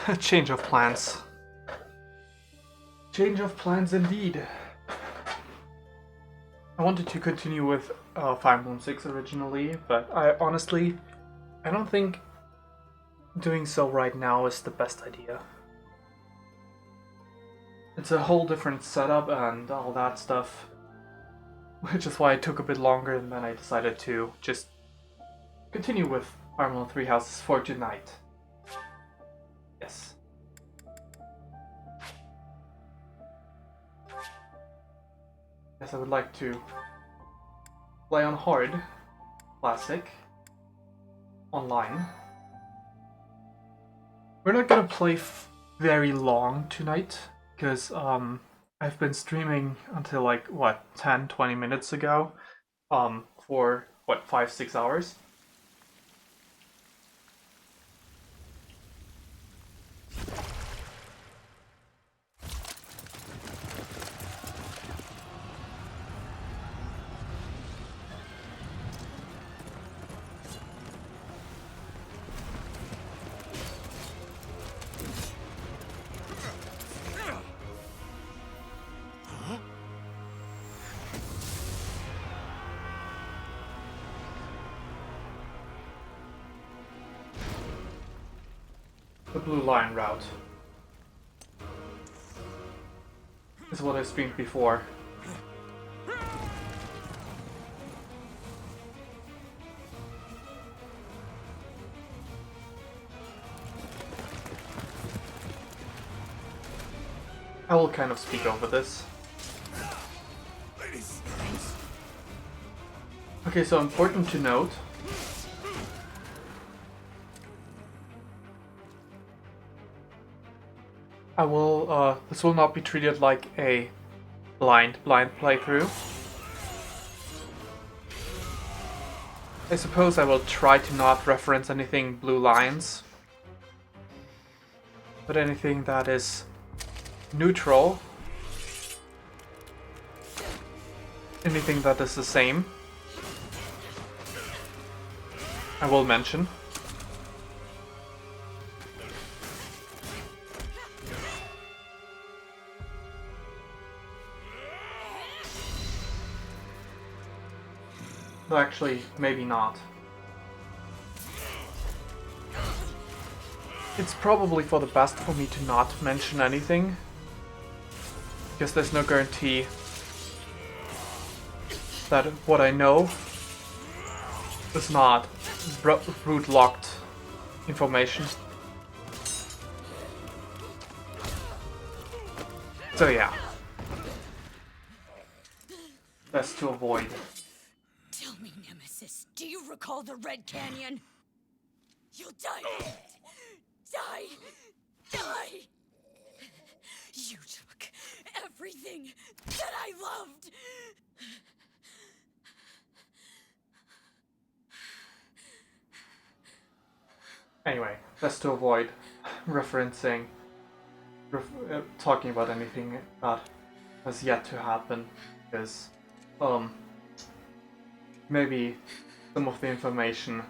A change of plans. Change of plans indeed. I wanted to continue with Fire Emblem 6 originally, but I don't think doing so right now is the best idea. It's a whole different setup and all that stuff, which is why it took a bit longer, and then I decided to just continue with Fire Emblem Three Houses for tonight. Yes. Yes, I would like to play on hard, classic, online. We're not gonna play very long tonight, because I've been streaming until like, what, 10-20 minutes ago, for, what, 5-6 hours? The Blue Line route is what I streamed before. I will kind of speak over this. Okay, so important to note. This will not be treated like a blind playthrough. I suppose I will try to not reference anything blue lines, but anything that is neutral, anything that is the same, I will mention. Though actually, maybe not. It's probably for the best for me to not mention anything, because there's no guarantee that what I know is not root locked information. So yeah, best to avoid. Tell me, Nemesis, do you recall the Red Canyon? You'll die. Die. Die. You took everything that I loved. Anyway, best to avoid referencing, talking about anything that has yet to happen, because maybe some of the information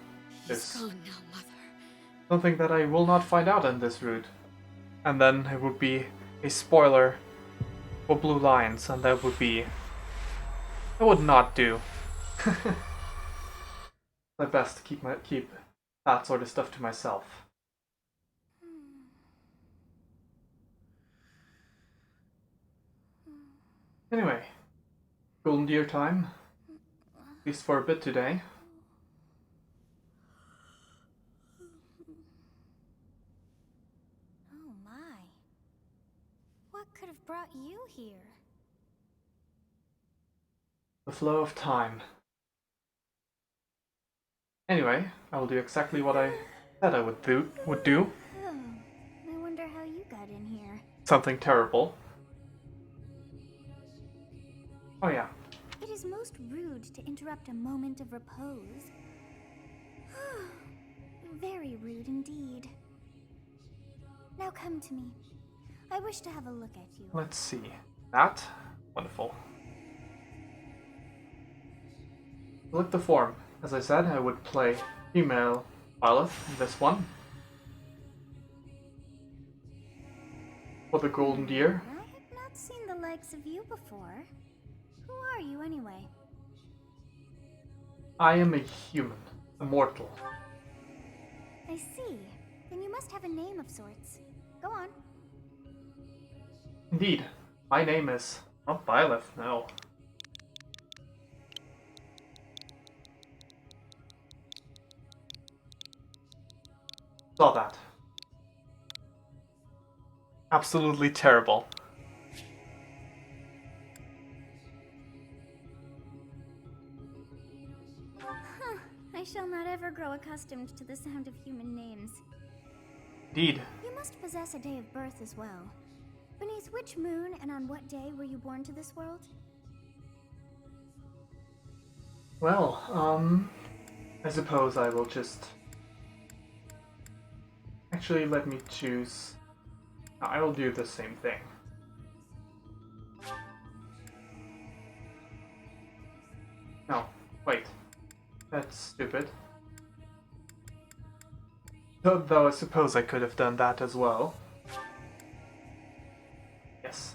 is Go now, Mother. something that I will not find out in this route, and then it would be a spoiler for Blue Lions, and that would not do. My best to keep that sort of stuff to myself. Anyway, golden deer time, at least for a bit today. Oh my. What could have brought you here? The flow of time. Anyway, I will do exactly what I said I would do. Oh, I wonder how you got in here. Something terrible. Oh yeah. It is most rude to interrupt a moment of repose. Very rude indeed. Now come to me. I wish to have a look at you. Let's see. That? Wonderful. Select the form. As I said, I would play female Violet in this one. for the golden deer. I have not seen the likes of you before. Who are you anyway? I am a human, a mortal. I see. Then you must have a name of sorts. Go on. Indeed, my name is not Byleth, no. Saw that. Absolutely terrible. Huh. I shall not ever grow accustomed to the sound of human names. Indeed. You must possess a day of birth as well. Beneath which moon and on what day were you born to this world? Well, I suppose I will just... Actually, let me choose... I will do the same thing. No, wait. That's stupid. Though I suppose I could have done that as well. Yes.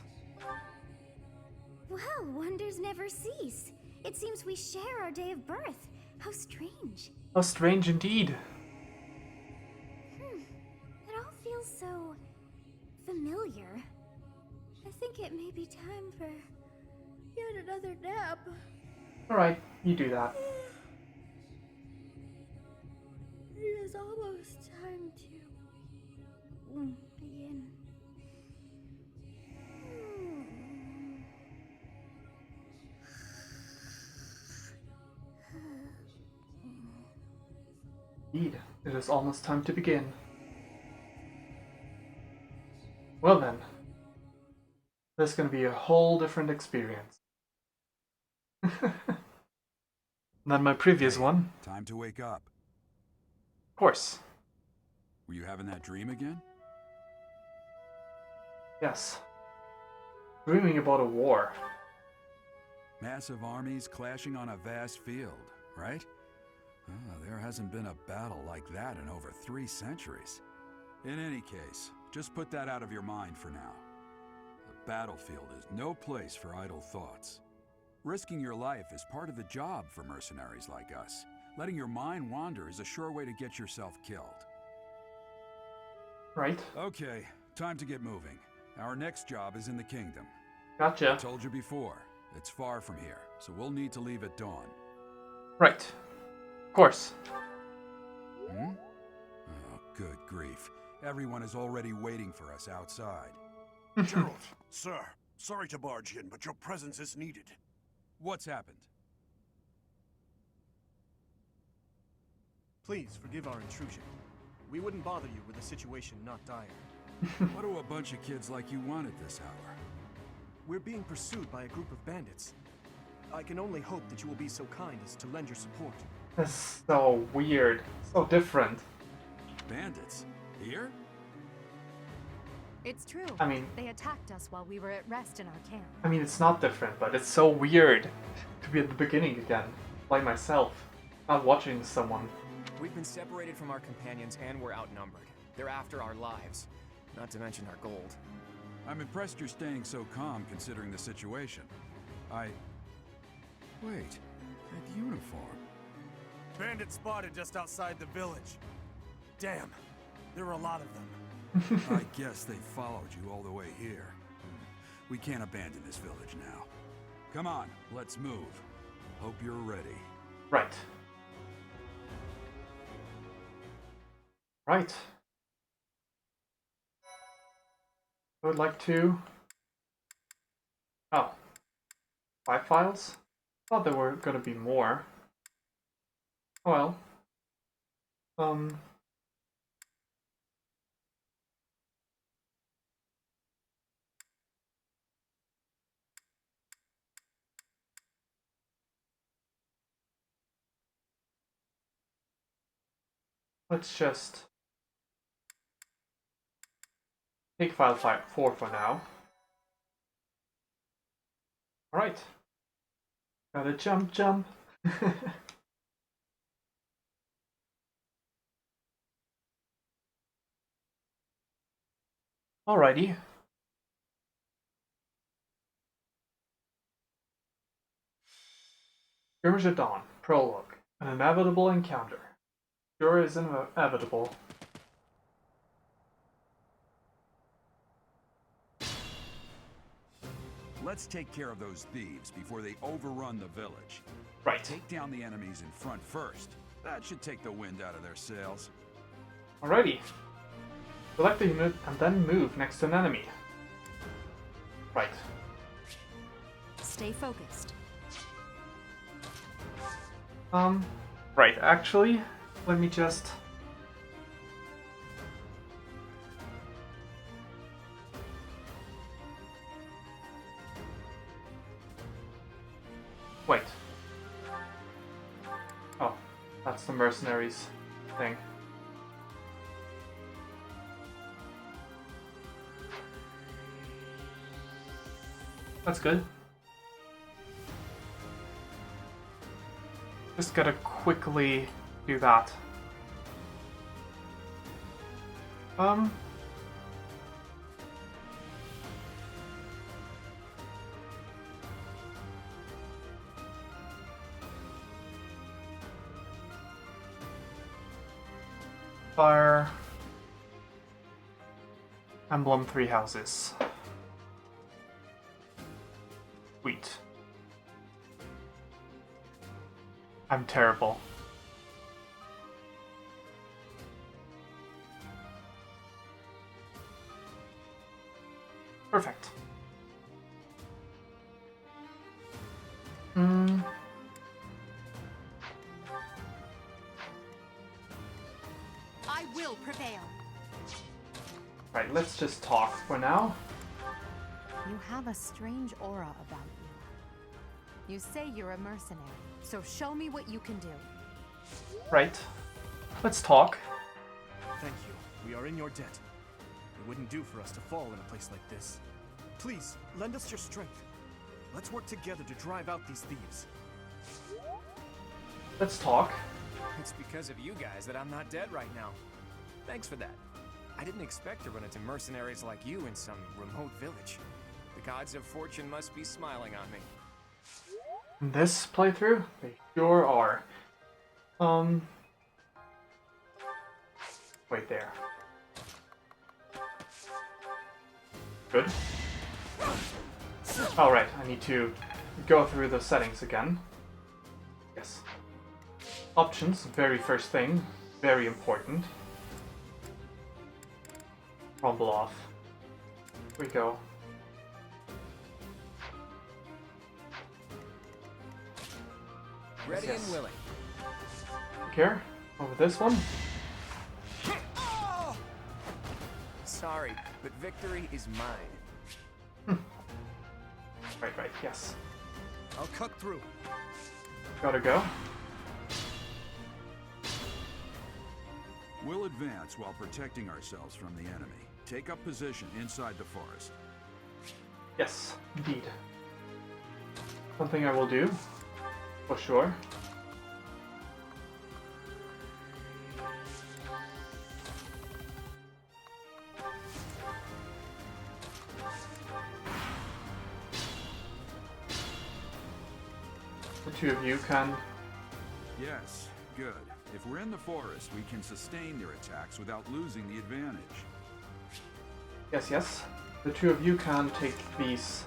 Well, wonders never cease. It seems we share our day of birth. How strange. How strange indeed. It all feels so familiar. I think it may be time for yet another nap. Alright, you do that. It is almost time to begin. Indeed, it is almost time to begin. Well then, this is gonna be a whole different experience than my previous Hey, one. time to wake up. Of course, Were you having that dream again? yes. Dreaming about a war. Massive armies clashing on a vast field, right? There hasn't been a battle like that in over 3 centuries. In any case, just put that out of your mind for now. The battlefield is no place for idle thoughts. Risking your life is part of the job for mercenaries like us. Letting your mind wander is a sure way to get yourself killed. Right? Okay, time to get moving. Our next job is in the kingdom. I Gotcha. told you before, it's far from here, so we'll need to leave at dawn. Right. Of course. Hmm? Oh, good grief. Everyone is already waiting for us outside. Gerald, sir, sorry to barge in, but your presence is needed. What's happened? Please forgive our intrusion. We wouldn't bother you with a situation not dire. What do a bunch of kids like you want at this hour? We're being pursued by a group of bandits. I can only hope that you will be so kind as to lend your support. This is so weird. So different. Bandits? Here? It's true. I mean, They attacked us while we were at rest in our camp. it's not different, but it's so weird to be at the beginning again. By myself. Not watching someone. We've been separated from our companions and we're outnumbered. They're after our lives, not to mention our gold. I'm impressed you're staying so calm considering the situation. Wait, that uniform. Bandits spotted just outside the village. Damn, there are a lot of them. I guess they followed you all the way here. We can't abandon this village now. Come on, let's move. Hope you're ready. Right. Right. I would like to... Oh. 5 files? Thought there were gonna be more. Oh well. Let's just take file 4 for now. Alright. Gotta jump. Alrighty. Skirmish at Dawn. Prologue. An inevitable encounter. Sure is inevitable. Let's take care of those thieves before they overrun the village. Right. Take down the enemies in front first. That should take the wind out of their sails. Alrighty. Select a unit and then move next to an enemy. Right. Stay focused. Right, actually, let me just... Wait. Oh, that's the mercenaries thing. That's good. Just gotta quickly do that. Fire. Emblem 3 houses. Sweet. I'm terrible. Perfect. I will prevail. Right, let's just talk for now. You have a strange aura about you. You say you're a mercenary, so show me what you can do. Right. Let's talk. Thank you. We are in your debt. It wouldn't do for us to fall in a place like this. Please, lend us your strength. Let's work together to drive out these thieves. Let's talk. It's because of you guys that I'm not dead right now. Thanks for that. I didn't expect to run into mercenaries like you in some remote village. The gods of fortune must be smiling on me. In this playthrough, they sure are. Wait there. Good. Alright, I need to go through the settings again. Yes. Options, very first thing, very important. Rumble off. Here we go. Ready Yes. and willing. Here, over this one. Sorry, but victory is mine. Right, yes. I'll cut through. Gotta go. We'll advance while protecting ourselves from the enemy. Take up position inside the forest. Yes, indeed. Something I will do, for sure. The two of you can... Yes, good. If we're in the forest, we can sustain their attacks without losing the advantage. Yes. The two of you can take these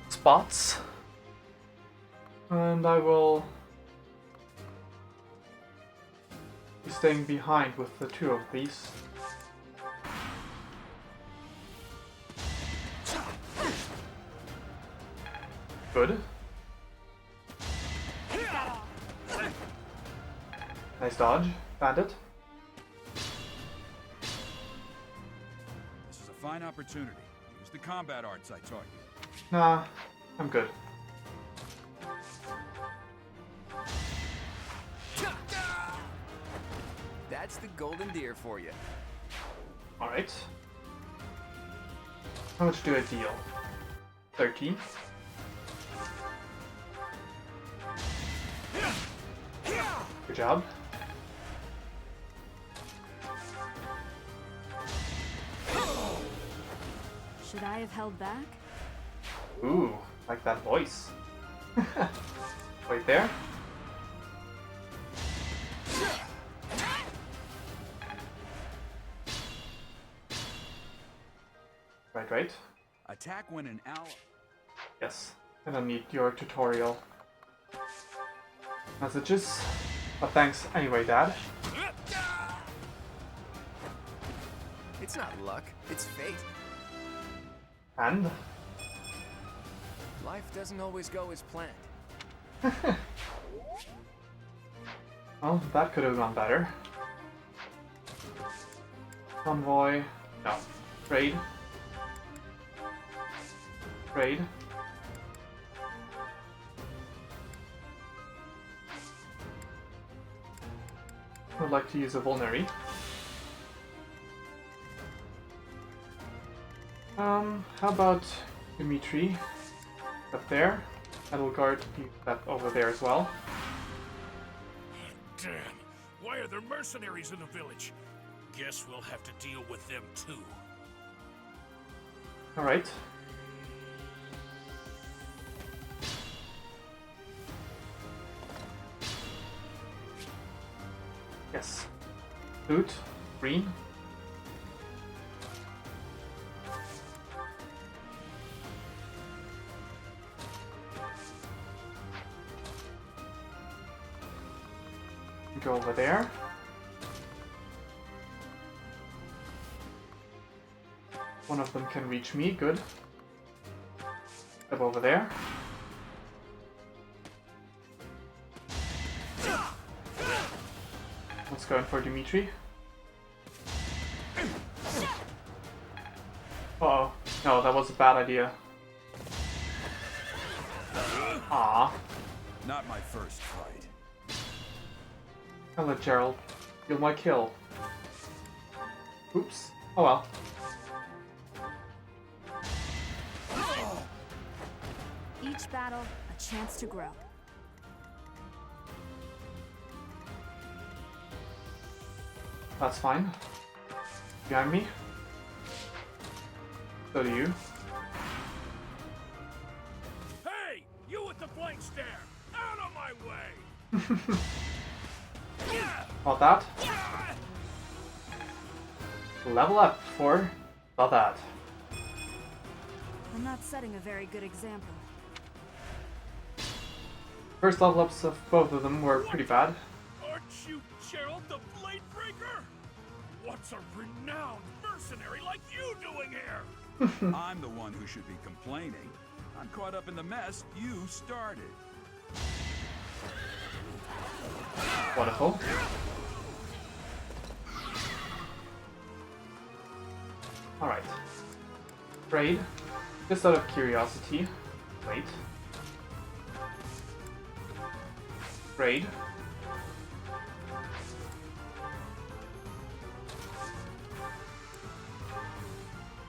spots. And I will be staying behind with the two of these. Good. Nice dodge, bandit. This is a fine opportunity. Use the combat arts I taught you. Nah, I'm good. That's the golden deer for you. Alright. How much do I deal? 13. Good job. Should I have held back? Ooh, Like that voice. Right there. Right. Attack when an ally... Yes. I don't need your tutorial messages. But thanks anyway, Dad. It's not luck, it's fate. And? Life doesn't always go as planned. Well, that could have gone better. Convoy. No. Raid. Raid. Would like to use a vulnerary. How about Dimitri up there? I will guard that over there as well. Damn, why are there mercenaries in the village? Guess we'll have to deal with them too. Alright. Yes. Loot. Green. Go over there. One of them can reach me, good. Step over there. Let's go in for Dimitri. Uh-oh. No, that was a bad idea. Ah. Not my first fight. I'll let Gerald steal my kill. Oops. Oh well. Each battle, a chance to grow. That's fine. Behind me. So do you. Hey, you with the flank stare! Out of my way! About that. Level up for about that. I'm not setting a very good example. First level ups of both of them were pretty bad. Aren't you Gerald the Bladebreaker? What's a renowned mercenary like you doing here? I'm the one who should be complaining. I'm caught up in the mess you started. Wonderful. Alright. Raid. Just out of curiosity. Wait. Raid.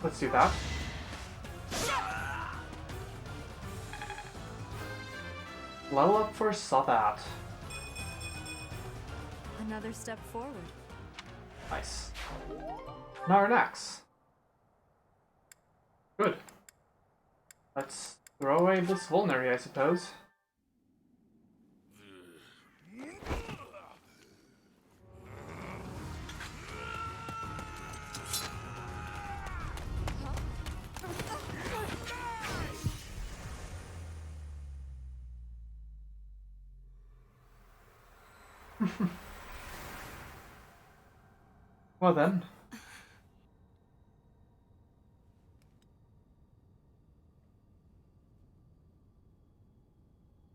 Let's do that. Level up for Sadat. Another step forward. Nice. Now an axe. Good. Let's throw away this vulnerary, I suppose. Well then.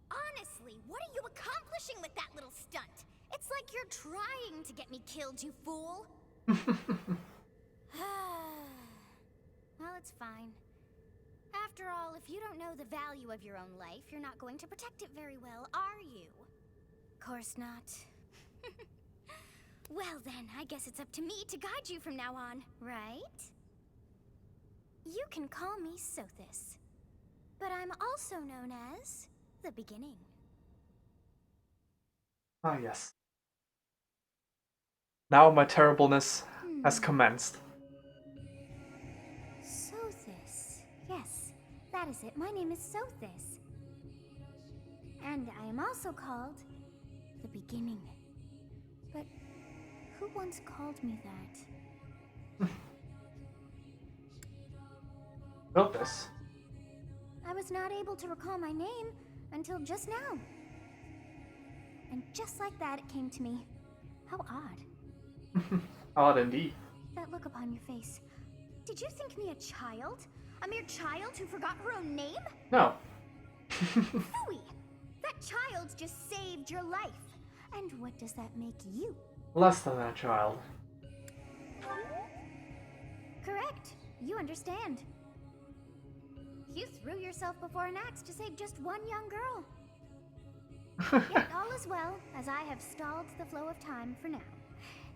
Honestly, what are you accomplishing with that little stunt? It's like you're trying to get me killed, you fool. Well, it's fine. After all, if you don't know the value of your own life, you're not going to protect it very well, are you? Course not. Well then, I guess it's up to me to guide you from now on, right? You can call me Sothis, but I'm also known as the Beginning. Ah, yes. Now my terribleness has commenced. Sothis. Yes, that That is it. My name is Sothis. And I am also called the Beginning. But who once called me that? Built this. I was not able to recall my name until just now. And just like that, it came to me. How odd. Odd indeed. That look upon your face. Did you think me a child? A mere child who forgot her own name? No. Phooey! That child just saved your life. And what does that make you? Less than a child. Correct. You understand. You threw yourself before an axe to save just one young girl. Yet all is well, as I have stalled the flow of time for now.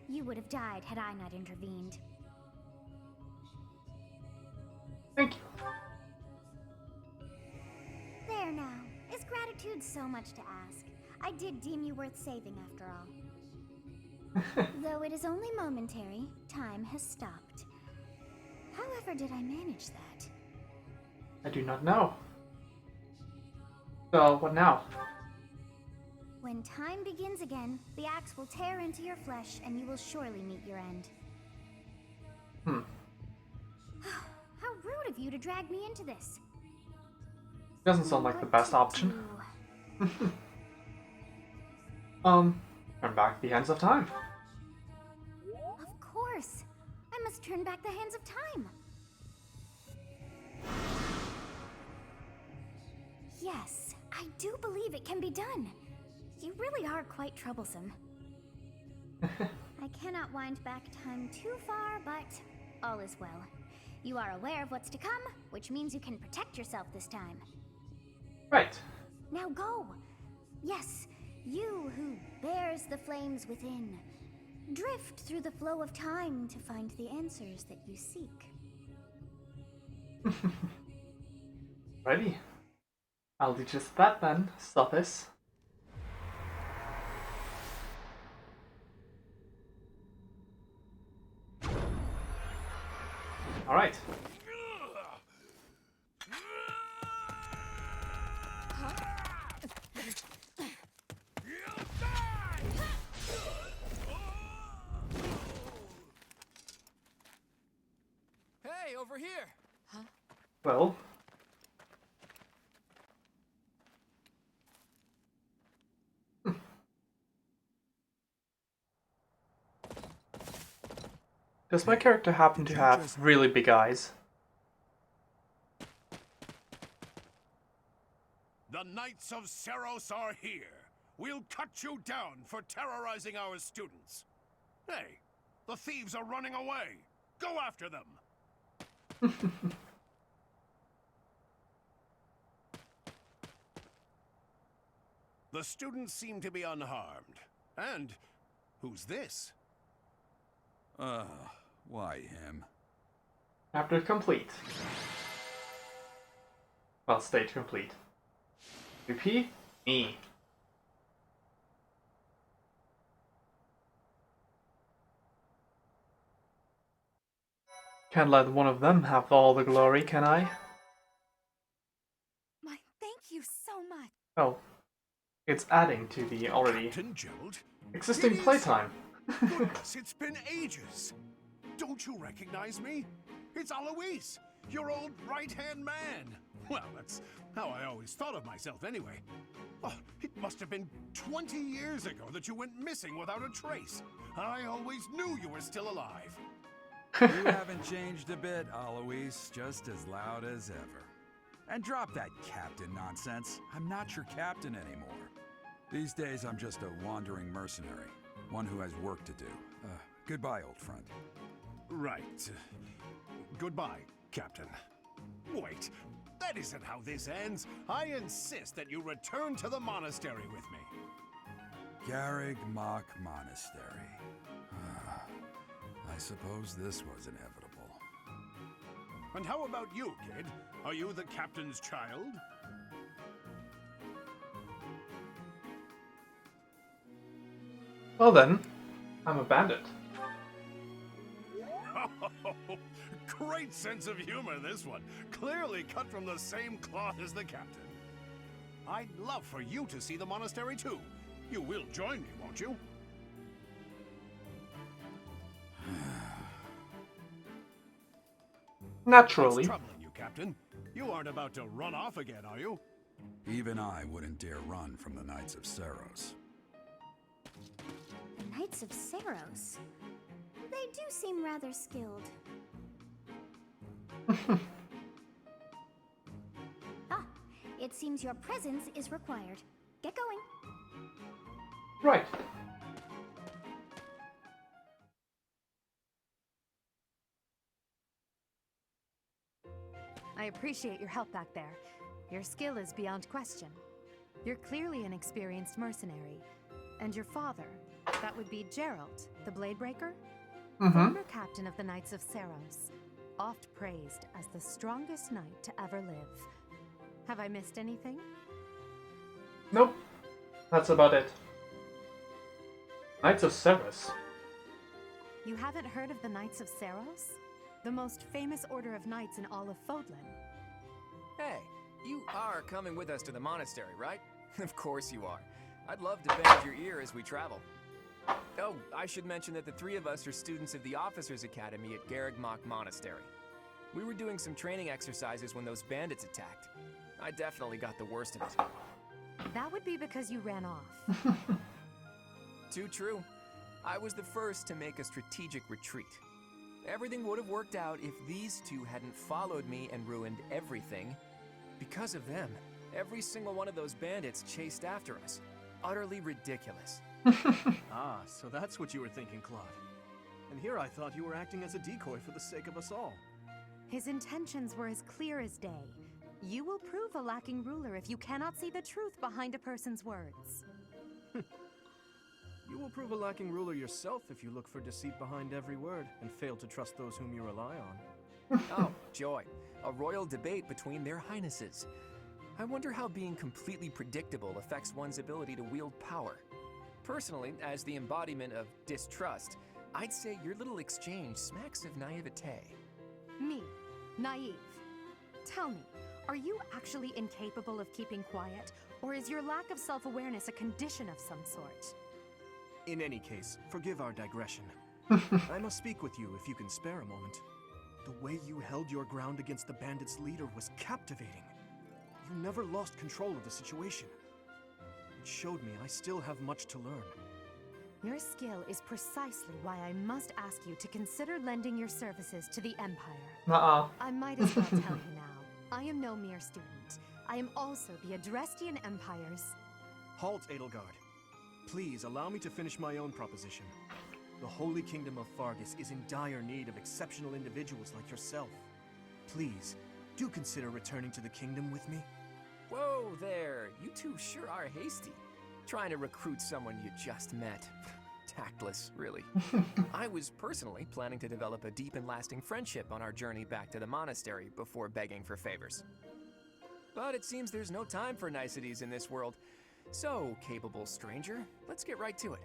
You would have died had I not intervened. Thank you. There now. Is gratitude so much to ask? I did deem you worth saving after all. Though it is only momentary, time has stopped. However did I manage that? I do not know. So, what now? When time begins again, the axe will tear into your flesh and you will surely meet your end. How rude of you to drag me into this. Doesn't sound like the What best to option. do? Turn back the hands of time. Of course. I must turn back the hands of time. Yes, I do believe it can be done. You really are quite troublesome. I cannot wind back time too far, but all is well. You are aware of what's to come, which means you can protect yourself this time. Right. Now go! Yes, you who bears the flames within. Drift through the flow of time to find the answers that you seek. Ready. I'll do just that then, Sothis. Alright. Hey, over here! Well. Does my character happen to have really big eyes? The Knights of Seros are here. We'll cut you down for terrorizing our students. Hey, the thieves are running away. Go after them. The students seem to be unharmed. And who's this? Why him? Chapter complete. Well, stage complete. Repeat me. Can't let one of them have all the glory, can I? My thank you so much. Oh. It's adding to the already Captain Gerald? existing It is- playtime. Goodness, it's been ages. Don't you recognize me? It's Alois, your old right-hand man. Well, that's how I always thought of myself anyway. Oh, it must have been 20 years ago that you went missing without a trace. I always knew you were still alive. You haven't changed a bit, Alois. Just as loud as ever. And drop that captain nonsense. I'm not your captain anymore. These days, I'm just a wandering mercenary. One who has work to do. Goodbye, old friend. Right. Goodbye, Captain. Wait, that isn't how this ends. I insist that you return to the monastery with me. Garrig Mach Monastery. I suppose this was inevitable. And how about you, kid? Are you the captain's child? Well then, I'm a bandit. Great sense of humor, this one. Clearly cut from the same cloth as the captain. I'd love for you to see the monastery too. You will join me, won't you? Naturally. What's troubling you, Captain? You aren't about to run off again, are you? Even I wouldn't dare run from the Knights of Saros. The Knights of Saros. They do seem rather skilled. Ah, it seems your presence is required. Get going. Right. I appreciate your help back there. Your skill is beyond question. You're clearly an experienced mercenary. And your father, that would be Gerald, the Bladebreaker? Former captain of the Knights of Saros. Oft praised as the strongest knight to ever live. Have I missed anything? Nope. That's about it. Knights of Saros. You haven't heard of the Knights of Saros? The most famous order of knights in all of Fodlan. Hey, you are coming with us to the monastery, right? Of course you are. I'd love to bend your ear as we travel. Oh, I should mention that the three of us are students of the Officers' Academy at Garrigmach Monastery. We were doing some training exercises when those bandits attacked. I definitely got the worst of it. That would be because you ran off. Too true. I was the first to make a strategic retreat. Everything would have worked out if these two hadn't followed me and ruined everything. Because of them, every single one of those bandits chased after us. Utterly ridiculous. Ah, so that's what you were thinking, Claude. And here I thought you were acting as a decoy for the sake of us all. His intentions were as clear as day. You will prove a lacking ruler if you cannot see the truth behind a person's words. You will prove a lacking ruler yourself if you look for deceit behind every word and fail to trust those whom you rely on. Oh, joy. A royal debate between their highnesses. I wonder how being completely predictable affects one's ability to wield power. Personally, as the embodiment of distrust, I'd say your little exchange smacks of naivete. Me, naive. Tell me, are you actually incapable of keeping quiet, or is your lack of self-awareness a condition of some sort? In any case, forgive our digression. I must speak with you if you can spare a moment. The way you held your ground against the bandits' leader was captivating. You never lost control of the situation. It showed me I still have much to learn. Your skill is precisely why I must ask you to consider lending your services to the Empire. Nuh-uh. I might as well tell you now. I am no mere student. I am also the Adrestian Empire's... Halt, Edelgard. Please allow me to finish my own proposition. The Holy Kingdom of Fargus is in dire need of exceptional individuals like yourself. Please, do consider returning to the kingdom with me. Whoa there, you two sure are hasty. Trying to recruit someone you just met. Tactless, really. I was personally planning to develop a deep and lasting friendship on our journey back to the monastery before begging for favors. But it seems there's no time for niceties in this world. So, capable stranger, let's get right to it.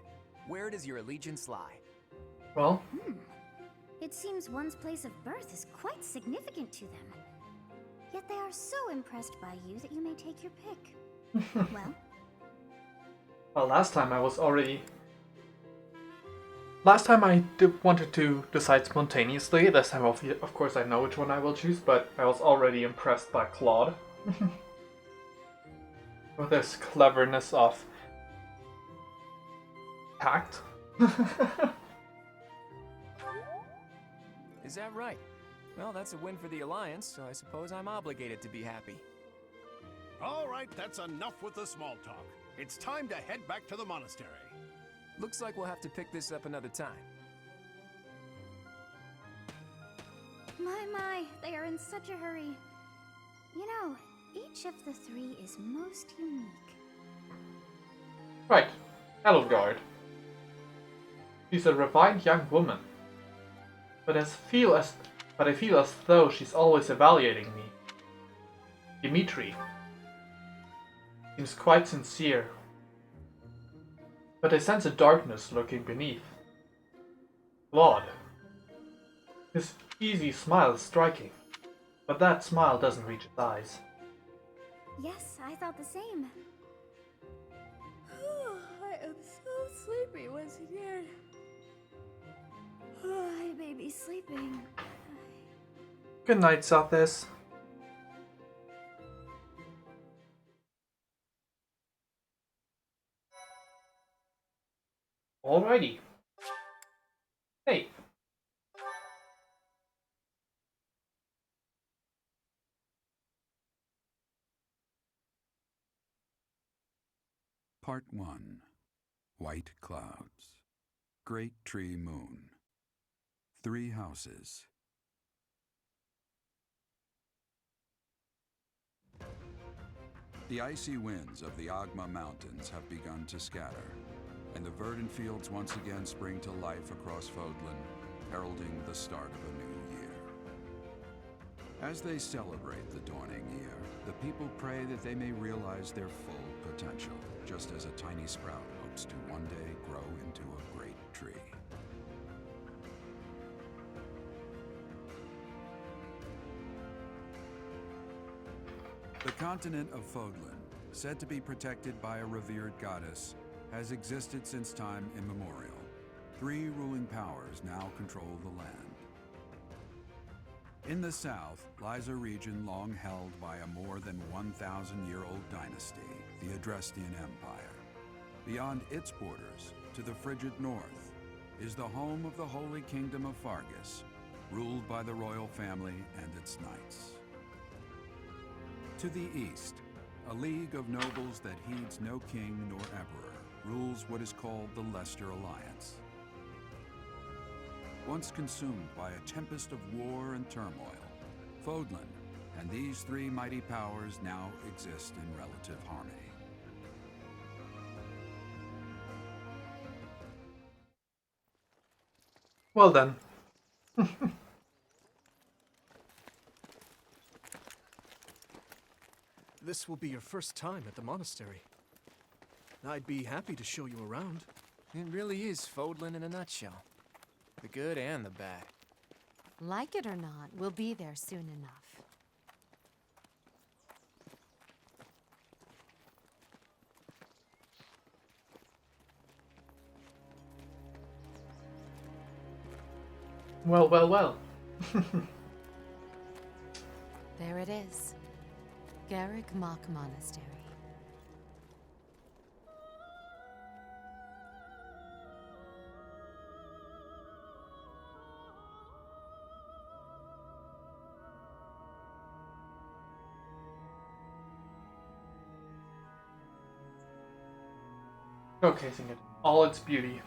Where does your allegiance lie? Well, It seems one's place of birth is quite significant to them. Yet they are so impressed by you that you may take your pick. Well, last time I wanted to decide spontaneously. This time, of course, I know which one I will choose, but I was already impressed by Claude. With his cleverness of tact. Is that right? Well, that's a win for the Alliance, so I suppose I'm obligated to be happy. All right, that's enough with the small talk. It's time to head back to the monastery. Looks like we'll have to pick this up another time. my, they are in such a hurry. You know, each of the three is most unique. Right, Edelgard. She's a refined young woman, but I feel as though she's always evaluating me. Dimitri seems quite sincere, but I sense a darkness lurking beneath. Claude His easy smile is striking, but that smile doesn't reach his eyes. Yes, I thought the same. I am so sleepy once again. I may be sleeping. Good night, Southis. Alrighty. Hey. Part 1. White Clouds. Great Tree Moon. 3 houses. The icy winds of the Agma Mountains have begun to scatter, and the verdant fields once again spring to life across Fodlan, heralding the start of a new year. As they celebrate the dawning year, the people pray that they may realize their full potential, just as a tiny sprout hopes to one day grow into a great tree. The continent of Fodlan, said to be protected by a revered goddess, has existed since time immemorial. 3 ruling powers now control the land. In the south lies a region long held by a more than 1,000-year-old dynasty, the Adrestian Empire. Beyond its borders, to the frigid north, is the home of the Holy Kingdom of Fargus, ruled by the royal family and its knights. To the east, a league of nobles that heeds no king nor emperor rules what is called the Leicester Alliance. Once consumed by a tempest of war and turmoil, Fodlan and these 3 mighty powers now exist in relative harmony. Well then. This will be your first time at the monastery. I'd be happy to show you around. It really is Fodlan in a nutshell. The good and the bad. Like it or not, we'll be there soon enough. Well, well, well. There it is. Garrick Mock Monastery. Showcasing it all its beauty.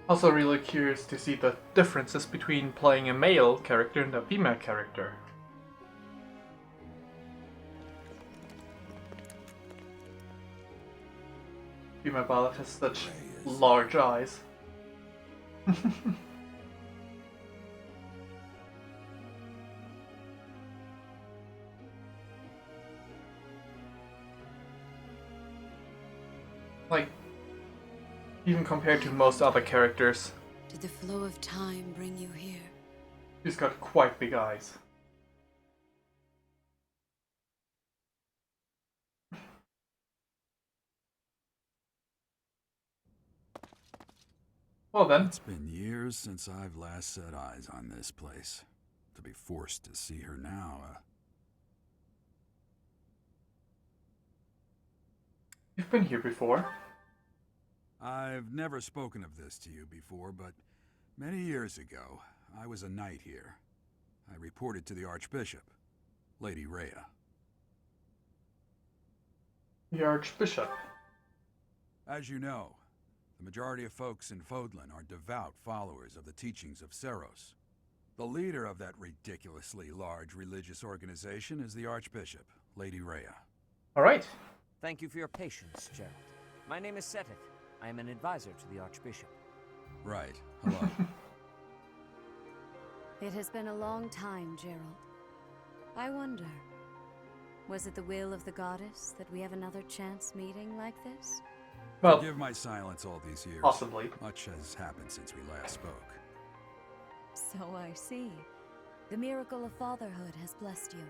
Also really curious to see the differences between playing a male character and a female character. Female Ballad has such large eyes. Like, even compared to most other characters, Did the flow of time bring you here? she's got quite big eyes. Well then, It's been years since I've last set eyes on this place. To be forced to see her now, you've been here before. I've never spoken of this to you before, but many years ago, I was a knight here. I reported to the Archbishop, Lady Rhea. The Archbishop. As you know, the majority of folks in Fodlan are devout followers of the teachings of Seros. The leader of that ridiculously large religious organization is the Archbishop, Lady Rhea. Alright. Thank you for your patience, Gerald. My name is Seteth. I am an advisor to the Archbishop. Right. Hello. It has been a long time, Gerald. I wonder, was it the will of the goddess that we have another chance meeting like this? Well, Forgive my silence all these years. possibly. Much has happened since we last spoke. So I see. The miracle of fatherhood has blessed you.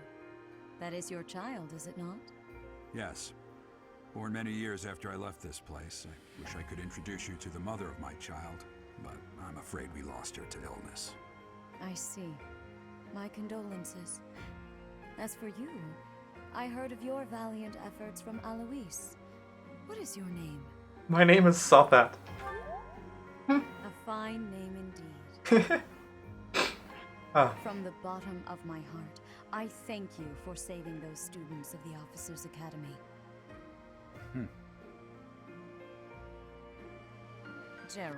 That is your child, is it not? Yes. Born many years after I left this place, I wish I could introduce you to the mother of my child, but I'm afraid we lost her to illness. I see. My condolences. As for you, I heard of your valiant efforts from Alois. What is your name? My name is Sothat. A fine name indeed. Ah, From the bottom of my heart, I thank you for saving those students of the Officers' Academy. Gerald,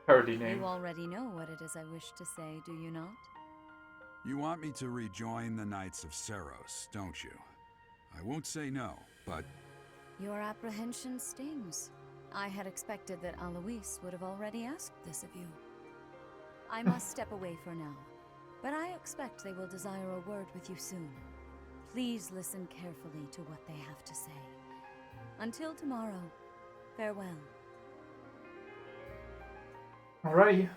parody name. you already know what it is I wish to say, do you not? You want me to rejoin the Knights of Seros, don't you? I won't say no, but Your apprehension stings. I had expected that Alois would have already asked this of you. I must step away for now, but I expect they will desire a word with you soon. Please listen carefully to what they have to say. Until tomorrow, farewell. Alrighty.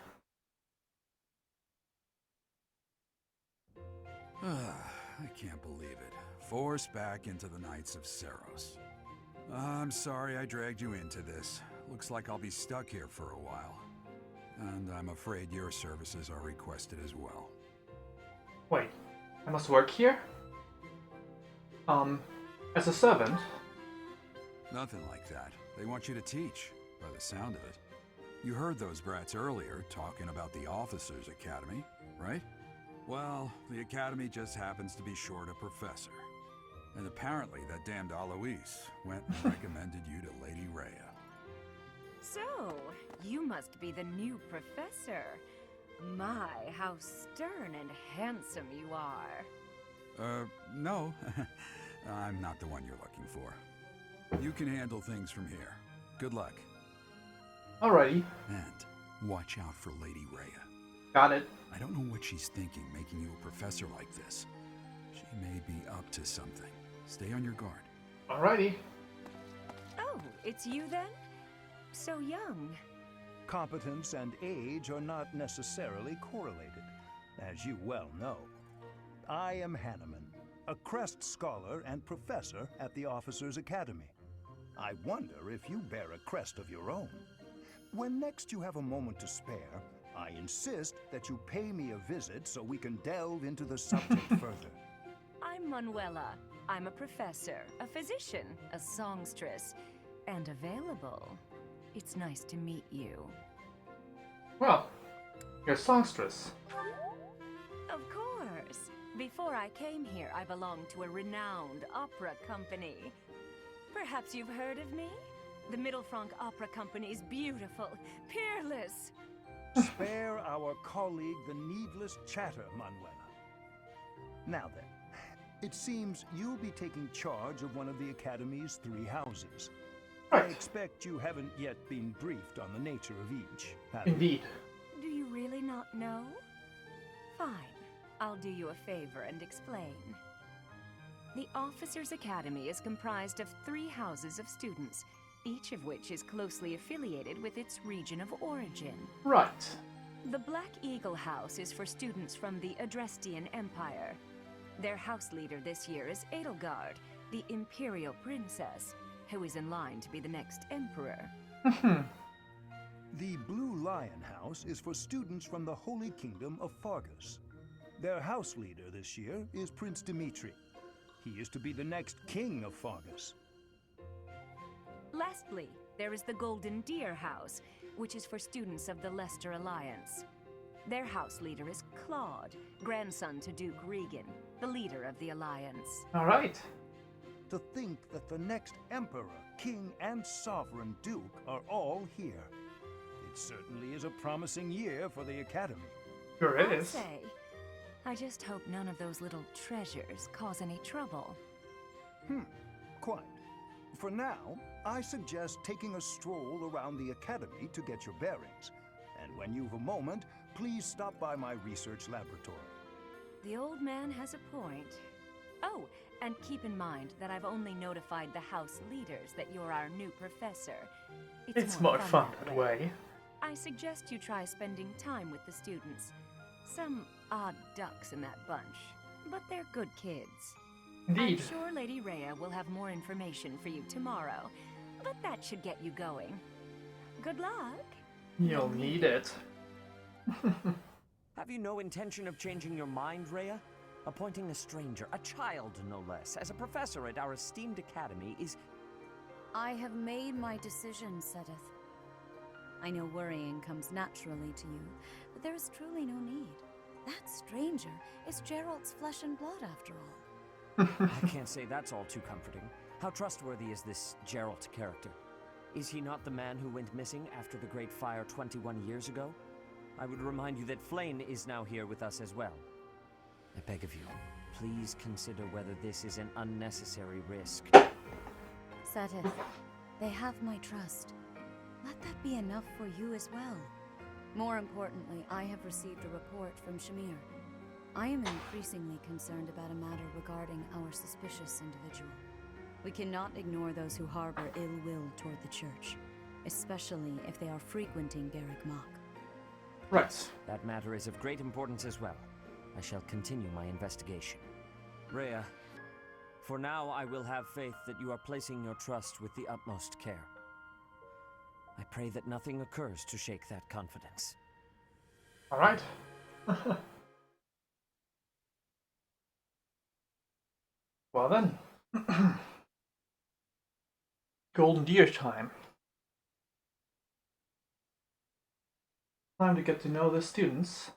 I can't believe it. Forced back into the Knights of Seros. I'm sorry I dragged you into this. Looks like I'll be stuck here for a while. And I'm afraid your services are requested as well. Wait, I must work here? As a servant? Nothing like that. They want you to teach, by the sound of it. You heard those brats earlier talking about the Officers' Academy, right? Well, the Academy just happens to be short a professor. And apparently that damned Alois went and recommended you to Lady Rhea. So, you must be the new professor. My, how stern and handsome you are. No. I'm not the one you're looking for. You can handle things from here. Good luck. Alrighty. And watch out for Lady Rhea. Got it. I don't know what she's thinking making you a professor like this. She may be up to something. Stay on your guard. Alrighty. Oh, it's you then? So young. Competence and age are not necessarily correlated, as you well know. I am Hanneman, a Crest Scholar and Professor at the Officers' Academy. I wonder if you bear a crest of your own. When next you have a moment to spare, I insist that you pay me a visit so we can delve into the subject further. I'm Manuela. I'm a professor, a physician, a songstress, and available. It's nice to meet you. Well, you're a songstress. Of course. Before I came here, I belonged to a renowned opera company. Perhaps you've heard of me? The Middlefranc Opera Company's beautiful, peerless. Spare our colleague the needless chatter, Manuela. Now then, it seems you'll be taking charge of one of the Academy's 3 houses. I Right. expect you haven't yet been briefed on the nature of each, have you? Indeed. Do you really not know? Fine. I'll do you a favor and explain. The Officers' Academy is comprised of 3 houses of students, each of which is closely affiliated with its region of origin. Right. The Black Eagle House is for students from the Adrestian Empire. Their house leader this year is Edelgard, the Imperial Princess, who is in line to be the next Emperor. The Blue Lion House is for students from the Holy Kingdom of Fargus. Their house leader this year is Prince Dimitri. He is to be the next king of Fargus. Lastly, there is the Golden Deer House, which is for students of the Leicester Alliance. Their house leader is Claude, grandson to Duke Regan, the leader of the Alliance. Alright. To think that the next emperor, king, and sovereign duke are all here. It certainly is a promising year for the Academy. Sure it I'll is. say, I just hope none of those little treasures cause any trouble. Quite. For now, I suggest taking a stroll around the Academy to get your bearings. And when you've a moment, please stop by my research laboratory. The old man has a point. Oh, and keep in mind that I've only notified the house leaders that you're our new professor. It's more fun that way. I suggest you try spending time with the students. Some odd ducks in that bunch, but they're good kids. Indeed. I'm sure Lady Rhea will have more information for you tomorrow, but that should get you going. Good luck. You'll need it. Have you no intention of changing your mind, Rhea? Appointing a stranger, a child no less, as a professor at our esteemed academy is... I have made my decision, Sedith. I know worrying comes naturally to you, but there is truly no need. That stranger is Gerald's flesh and blood, after all. I can't say that's all too comforting. How trustworthy is this Gerald character? Is he not the man who went missing after the Great Fire 21 years ago? I would remind you that Flayn is now here with us as well. I beg of you, please consider whether this is an unnecessary risk. Sedith, they have my trust. Let that be enough for you as well. More importantly, I have received a report from Shamir. I am increasingly concerned about a matter regarding our suspicious individual. We cannot ignore those who harbor ill will toward the church, especially if they are frequenting Garrick Mach. Right. That matter is of great importance as well. I shall continue my investigation. Rhea, for now I will have faith that you are placing your trust with the utmost care. I pray that nothing occurs to shake that confidence. Alright. Well then. Golden Deer time. Time to get to know the students.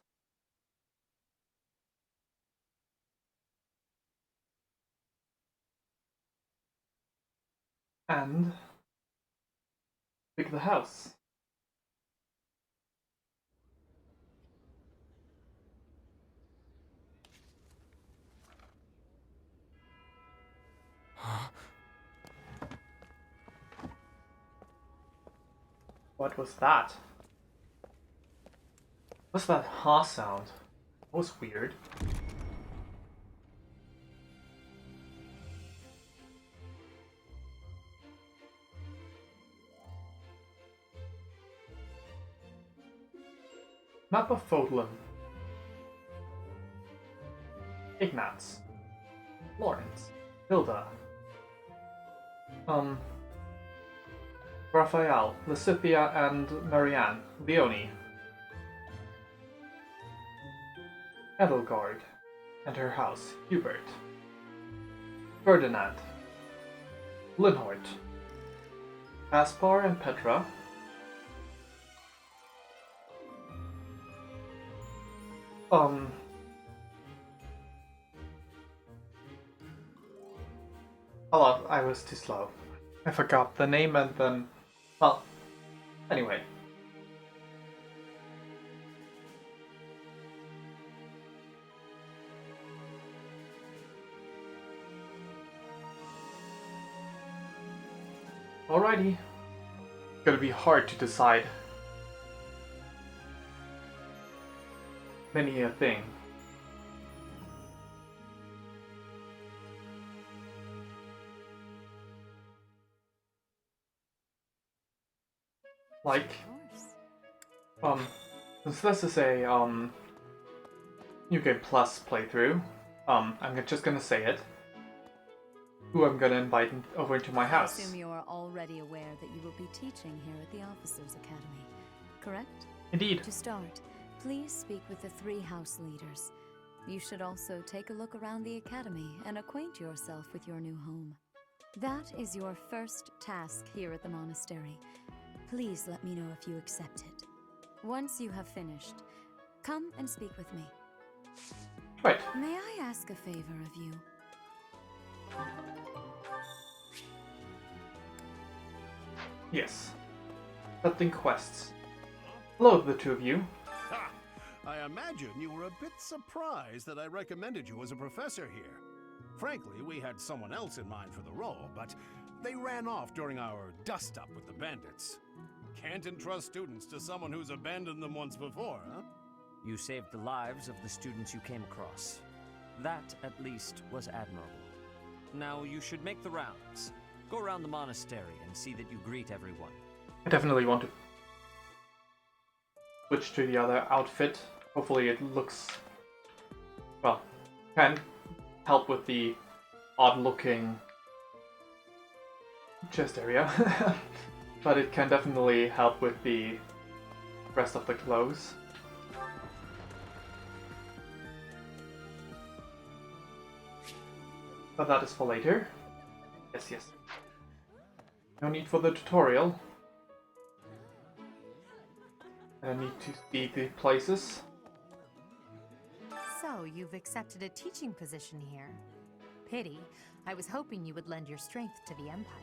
And pick the house. What was that? What's that ha sound? That was weird. Map of Fodlan. Ignatz. Lawrence. Hilda. Raphael, Lysithia, and Marianne. Leonie. Edelgard and her house, Hubert. Ferdinand. Linhart. Aspar and Petra. Oh, I was too slow. I forgot the name and then... Well, anyway. Alrighty. Gonna be hard to decide. Many a thing. Like, since this is a, New Game Plus playthrough, I'm just gonna say it. Who I'm gonna invite over into my house. I assume you are already aware that you will be teaching here at the Officers' Academy, correct? Indeed. To start, please speak with the 3 house leaders. You should also take a look around the academy and acquaint yourself with your new home. That is your first task here at the monastery. Please let me know if you accept it. Once you have finished, come and speak with me. Right. May I ask a favor of you? Yes. Accepting quests. Hello, the two of you. Ha! I imagine you were a bit surprised that I recommended you as a professor here. Frankly, we had someone else in mind for the role, but they ran off during our dust-up with the bandits. Can't entrust students to someone who's abandoned them once before, huh? You saved the lives of the students you came across. That, at least, was admirable. Now you should make the rounds. Go around the monastery and see that you greet everyone. I definitely want to switch to the other outfit. Hopefully it looks, well, can help with the odd-looking chest area. But it can definitely help with the rest of the clothes. But that is for later. Yes, yes. No need for the tutorial. I need to see the places. So, you've accepted a teaching position here. Pity. I was hoping you would lend your strength to the Empire.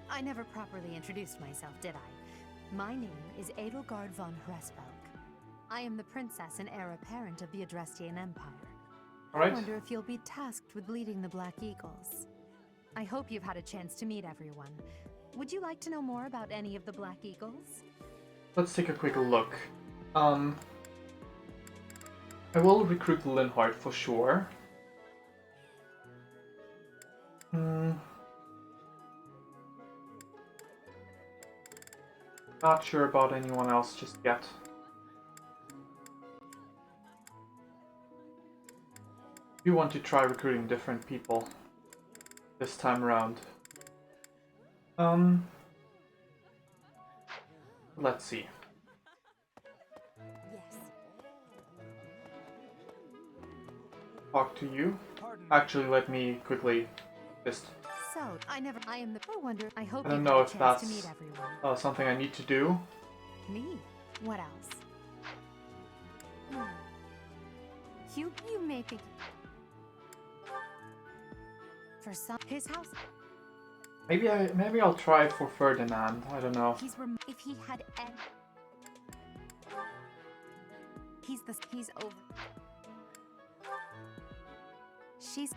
I never properly introduced myself, did I? My name is Edelgard von Hresvelk. I am the princess and heir apparent of the Adrestian Empire. Alright. I wonder if you'll be tasked with leading the Black Eagles. I hope you've had a chance to meet everyone. Would you like to know more about any of the Black Eagles? Let's take a quick look. I will recruit Linhardt for sure. Not sure about anyone else just yet. You want to try recruiting different people this time around. Let's see. Yes. Talk to you. Actually, let me quickly just... So, I am the wonder. I hope I don't you've know had a if chance to that's meet everyone. something I need to do. Me? What else? You may think... For some... His house... Maybe I'll try for Ferdinand. I don't know. If he had... He's over...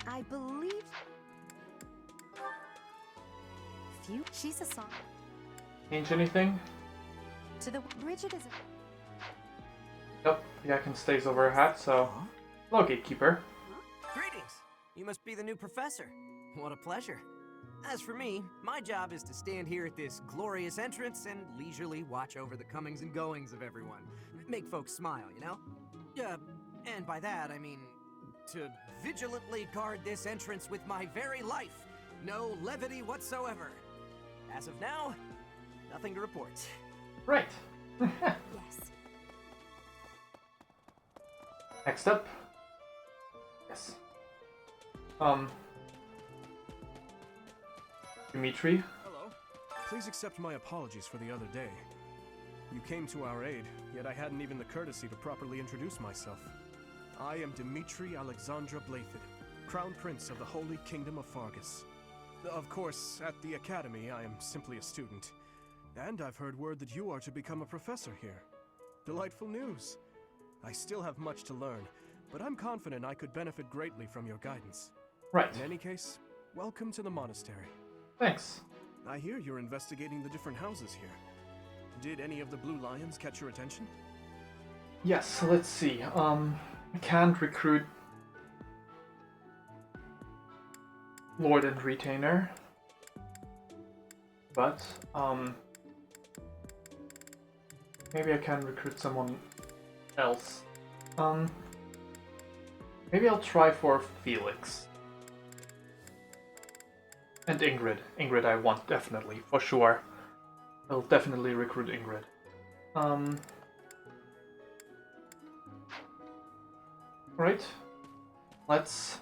I believe... She's a song. Change anything? To the... Bridget is a... Nope. The icon stays over her hat, so... Hello, gatekeeper. Greetings! You must be the new professor. What a pleasure. As for me, my job is to stand here at this glorious entrance and leisurely watch over the comings and goings of everyone. Make folks smile, you know? And by that, I mean to vigilantly guard this entrance with my very life. No levity whatsoever. As of now, nothing to report. Right. Yes. Next up. Yes. Dimitri. Hello. Please accept my apologies for the other day. You came to our aid, yet I hadn't even the courtesy to properly introduce myself. I am Dimitri Alexandra Blathid, Crown Prince of the Holy Kingdom of Fargus. Of course, at the Academy, I am simply a student. And I've heard word that you are to become a professor here. Delightful news. I still have much to learn, but I'm confident I could benefit greatly from your guidance. Right. In any case, welcome to the monastery. Thanks. I hear you're investigating the different houses here. Did any of the Blue Lions catch your attention? Yes, so let's see. I can't recruit Lord and Retainer. But, maybe I can recruit someone else. Maybe I'll try for Felix. And Ingrid. Ingrid I want, definitely, for sure. I'll definitely recruit Ingrid. Right. Let's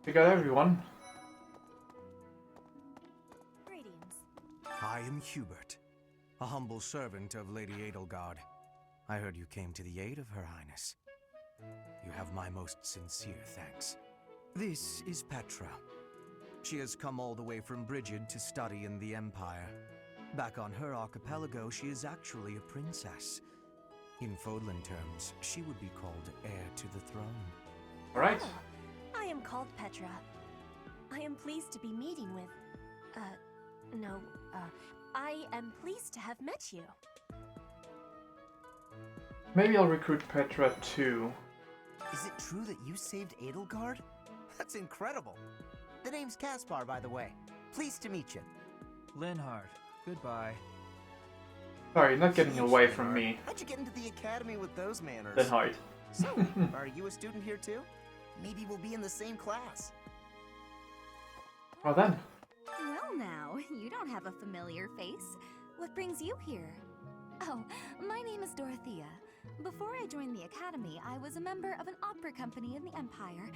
pick out everyone. Greetings. I am Hubert, a humble servant of Lady Edelgard. I heard you came to the aid of Her Highness. You have my most sincere thanks. This is Petra. She has come all the way from Brigid to study in the Empire. Back on her archipelago, she is actually a princess. In Fodlan terms, she would be called heir to the throne. Alright. I am called Petra. I am pleased to be meeting with... I am pleased to have met you. Maybe I'll recruit Petra too. Is it true that you saved Edelgard? That's incredible. The name's Caspar, by the way. Pleased to meet you. Linhard, goodbye. Sorry, not getting away from me. How'd you get into the academy with those manners? Then hard. So, are you a student here too? Maybe we'll be in the same class. Well then. Well now, you don't have a familiar face. What brings you here? Oh, my name is Dorothea. Before I joined the academy, I was a member of an opera company in the Empire.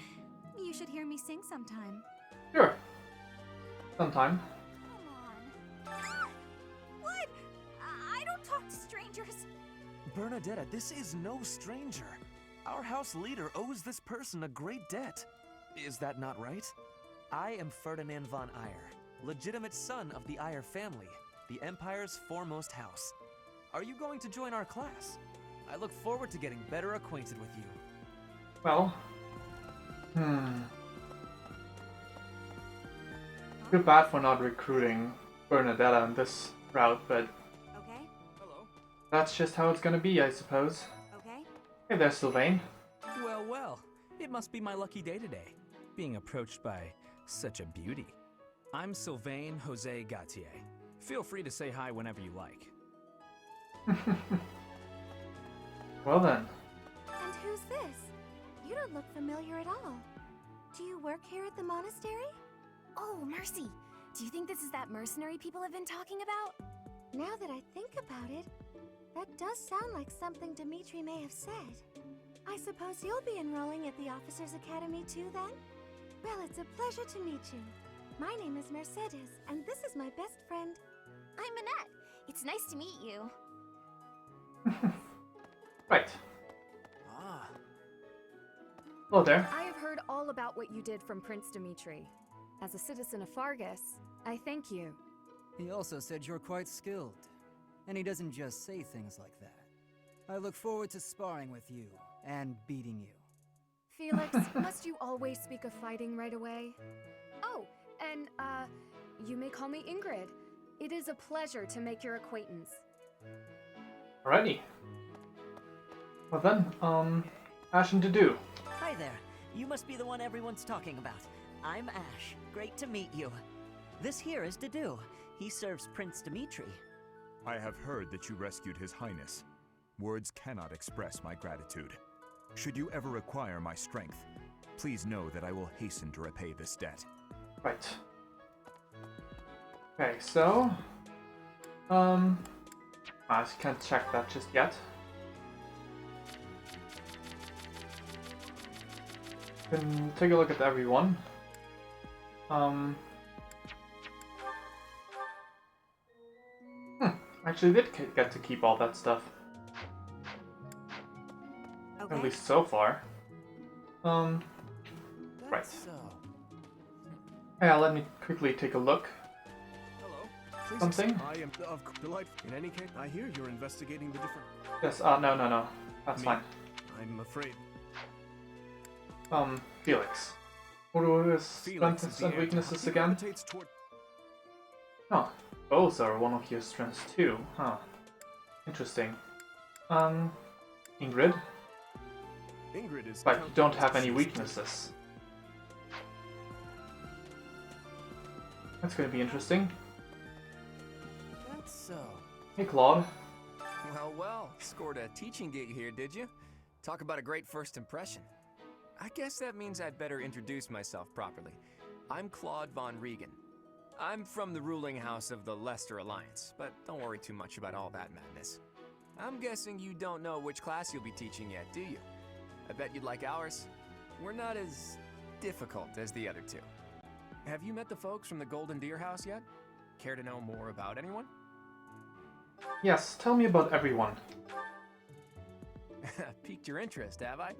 You should hear me sing sometime. Sure. Sometime. Come on. Ah! What? I don't talk to strangers. Bernadetta, this is no stranger. Our house leader owes this person a great debt. Is that not right? I am Ferdinand von Eyre, legitimate son of the Eyre family, the Empire's foremost house. Are you going to join our class? I look forward to getting better acquainted with you. Well. Feel bad for not recruiting Bernadetta on this route, but Okay. Hello. that's just how it's gonna be, I suppose. Okay. Hey there, Sylvain. Well, well, it must be my lucky day today, being approached by such a beauty. I'm Sylvain Jose Gautier. Feel free to say hi whenever you like. Well then. And who's this? You don't look familiar at all. Do you work here at the monastery? Oh, Mercy! Do you think this is that mercenary people have been talking about? Now that I think about it, that does sound like something Dimitri may have said. I suppose you'll be enrolling at the Officers' Academy too, then? Well, it's a pleasure to meet you. My name is Mercedes, and this is my best friend. I'm Annette. It's nice to meet you. Right. Ah. Hello there. I have heard all about what you did from Prince Dimitri. As a citizen of Fargus, I thank you. He also said you're quite skilled, and he doesn't just say things like that. I look forward to sparring with you and beating you. Felix, must you always speak of fighting right away? Oh, and, you may call me Ingrid. It is a pleasure to make your acquaintance. Alrighty. Well then, Ashen to do. Hi there. You must be the one everyone's talking about. I'm Ash. Great to meet you. This here is Dedu. He serves Prince Dimitri. I have heard that you rescued His Highness. Words cannot express my gratitude. Should you ever require my strength, please know that I will hasten to repay this debt. Right. Okay, so... I can't check that just yet. Can take a look at everyone. Actually did get to keep all that stuff. Okay. At least so far. Right. Yeah, let me quickly take a look. Please, Something? I am of delight. In any case, I hear you're investigating the different. Yes, no. That's fine. I'm afraid. Felix. What are his Felix strengths is the and heir. weaknesses He again? gravitates toward- Oh, those are one of your strengths too, huh? Interesting. Ingrid? Ingrid is. But you don't have any weaknesses. That's gonna be interesting. That's so. Hey, Claude. Well, scored a teaching gig here, did you? Talk about a great first impression. I guess that means I'd better introduce myself properly. I'm Claude von Regan. I'm from the ruling house of the Leicester Alliance, but don't worry too much about all that madness. I'm guessing you don't know which class you'll be teaching yet, do you? I bet you'd like ours. We're not as difficult as the other two. Have you met the folks from the Golden Deer House yet? Care to know more about anyone? Yes, tell me about everyone. Piqued your interest, have I?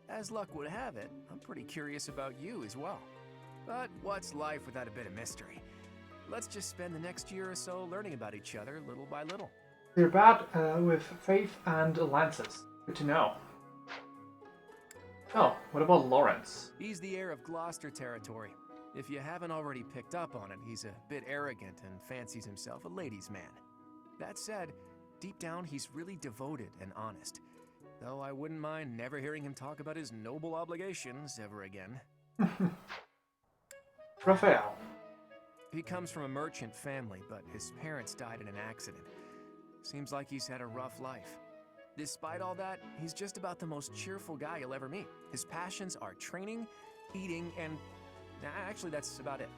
As luck would have it, I'm pretty curious about you as well. But what's life without a bit of mystery? Let's just spend the next year or so learning about each other little by little. You're bad with faith and lances. Good to know. Oh, what about Lawrence? He's the heir of Gloucester territory. If you haven't already picked up on it, he's a bit arrogant and fancies himself a ladies' man. That said, deep down he's really devoted and honest. though I wouldn't mind never hearing him talk about his noble obligations ever again. Raphael. He comes from a merchant family, but his parents died in an accident. Seems like he's had a rough life. Despite all that, he's just about the most cheerful guy you'll ever meet. His passions are training, eating, and actually that's about it.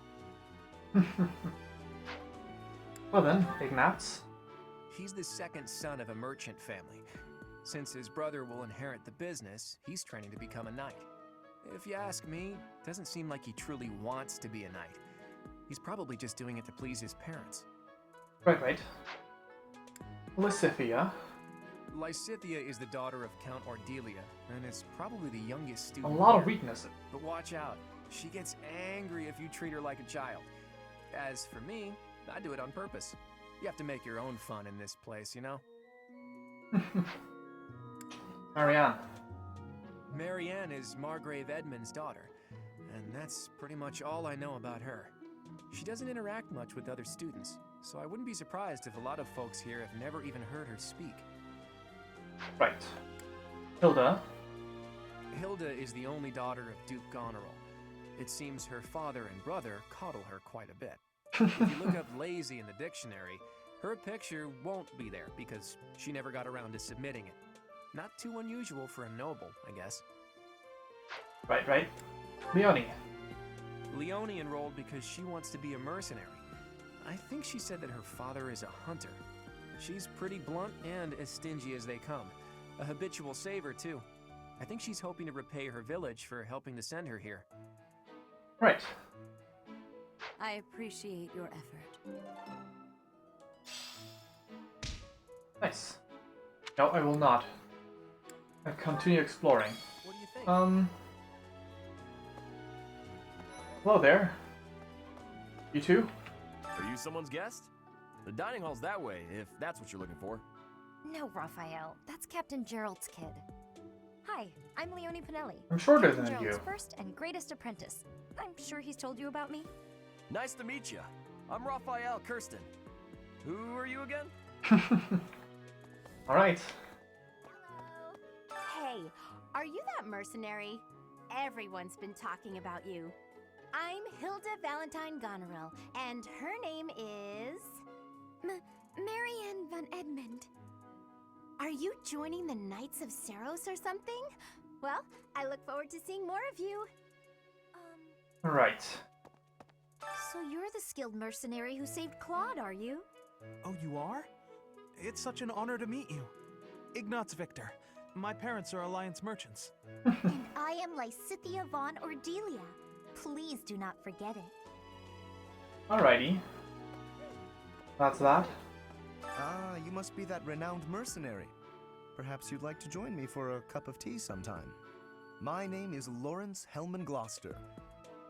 Well then, Ignatz. He's the second son of a merchant family. Since his brother will inherit the business, he's training to become a knight. If you ask me, it doesn't seem like he truly wants to be a knight. He's probably just doing it to please his parents. Right. Lysithea. Lysithea is the daughter of Count Ordelia, and is probably the youngest A student lot here. of weaknesses. But watch out, she gets angry if you treat her like a child. As for me, I do it on purpose. You have to make your own fun in this place, you know? Marianne. Marianne is Margrave Edmund's daughter, and that's pretty much all I know about her. She doesn't interact much with other students, so I wouldn't be surprised if a lot of folks here have never even heard her speak. Right. Hilda. Hilda is the only daughter of Duke Goneril. It seems her father and brother coddle her quite a bit. If you look up lazy in the dictionary, her picture won't be there because she never got around to submitting it. Not too unusual for a noble, I guess. Right. Leonie. Leonie enrolled because she wants to be a mercenary. I think she said that her father is a hunter. She's pretty blunt and as stingy as they come. A habitual saver, too. I think she's hoping to repay her village for helping to send her here. Right. I appreciate your effort. Nice. No, I will not. I continue exploring. What do you think? Hello there. You too? Are you someone's guest? The dining hall's that way, if that's what you're looking for. No, Raphael. That's Captain Gerald's kid. Hi, I'm Leonie Pinelli. I'm shorter Captain than Gerald's you. first and greatest apprentice. I'm sure he's told you about me. Nice to meet you. I'm Raphael Kirsten. Who are you again? Alright. Hey, are you that mercenary? Everyone's been talking about you. I'm Hilda Valentine Goneril, and her name is... Marianne van Edmund. Are you joining the Knights of Saros or something? Well, I look forward to seeing more of you. Right. So you're the skilled mercenary who saved Claude, are you? Oh, you are? It's such an honor to meet you. Ignatz Victor. My parents are Alliance merchants. And I am Lysithea von Ordelia. Please do not forget it. Alrighty. That's that. Ah, you must be that renowned mercenary. Perhaps you'd like to join me for a cup of tea sometime. My name is Lawrence Hellman Gloucester.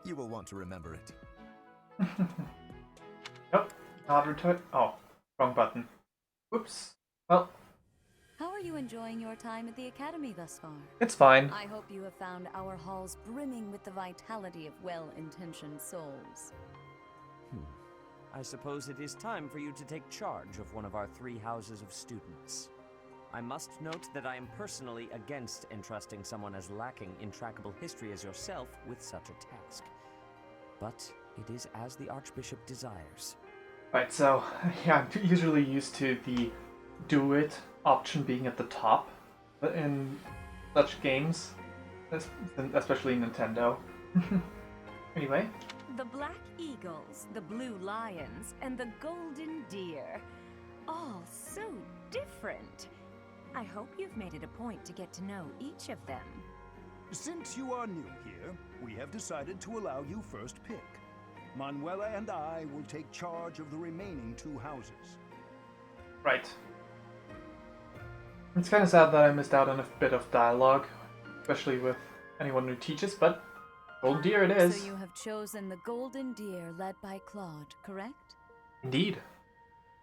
You will want to remember it. Nope. Not return. Oh, wrong button. Whoops. Well, How are you enjoying your time at the Academy thus far? it's fine. I hope you have found our halls brimming with the vitality of well-intentioned souls. I suppose it is time for you to take charge of one of our 3 houses of students. I must note that I am personally against entrusting someone as lacking in trackable history as yourself with such a task. But it is as the Archbishop desires. Right, so, yeah, I'm usually used to the do it option being at the top in such games, especially Nintendo. Anyway. The Black Eagles, the Blue Lions, and the Golden Deer. All so different. I hope you've made it a point to get to know each of them. Since you are new here, we have decided to allow you first pick. Manuela and I will take charge of the remaining 2 houses. Right. It's kind of sad that I missed out on a bit of dialogue, especially with anyone who teaches, but Golden Deer it is. So you have chosen the Golden Deer led by Claude, correct? Indeed.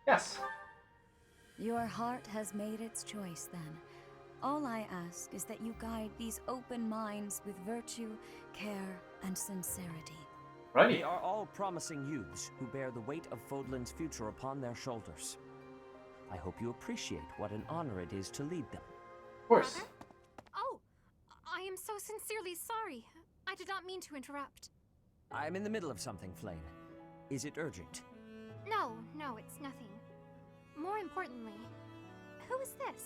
Yes. Your heart has made its choice then. All I ask is that you guide these open minds with virtue, care, and sincerity. They are all promising youths who bear the weight of Fodlan's future upon their shoulders. I hope you appreciate what an honor it is to lead them. Of course. am so sincerely sorry. I did not mean to interrupt. I'm in the middle of something, Flame. Is it urgent? No, it's nothing. More importantly, who is this?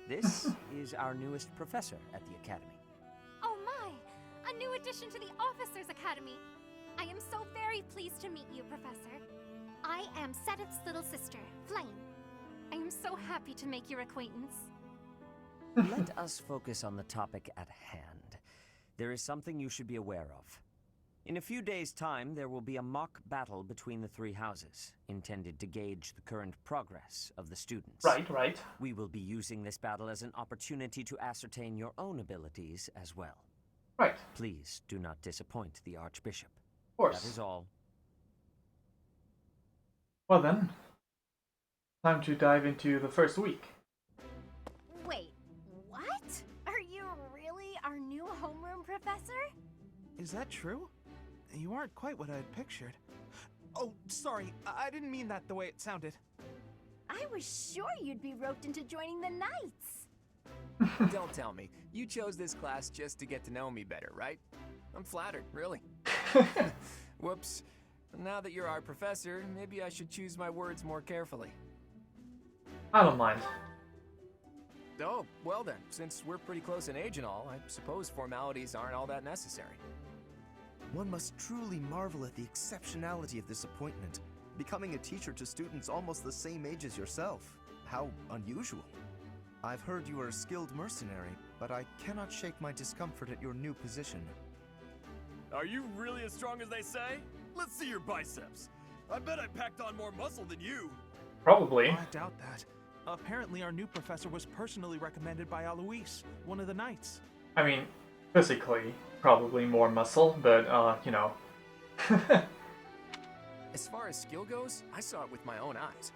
This is our newest professor at the Academy. Oh my! A new addition to the Officers' Academy! I am so very pleased to meet you, Professor. I am Sedith's little sister, Flame. I am so happy to make your acquaintance. Let us focus on the topic at hand. There is something you should be aware of. In a few days' time, there will be a mock battle between the three houses, intended to gauge the current progress of the students. Right. We will be using this battle as an opportunity to ascertain your own abilities as well. Right. Please do not disappoint the Archbishop. Of course. That is all. Well then, time to dive into the first week. Wait, what? Are you really our new homeroom professor? Is that true? You aren't quite what I had pictured. Oh, sorry, I didn't mean that the way it sounded. I was sure you'd be roped into joining the Knights. Don't tell me. You chose this class just to get to know me better, right? I'm flattered, really. Whoops. Now that you're our professor, maybe I should choose my words more carefully. I don't mind. Oh, well then, since we're pretty close in age and all, I suppose formalities aren't all that necessary. One must truly marvel at the exceptionality of this appointment. Becoming a teacher to students almost the same age as yourself. How unusual. I've heard you are a skilled mercenary, but I cannot shake my discomfort at your new position. Are you really as strong as they say? Let's see your biceps. I bet I packed on more muscle than you. Probably. I doubt that. Apparently our new professor was personally recommended by Alois, one of the Knights. I mean, physically, probably more muscle, but, you know. As far as skill goes, I saw it with my own eyes.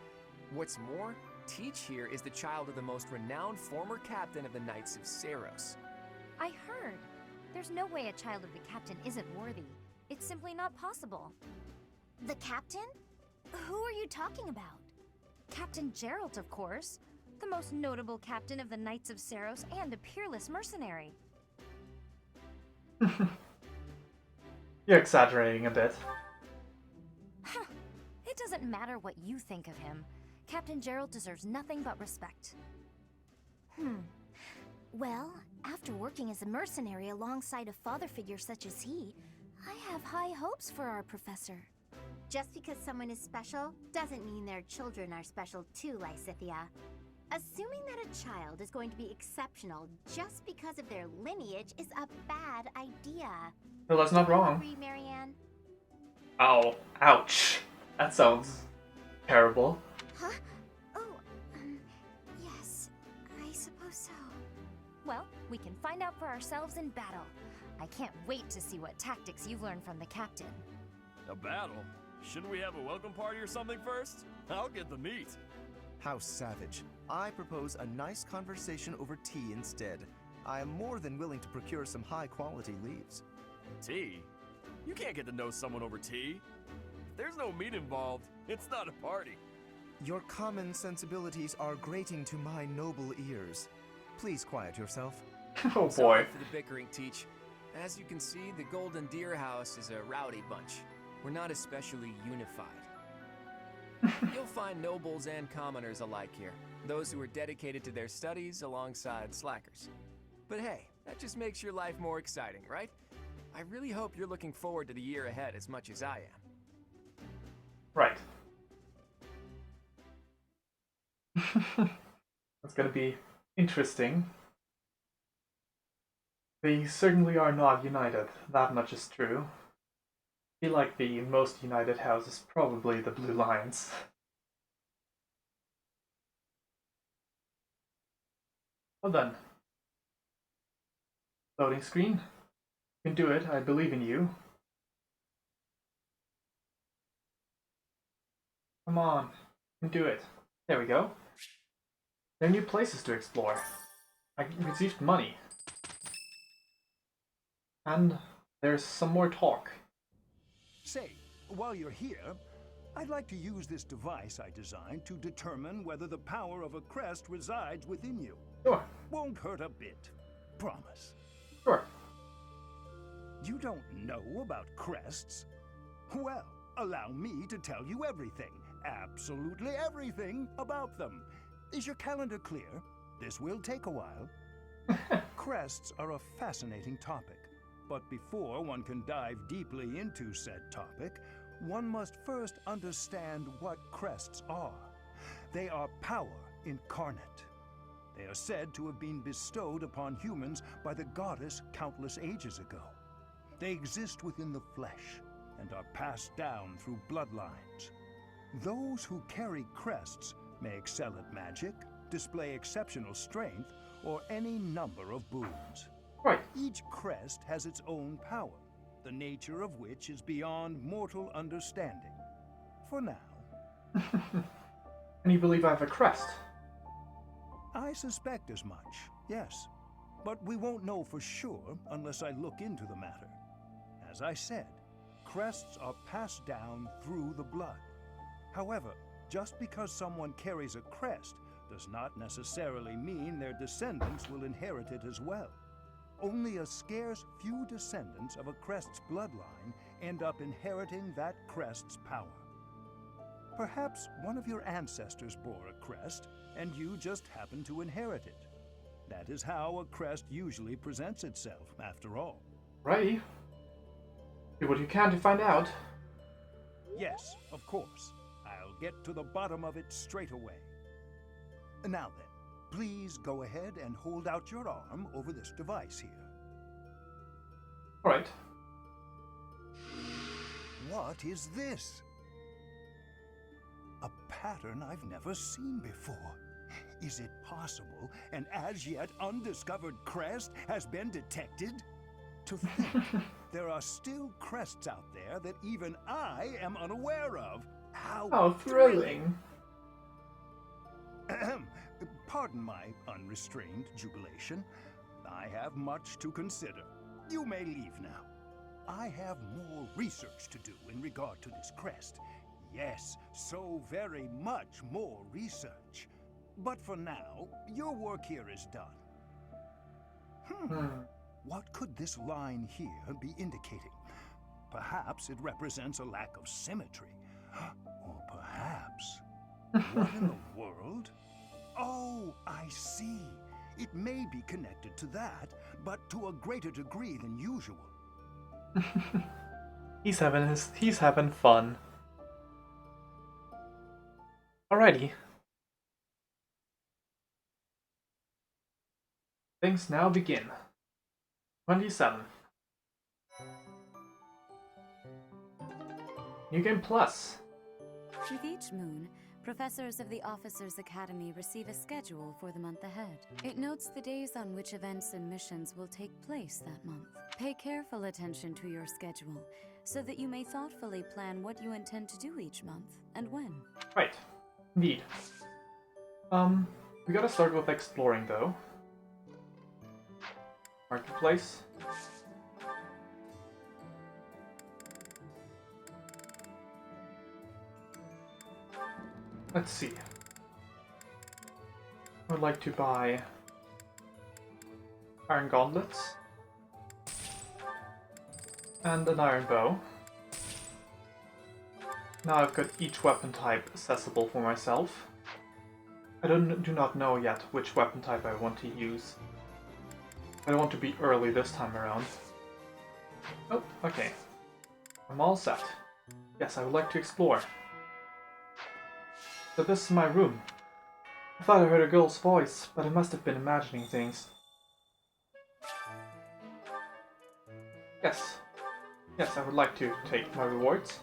What's more, Teach here is the child of the most renowned former captain of the Knights of Saros. I heard. There's no way a child of the captain isn't worthy. It's simply not possible. The captain? Who are you talking about? Captain Geralt, of course. The most notable captain of the Knights of Saros and a peerless mercenary. You're exaggerating a bit. Huh. It doesn't matter what you think of him. Captain Geralt deserves nothing but respect. Well, after working as a mercenary alongside a father figure such as he, I have high hopes for our professor. Just because someone is special doesn't mean their children are special too, Lysithia. Assuming that a child is going to be exceptional just because of their lineage is a bad idea. Well, that's not Do you wrong. agree, Marianne? Ow. Ouch. That sounds terrible. Huh? Oh, yes, I suppose so. Well, we can find out for ourselves in battle. I can't wait to see what tactics you've learned from the captain. A battle? Shouldn't we have a welcome party or something first? I'll get the meat. How savage. I propose a nice conversation over tea instead. I am more than willing to procure some high-quality leaves. Tea? You can't get to know someone over tea. If there's no meat involved, it's not a party. Your common sensibilities are grating to my noble ears. Please quiet yourself. Oh Sorry boy. for the bickering, Teach. As you can see, the Golden Deer House is a rowdy bunch. We're not especially unified. You'll find nobles and commoners alike here, those who are dedicated to their studies alongside slackers. But hey, that just makes your life more exciting, right? I really hope you're looking forward to the year ahead as much as I am. Right. That's gonna be interesting. They certainly are not united, that much is true. I feel like the most united house is probably the Blue Lions. Well done. Loading screen. You can do it, I believe in you. Come on, you can do it. There we go. There are new places to explore. I received money. And there's some more talk. Say, while you're here, I'd like to use this device I designed to determine whether the power of a crest resides within you. Sure. Won't hurt a bit. Promise. Sure. You don't know about crests? Well, allow me to tell you everything, absolutely everything about them. Is your calendar clear? This will take a while. Crests are a fascinating topic, but before one can dive deeply into said topic, one must first understand what crests are. They are power incarnate. They are said to have been bestowed upon humans by the goddess countless ages ago. They exist within the flesh and are passed down through bloodlines. Those who carry crests may excel at magic, display exceptional strength, or any number of boons. Right. Each crest has its own power, the nature of which is beyond mortal understanding. For now. And you believe I have a crest? I suspect as much, yes. But we won't know for sure unless I look into the matter. As I said, crests are passed down through the blood. However, just because someone carries a crest does not necessarily mean their descendants will inherit it as well. Only a scarce few descendants of a crest's bloodline end up inheriting that crest's power. Perhaps one of your ancestors bore a crest, and you just happen to inherit it. That is how a crest usually presents itself, after all. Righty. Do what you can to find out. Yes, of course. I'll get to the bottom of it straight away. Now then, please go ahead and hold out your arm over this device here. All right. What is this? A pattern I've never seen before. Is it possible an as yet undiscovered crest has been detected? To think there are still crests out there that even I am unaware of. How thrilling. Pardon my unrestrained jubilation. I have much to consider. You may leave now. I have more research to do in regard to this crest. Yes, so very much more research. But for now, your work here is done. What could this line here be indicating? Perhaps it represents a lack of symmetry. Or perhaps... what in the world? Oh, I see. It may be connected to that, but to a greater degree than usual. He's having fun. Alrighty. Things now begin. 27. New Game Plus. With each moon, professors of the Officers' Academy receive a schedule for the month ahead. It notes the days on which events and missions will take place that month. Pay careful attention to your schedule, so that you may thoughtfully plan what you intend to do each month, and when. Right. Indeed. We gotta start with exploring, though. Marketplace. Let's see. I would like to buy iron gauntlets and an iron bow. Now I've got each weapon type accessible for myself. I do not know yet which weapon type I want to use. I don't want to be early this time around. Oh, okay. I'm all set. Yes, I would like to explore. So this is my room. I thought I heard a girl's voice, but I must have been imagining things. Yes. Yes, I would like to take my rewards.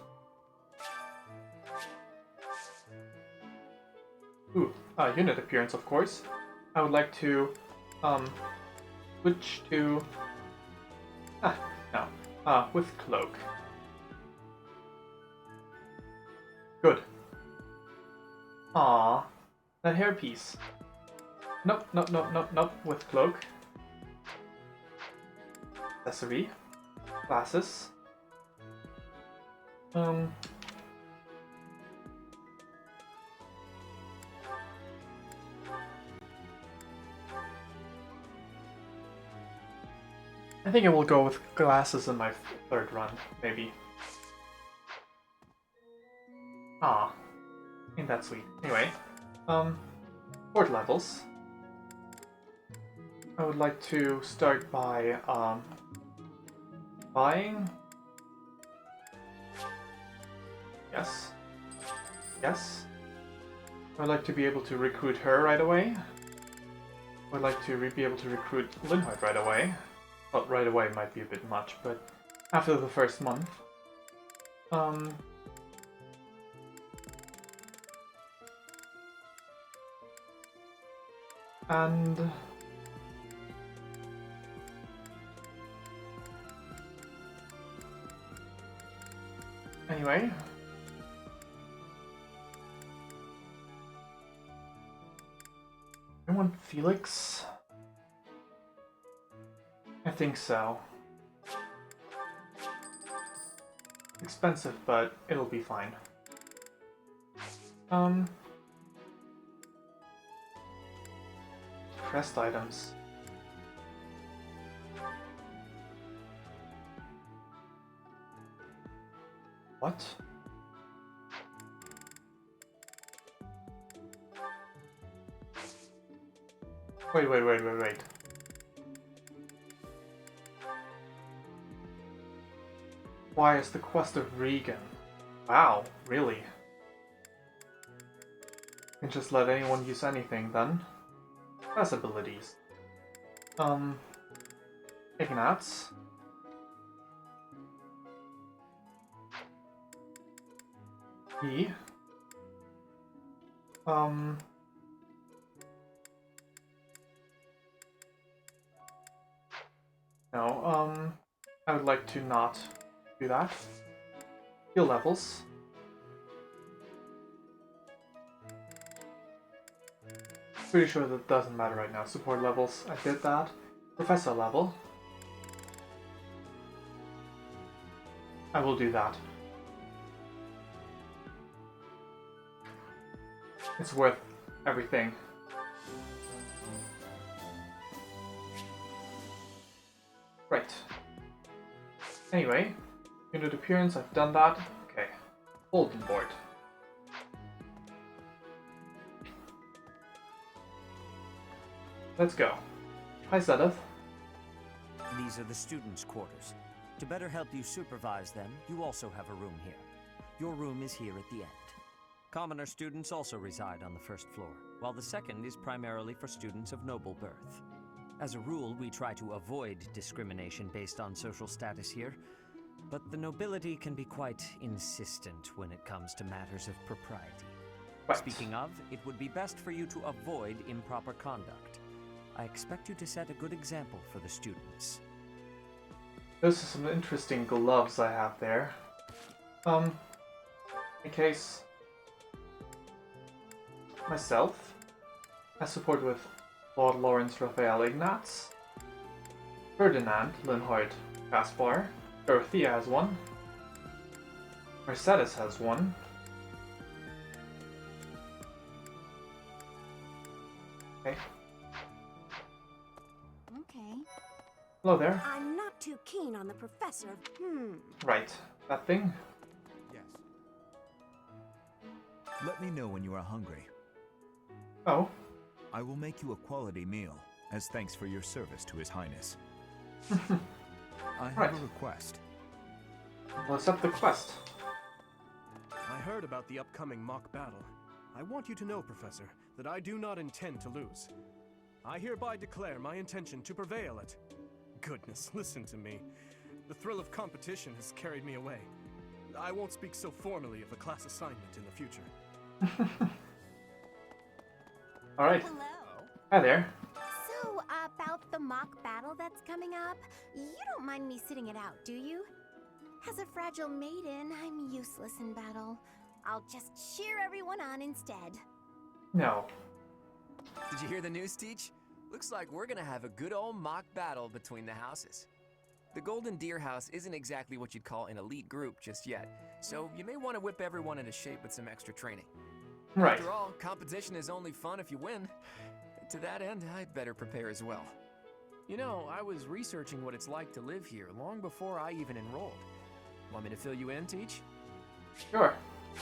Ooh, unit appearance, of course. I would like to, switch to... with cloak. Good. Ah, that hairpiece. Nope, nope, nope, nope, nope, with cloak. Accessory. Glasses. I think I will go with glasses in my third run, maybe. Ah, ain't that sweet. Anyway, board levels. I would like to start by, buying. Yes. Yes. I would like to be able to recruit her right away. I would like to be able to recruit Linhardt right away. Well, right away might be a bit much, but after the first month. And anyway, I want Felix. I think so. Expensive, but it'll be fine. Crest items. What? Wait. Why is the quest of Regan? Wow, really? Can just let anyone use anything then? Class abilities. Ignatz. E. No, I would like to not do that. Skill levels. Pretty sure that doesn't matter right now. Support levels, I did that. Professor level. I will do that. It's worth everything. Right. Anyway, unit appearance, I've done that. Okay. Bulletin board. Let's go. Hi, Sedith. These are the students' quarters. To better help you supervise them, you also have a room here. Your room is here at the end. Commoner students also reside on the first floor, while the second is primarily for students of noble birth. As a rule, we try to avoid discrimination based on social status here, but the nobility can be quite insistent when it comes to matters of propriety. Right. Speaking of, it would be best for you to avoid improper conduct. I expect you to set a good example for the students. Those are some interesting gloves I have there. In case myself, I support with Lord Lawrence Raphael Ignatz, Ferdinand Linhardt Caspar, Dorothea has one, Mercedes has one, okay. Okay. Hello there. I'm not too keen on the professor. Right, that thing? Yes. Let me know when you are hungry. Oh. I will make you a quality meal, as thanks for your service to His Highness. I have a request. We'll accept the quest. I heard about the upcoming mock battle. I want you to know, Professor, that I do not intend to lose. I hereby declare my intention to prevail at... Goodness, listen to me. The thrill of competition has carried me away. I won't speak so formally of a class assignment in the future. Alright. Hello. Hi there. So, about the mock battle that's coming up, you don't mind me sitting it out, do you? As a fragile maiden, I'm useless in battle. I'll just cheer everyone on instead. No. Did you hear the news, Teach? Looks like we're gonna have a good old mock battle between the houses. The Golden Deer House isn't exactly what you'd call an elite group just yet, so you may want to whip everyone into shape with some extra training. Right. After all, competition is only fun if you win. To that end, I'd better prepare as well. You know, I was researching what it's like to live here long before I even enrolled. Want me to fill you in, Teach? Sure.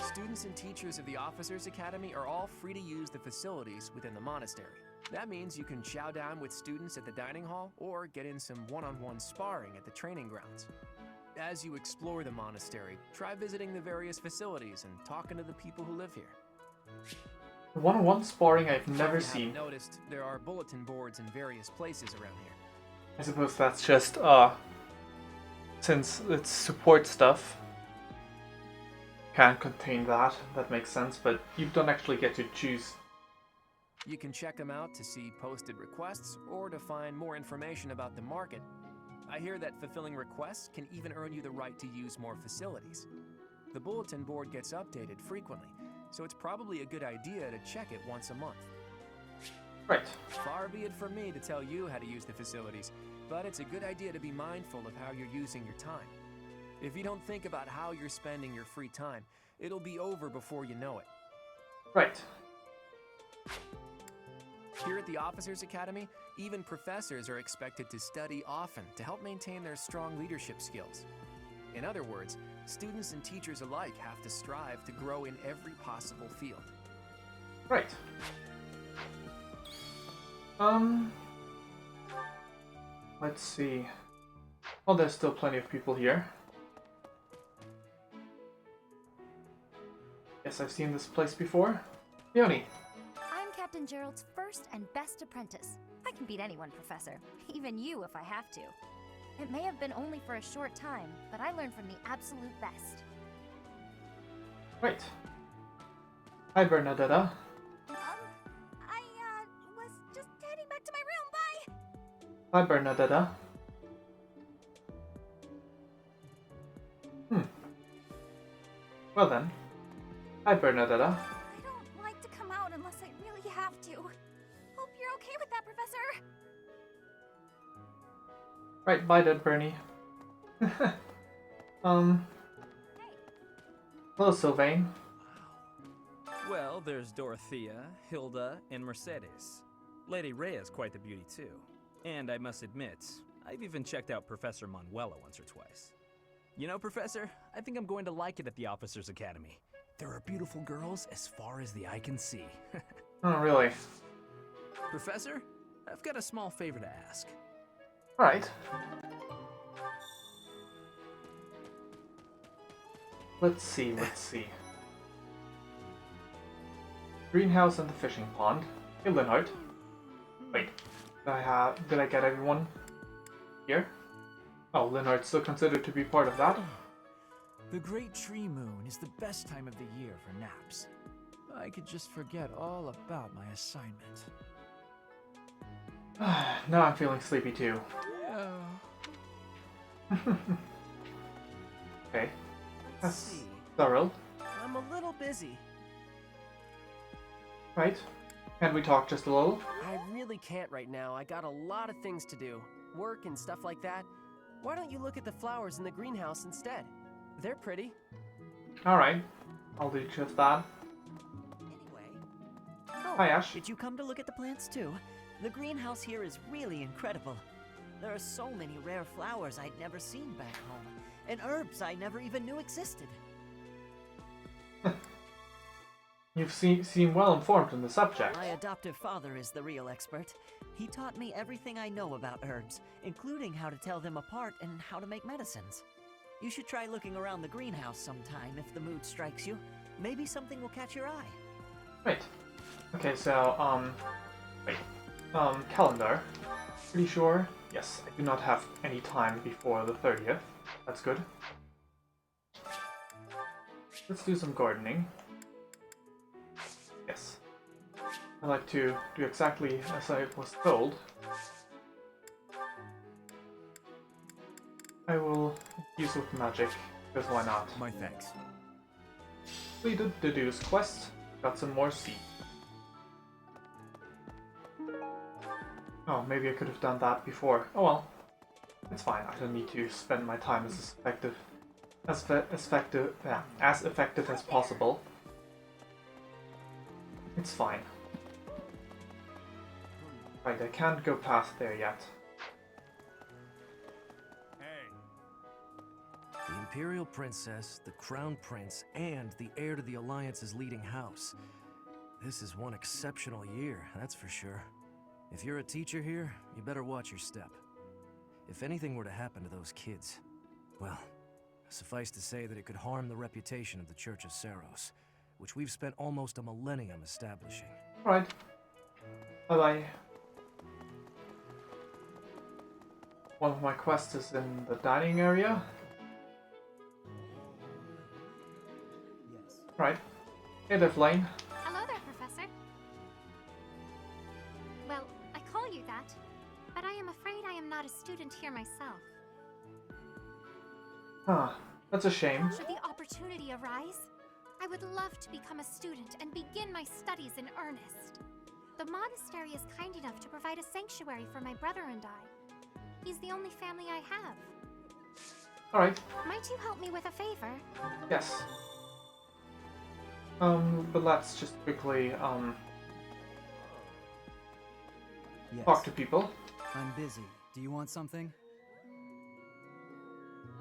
Students and teachers of the Officers Academy are all free to use the facilities within the monastery. That means you can chow down with students at the dining hall or get in some one-on-one sparring at the training grounds. As you explore the monastery, try visiting the various facilities and talking to the people who live here. One-on-one sparring I've never If you seen. haven't noticed, there are bulletin boards in various places around here. I suppose that's just, since it's support stuff, can't contain that. That makes sense, but you don't actually get to choose. You can check them out to see posted requests or to find more information about the market. I hear that fulfilling requests can even earn you the right to use more facilities. The bulletin board gets updated frequently, so it's probably a good idea to check it once a month. Right. Far be it from me to tell you how to use the facilities, but it's a good idea to be mindful of how you're using your time. If you don't think about how you're spending your free time, it'll be over before you know it. Right. Here at the Officers Academy, even professors are expected to study often to help maintain their strong leadership skills. In other words, students and teachers alike have to strive to grow in every possible field. Right. Let's see. Well, there's still plenty of people here. Yes, I've seen this place before. Leonie. I'm Captain Gerald's first and best apprentice. I can beat anyone, Professor. Even you if I have to. It may have been only for a short time, but I learned from the absolute best. Right. Hi, Bernadetta. I was just heading back to my room. Bye! Hi, Bernadetta. Well then. Hi, Bernadetta. I don't like to come out unless I really have to. Hope you're okay with that, Professor. Right, bye then, Bernie. Hello, Sylvain. Well, there's Dorothea, Hilda, and Mercedes. Lady Rhea's quite the beauty too. And I must admit, I've even checked out Professor Manuela once or twice. You know, Professor, I think I'm going to like it at the Officers Academy. There are beautiful girls as far as the eye can see. Oh, really? Professor, I've got a small favor to ask. Alright. Let's see. Greenhouse and the fishing pond. Hey, Linhardt. Wait, did I get everyone here? Oh, Linhardt's still considered to be part of that? The Great Tree Moon is the best time of the year for naps. I could just forget all about my assignment. Now I'm feeling sleepy too. Okay. Let's see. Thorough. I'm a little busy. Right. Can we talk just a little? I really can't right now. I got a lot of things to do. Work and stuff like that. Why don't you look at the flowers in the greenhouse instead? They're pretty. Alright. I'll do just that. Oh, Hi, Ash. Did you come to look at the plants too? The greenhouse here is really incredible. There are so many rare flowers I'd never seen back home, and herbs I never even knew existed. You seem well informed in the subject. My adoptive father is the real expert. He taught me everything I know about herbs, including how to tell them apart and how to make medicines. You should try looking around the greenhouse sometime if the mood strikes you. Maybe something will catch your eye. Right. Okay, so, wait. Calendar. Pretty sure? Yes, I do not have any time before the 30th. That's good. Let's do some gardening. Yes. I like to do exactly as I was told. I will use with magic, because why not? My thanks. Completed the Deduce quest, got some more seed. Oh, maybe I could have done that before. Oh well. It's fine, I don't need to spend my time as effective as possible. It's fine. Right, I can't go past there yet. Imperial Princess, the Crown Prince, and the heir to the Alliance's leading house. This is one exceptional year, that's for sure. If you're a teacher here, you better watch your step. If anything were to happen to those kids, well, suffice to say that it could harm the reputation of the Church of Saros, which we've spent almost a millennium establishing. Right. Bye-bye. One of my quests is in the dining area. Yes. Right. Hey there, Flame. Hello there, Professor. Well, I call you that, but I am afraid I am not a student here myself. Huh. That's a shame. Should the opportunity arise, I would love to become a student and begin my studies in earnest. The monastery is kind enough to provide a sanctuary for my brother and I. He's the only family I have. Alright. Might you help me with a favor? Yes. But let's just quickly, Yes. talk to people. I'm busy. Do you want something?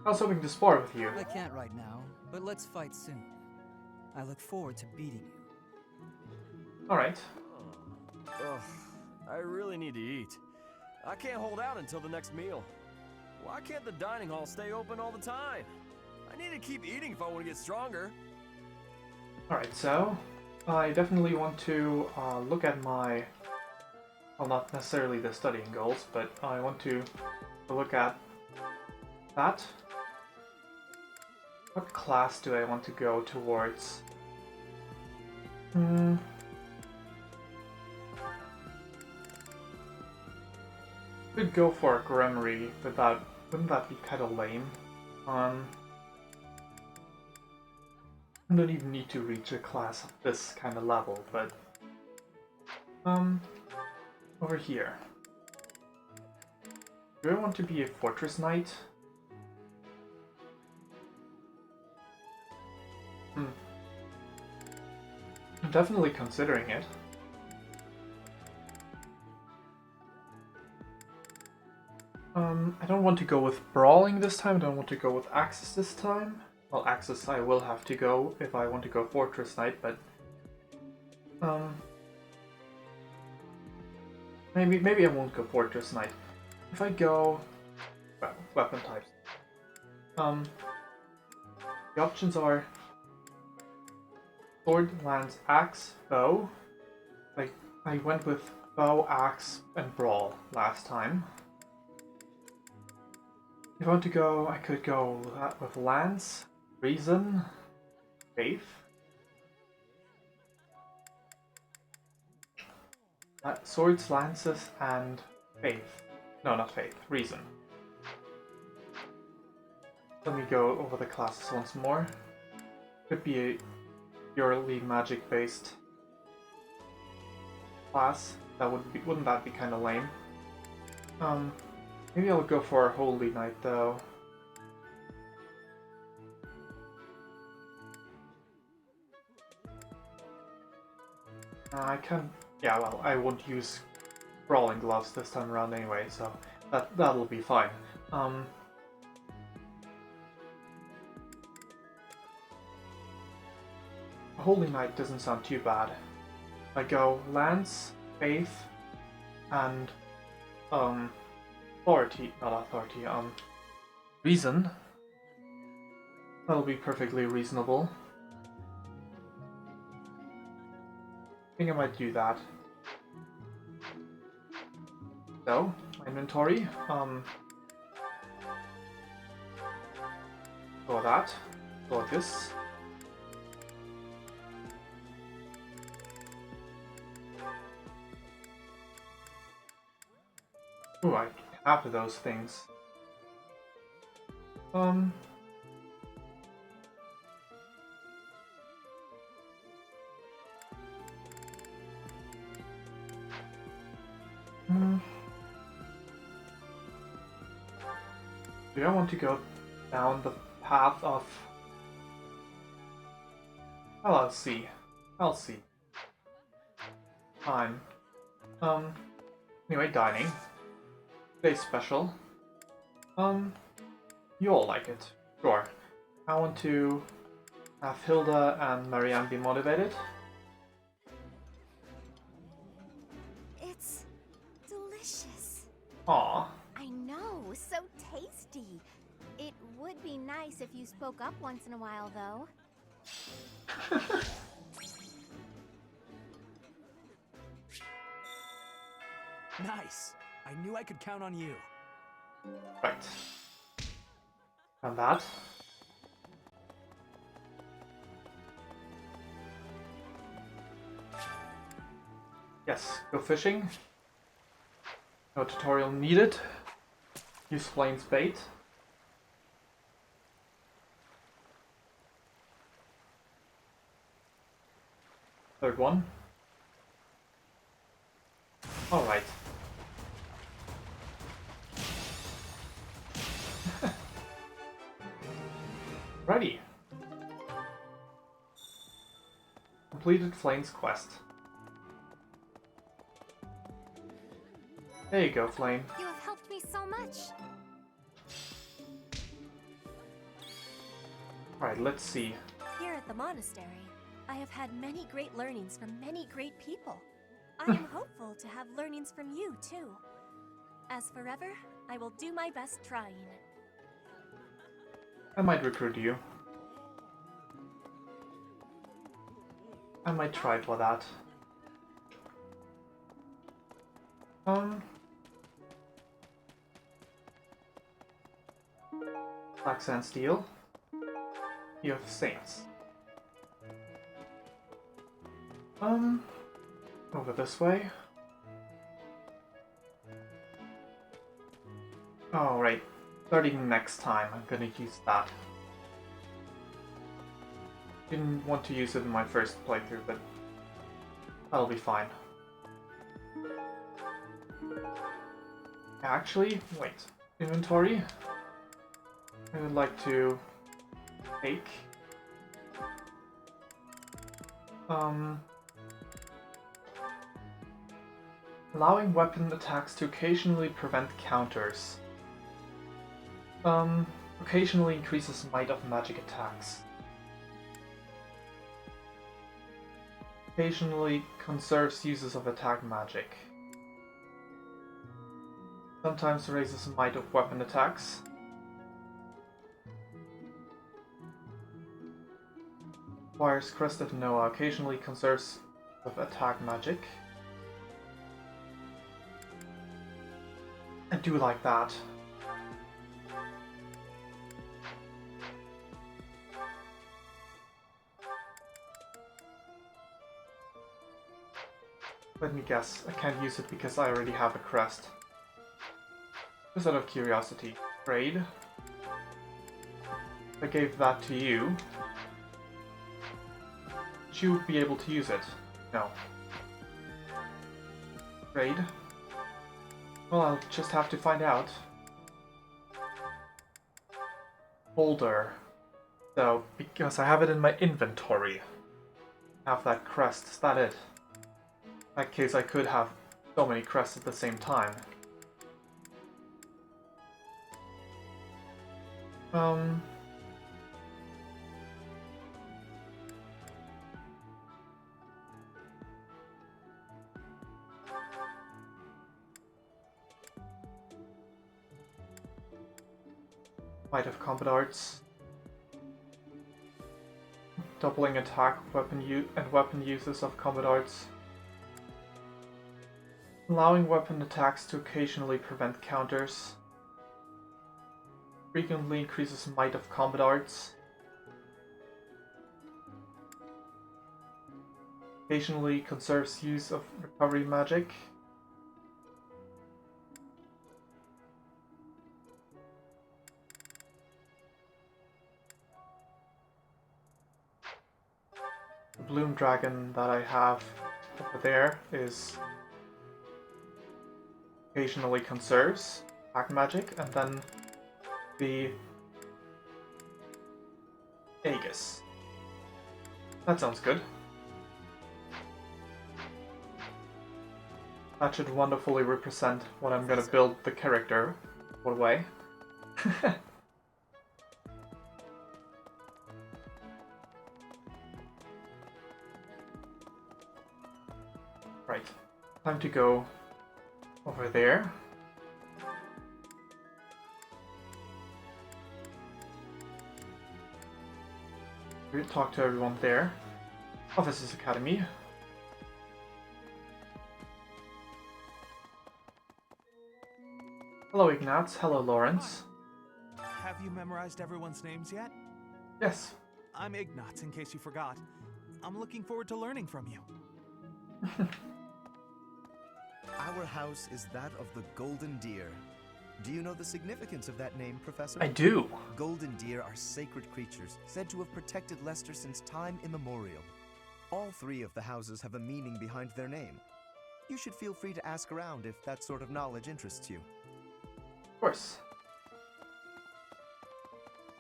I was hoping to spar with you. I can't right now, but let's fight soon. I look forward to beating you. Alright. Ugh, I really need to eat. I can't hold out until the next meal. Why can't the dining hall stay open all the time? I need to keep eating if I want to get stronger. Alright, so I definitely want to look at my, well, not necessarily the studying goals, but I want to look at that. What class do I want to go towards? Could go for a Gremory, but wouldn't that be kind of lame? I don't even need to reach a class of this kind of level, but over here. Do I want to be a Fortress Knight? I'm definitely considering it. I don't want to go with Brawling this time, I don't want to go with Axis this time. Well, Axis I will have to go if I want to go Fortress Knight, but maybe I won't go Fortress Knight. If I go, well, weapon types. The options are Sword, Lance, Axe, Bow. I went with Bow, Axe, and Brawl last time. If I want to go, I could go with Lance, Reason, Faith. Swords, Lances, and Faith. No, not Faith, Reason. Let me go over the classes once more. Could be a purely magic-based class. Wouldn't that be kind of lame? Maybe I'll go for a Holy Knight though. I can. Yeah, well, I won't use Brawling Gloves this time around anyway, so that'll be fine. Holy Knight doesn't sound too bad. I go Lance, Faith, and Reason. That'll be perfectly reasonable. I think I might do that. So, my inventory, go that, go this. Ooh, I half of those things. Do I want to go down the path of... Well, I'll see. I'll see. Fine. Anyway, dining. Today's special. You all like it. Sure. I want to have Hilda and Marianne be motivated. It's delicious. Aw. I know, so tasty. It would be nice if you spoke up once in a while, though. Nice. I knew I could count on you. Right. And that. Yes, go fishing. No tutorial needed. Use Flame's bait. Third one. Alright. Ready. Completed Flame's quest. There you go, Flame. You have helped me so much. Alright, let's see. Here at the monastery, I have had many great learnings from many great people. I am hopeful to have learnings from you, too. As forever, I will do my best trying. I might recruit you. I might try for that. Black Sand Steel. You have Saints. Over this way. Oh, right. Starting next time, I'm gonna use that. Didn't want to use it in my first playthrough, but that'll be fine. Actually, wait. Inventory. I would like to take allowing weapon attacks to occasionally prevent counters. Occasionally increases might of magic attacks. Occasionally conserves uses of attack magic. Sometimes raises might of weapon attacks. Acquires Crest of Noah. Occasionally conserves of attack magic. I do like that. Let me guess, I can't use it because I already have a crest. Just out of curiosity. Trade. If I gave that to you, would you be able to use it? No. Trade. Well, I'll just have to find out. Folder. So, because I have it in my inventory, I have that crest. Is that it? In that case, I could have so many crests at the same time. Might have combat arts. Doubling attack, weapon uses of combat arts. Allowing weapon attacks to occasionally prevent counters. Frequently increases might of combat arts. Occasionally conserves use of recovery magic. The Bloom Dragon that I have over there is occasionally conserves attack magic, and then the Aegis. That sounds good. That should wonderfully represent what I'm gonna build the character. What way? Right. Time to go over there. We talk to everyone there. Officers Academy. Hello Ignatz, hello Lawrence. Have you memorized everyone's names yet? Yes. I'm Ignatz, in case you forgot. I'm looking forward to learning from you. Our house is that of the Golden Deer. Do you know the significance of that name, Professor? I do. Golden deer are sacred creatures, said to have protected Leicester since time immemorial. All three of the houses have a meaning behind their name. You should feel free to ask around if that sort of knowledge interests you. Of course.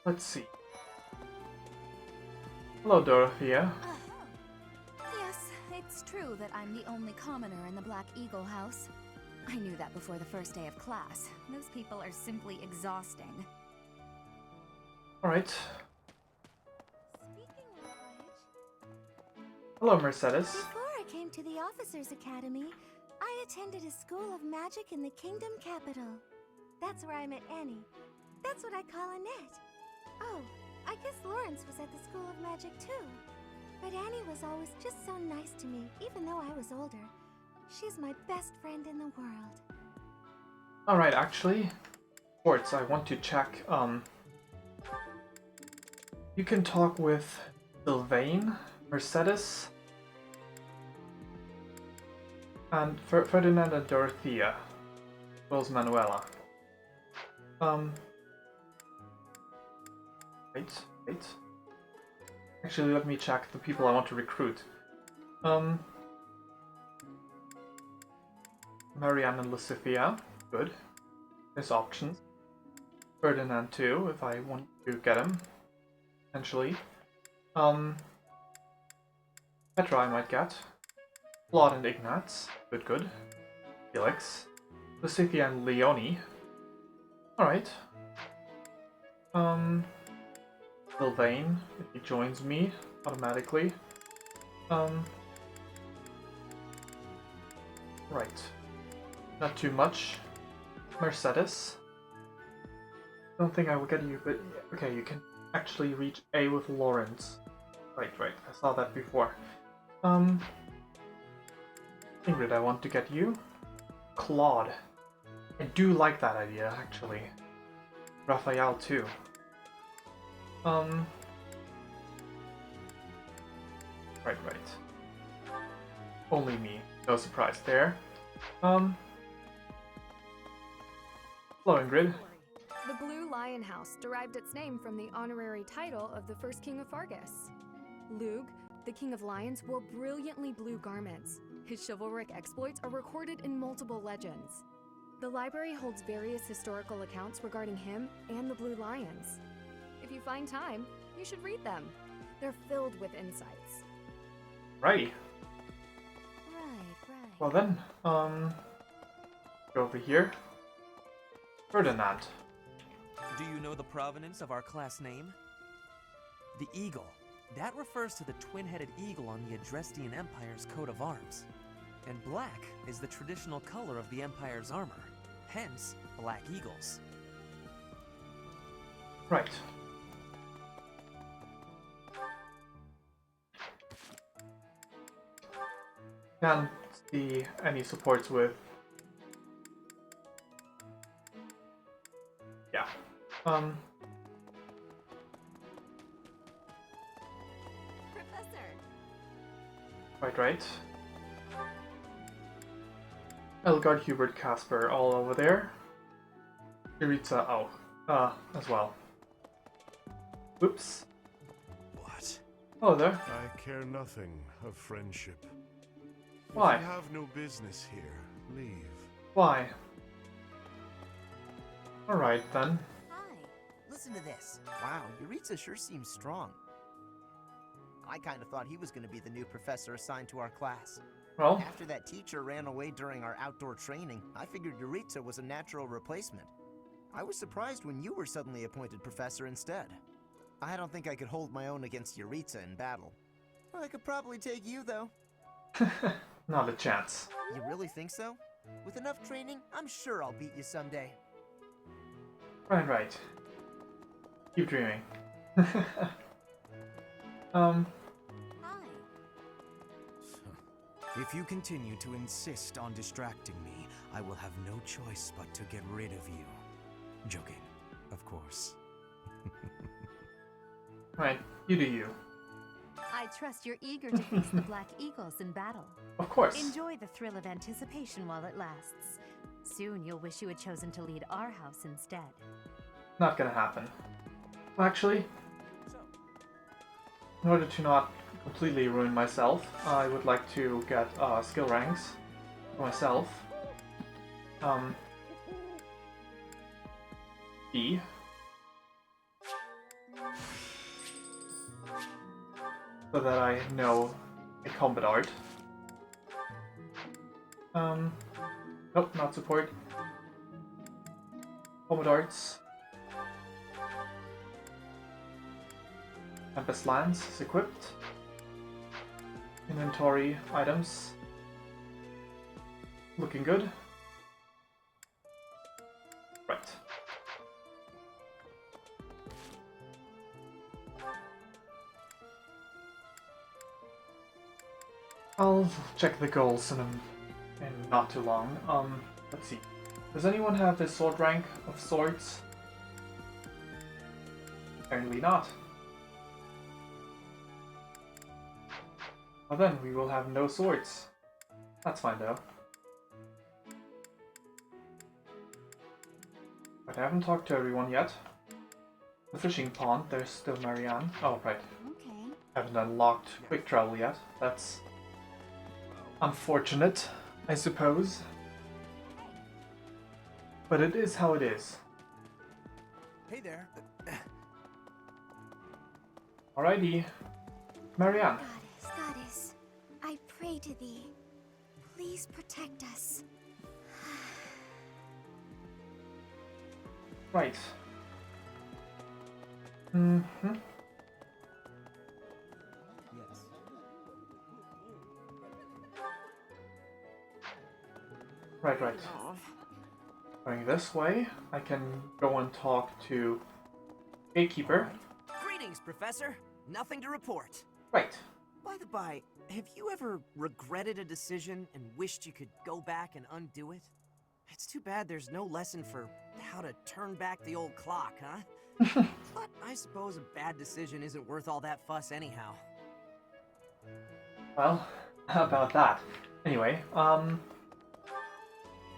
Let's see. Hello, Dorothea. Yes, it's true that I'm the only commoner in the Black Eagle house. I knew that before the first day of class. Those people are simply exhausting. Alright. Hello, Mercedes. Before I came to the Officers Academy, I attended a school of magic in the Kingdom Capital. That's where I met Annie. That's what I call Annette. Oh, I guess Lawrence was at the School of Magic too. But Annie was always just so nice to me, even though I was older. She's my best friend in the world. Alright, actually, Sports, I want to check, you can talk with Sylvain, Mercedes, and Ferdinand and Dorothea, as well as Manuela. Wait. Actually, let me check the people I want to recruit. Marianne and Lucifia, good. There's options. Ferdinand too, if I want to get him, potentially. Petra I might get. Claude and Ignatz, good. Felix. Lucifia and Leonie. Alright. Sylvain, if he joins me automatically. Right. Not too much. Mercedes. Don't think I will get you, but okay, you can actually reach A with Lawrence. Right, I saw that before. Ingrid, I want to get you. Claude. I do like that idea, actually. Raphael, too. Right. Only me. No surprise there. Hello, Ingrid. The Blue Lion House derived its name from the honorary title of the first king of Fargus. Lug, the king of lions, wore brilliantly blue garments. His chivalric exploits are recorded in multiple legends. The library holds various historical accounts regarding him and the Blue Lions. If you find time, you should read them. They're filled with insights. Right. Right. Well then, go over here. Ferdinand. Do you know the provenance of our class name? The eagle. That refers to the twin-headed eagle on the Adrestian Empire's coat of arms. And black is the traditional color of the Empire's armor. Hence, black eagles. Right. Can't see any supports with... Yeah. Professor. Right. Elgard, Hubert, Casper, all over there. Iritza, as well. Oops. What? Hello there. I care nothing of friendship. Why? If you have no business here, leave. Why? Alright then. Listen to this. Wow, Yuritsa sure seems strong. I kind of thought he was going to be the new professor assigned to our class. Well? After that teacher ran away during our outdoor training, I figured Yuritsa was a natural replacement. I was surprised when you were suddenly appointed professor instead. I don't think I could hold my own against Yuritsa in battle. I could probably take you, though. Not a chance. You really think so? With enough training, I'm sure I'll beat you someday. Right. Keep dreaming. If you continue to insist on distracting me, I will have no choice but to get rid of you. Joking, of course. Right, you do you. I trust you're eager to face the Black Eagles in battle. Of course. Enjoy the thrill of anticipation while it lasts. Soon you'll wish you had chosen to lead our house instead. Not gonna happen. Actually, in order to not completely ruin myself, I would like to get skill ranks for myself. B. So that I know a combat art. Nope, not support. Combat arts. Tempest Lance is equipped. Inventory items. Looking good. Right. I'll check the goals in not too long. Let's see. Does anyone have a sword rank of swords? Apparently not. Well then, we will have no swords. That's fine though. But I haven't talked to everyone yet. The fishing pond, there's still Marianne. Oh, right. Okay. Haven't unlocked quick travel yet. That's unfortunate, I suppose. But it is how it is. Hey there. Alrighty. Marianne. Goddess, I pray to thee. Please protect us. Right. Mm-hmm. Yes. Right. Going this way, I can go and talk to Gatekeeper. Greetings, Professor. Nothing to report. Right. By the by, have you ever regretted a decision and wished you could go back and undo it? It's too bad there's no lesson for how to turn back the old clock, huh? But I suppose a bad decision isn't worth all that fuss anyhow. Well, how about that? Anyway,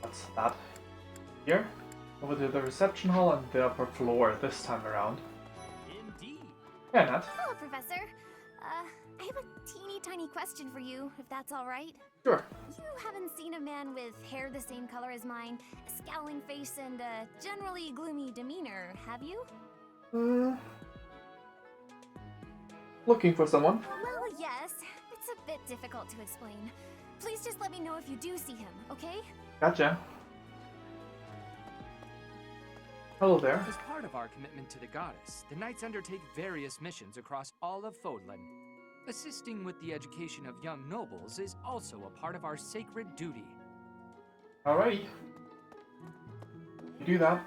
that's that. Here, over to the reception hall on the upper floor this time around. Indeed. Yeah, Nat. Hello, Professor. I have a teeny tiny question for you, if that's all right. Sure. You haven't seen a man with hair the same color as mine, a scowling face, and a generally gloomy demeanor, have you? Looking for someone? Well, yes. It's a bit difficult to explain. Please just let me know if you do see him, okay? Gotcha. Hello there. As part of our commitment to the goddess, the Knights undertake various missions across all of Fodlan. Assisting with the education of young nobles is also a part of our sacred duty. Alrighty. You do that.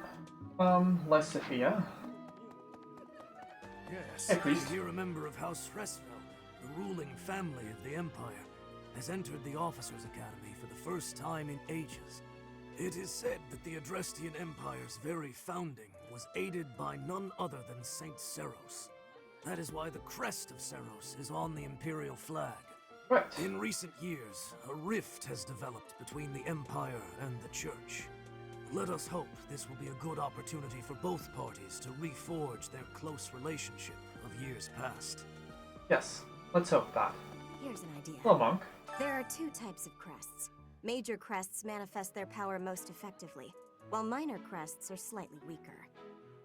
Lysithia. Yes, Hey, priest. I hear a member of House Fresville, the ruling family of the Empire, has entered the Officers' Academy for the first time in ages. It is said that the Adrestian Empire's very founding was aided by none other than Saint Seros. That is why the crest of Seros is on the Imperial flag. Right. In recent years, a rift has developed between the Empire and the Church. Let us hope this will be a good opportunity for both parties to reforge their close relationship of years past. Yes, let's hope that. Here's an idea. Hello, Monk. There are two types of crests. Major crests manifest their power most effectively, while minor crests are slightly weaker.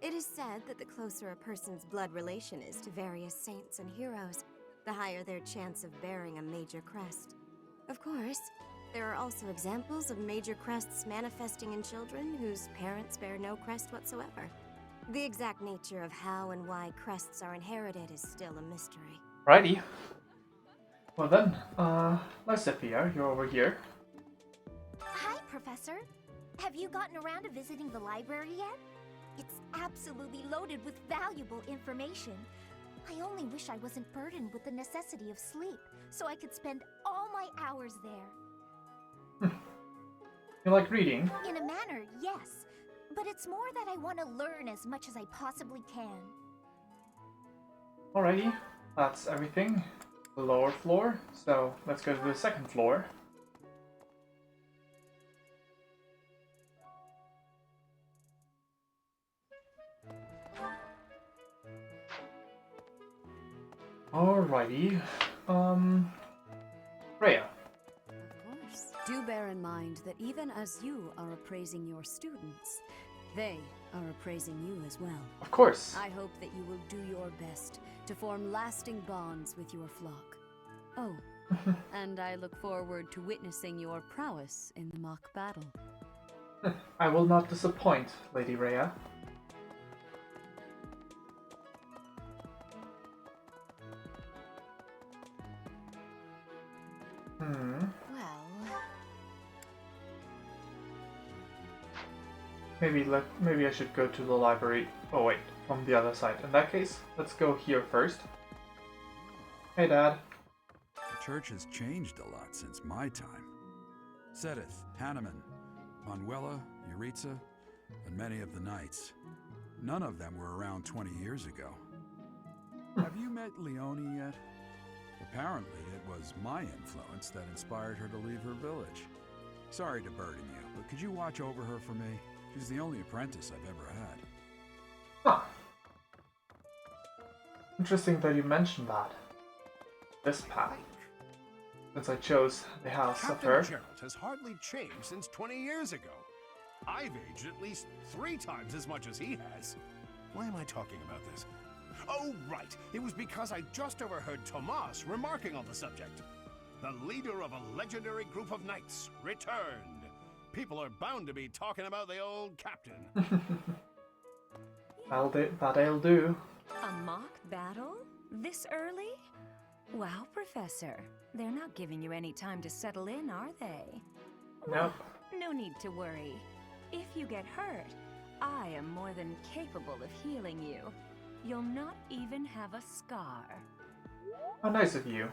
It is said that the closer a person's blood relation is to various saints and heroes, the higher their chance of bearing a major crest. Of course, there are also examples of major crests manifesting in children whose parents bear no crest whatsoever. The exact nature of how and why crests are inherited is still a mystery. Righty. Well then, Lysithea, you're over here. Hi, Professor. Have you gotten around to visiting the library yet? It's absolutely loaded with valuable information. I only wish I wasn't burdened with the necessity of sleep, so I could spend all my hours there. You like reading? In a manner, yes. But it's more that I want to learn as much as I possibly can. Alrighty, that's everything. The lower floor, so let's go to the second floor. Alrighty, Rhea. Of course. Do bear in mind that even as you are appraising your students, they are appraising you as well. Of course. I hope that you will do your best to form lasting bonds with your flock. Oh, and I look forward to witnessing your prowess in the mock battle. I will not disappoint, Lady Rhea. Well... Maybe I should go to the library. Oh wait, from the other side. In that case, let's go here first. Hey, Dad. The church has changed a lot since my time. Sedith, Hanneman, Manuela, Euritza, and many of the knights. None of them were around 20 years ago. Have you met Leonie yet? Apparently, it was my influence that inspired her to leave her village. Sorry to burden you, but could you watch over her for me? She's the only apprentice I've ever had. Huh. Interesting that you mentioned that. This path. Since I chose the house of her. Captain Gerald has hardly changed since 20 years ago. I've aged at least 3 times as much as he has. Why am I talking about this? Oh, right. It was because I just overheard Tomas remarking on the subject. The leader of a legendary group of knights returned. People are bound to be talking about the old captain. That'll do. A mock battle? This early? Wow, Professor. They're not giving you any time to settle in, are they? Nope. No need to worry. If you get hurt, I am more than capable of healing you. You'll not even have a scar. How nice of you.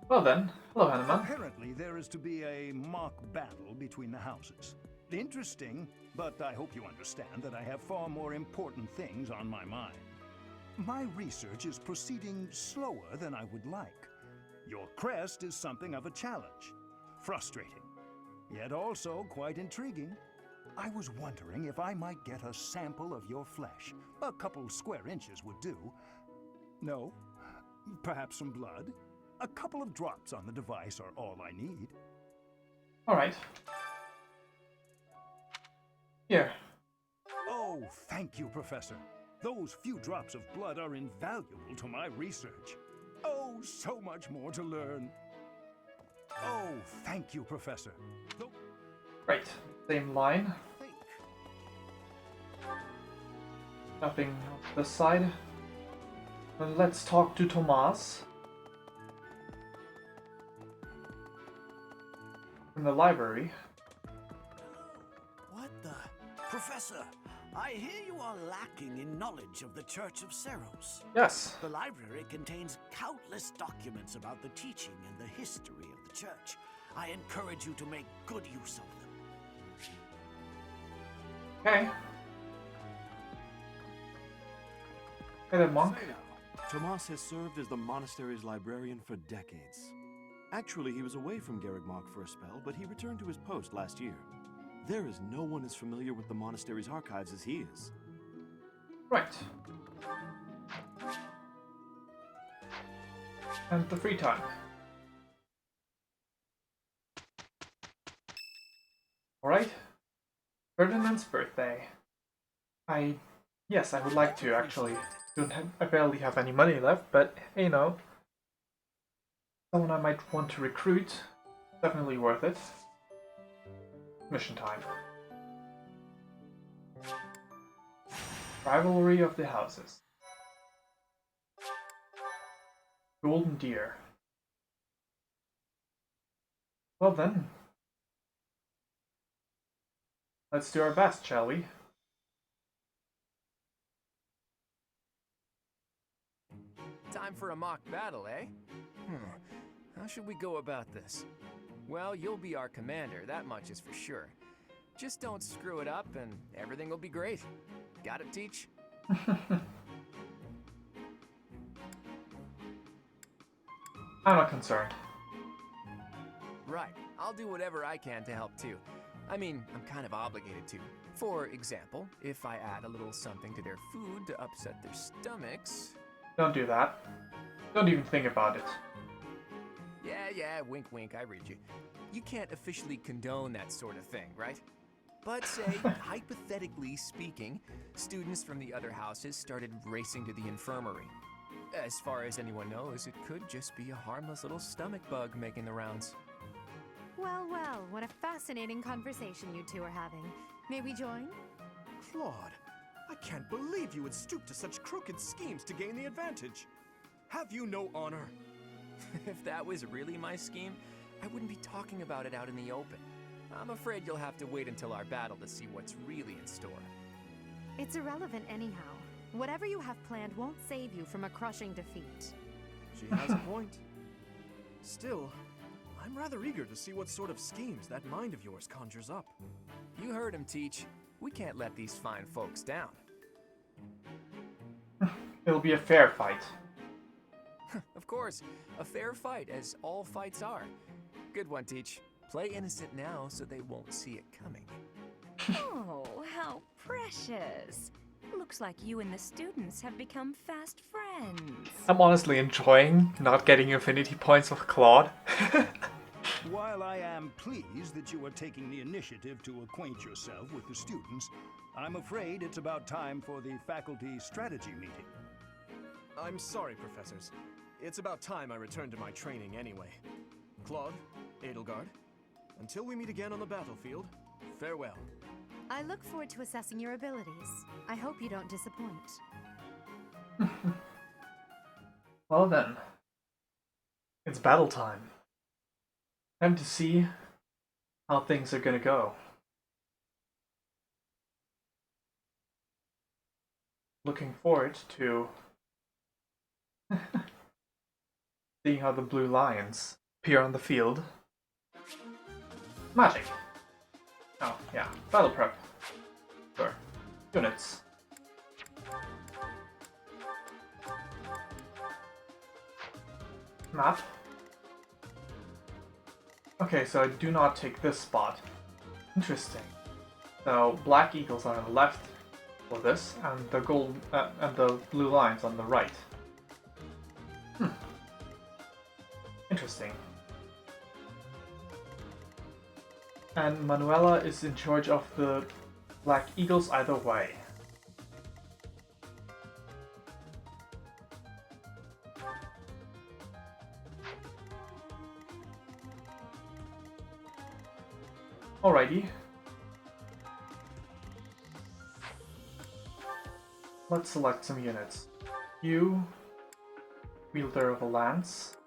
Well then, hello Hanneman. Apparently there is to be a mock battle between the houses. Interesting, but I hope you understand that I have far more important things on my mind. My research is proceeding slower than I would like. Your crest is something of a challenge. Frustrating, yet also quite intriguing. I was wondering if I might get a sample of your flesh. A couple square inches would do. No? Perhaps some blood? A couple of drops on the device are all I need. Alright. Here. Oh, thank you, Professor. Those few drops of blood are invaluable to my research. Oh, so much more to learn. Oh, thank you, Professor. Right, same line. Nothing on this side. Then let's talk to Tomas. In the library. What the? Professor, I hear you are lacking in knowledge of the Church of Seros. Yes. The library contains countless documents about the teaching and the history of the Church. I encourage you to make good use of them. Okay. Hey there, monk. Tomas has served as the monastery's librarian for decades. Actually, he was away from Garrigmok for a spell, but he returned to his post last year. There is no one as familiar with the monastery's archives as he is. Right. And the free time. Alright. Ferdinand's birthday. Yes, I would like to actually. I barely have any money left, but you know, someone I might want to recruit. Definitely worth it. Mission time. Rivalry of the houses. Golden deer. Well then, let's do our best, shall we? Time for a mock battle, eh? How should we go about this? Well, you'll be our commander, that much is for sure. Just don't screw it up and everything will be great. Got it, Teach? I'm not concerned. Right. I'll do whatever I can to help too. I mean, I'm kind of obligated to. For example, if I add a little something to their food to upset their stomachs... Don't do that. Don't even think about it. Yeah, wink wink, I read you. You can't officially condone that sort of thing, right? But say, hypothetically speaking, students from the other houses started racing to the infirmary. As far as anyone knows, it could just be a harmless little stomach bug making the rounds. Well, well, what a fascinating conversation you two are having. May we join? Claude, I can't believe you would stoop to such crooked schemes to gain the advantage. Have you no honor? If that was really my scheme, I wouldn't be talking about it out in the open. I'm afraid you'll have to wait until our battle to see what's really in store. It's irrelevant anyhow. Whatever you have planned won't save you from a crushing defeat. She has a point. Still, I'm rather eager to see what sort of schemes that mind of yours conjures up. You heard him, Teach. We can't let these fine folks down. It'll be a fair fight. Of course, a fair fight, as all fights are. Good one, Teach. Play innocent now so they won't see it coming. Oh, how precious. Looks like you and the students have become fast friends. I'm honestly enjoying not getting affinity points with Claude. While I am pleased that you are taking the initiative to acquaint yourself with the students, I'm afraid it's about time for the faculty strategy meeting. I'm sorry, professors. It's about time I returned to my training anyway. Claude, Edelgard, until we meet again on the battlefield, farewell. I look forward to assessing your abilities. I hope you don't disappoint. Well then, it's battle time. Time to see how things are gonna go. Looking forward to seeing how the blue lions appear on the field. Magic. Oh, yeah. Battle prep. Sure. Units. Map. Okay, so I do not take this spot. Interesting. So black eagles are on the left for this, and the gold and the blue lines on the right. Interesting. And Manuela is in charge of the black eagles either way. Alrighty. Let's select some units. You, wielder of a lance.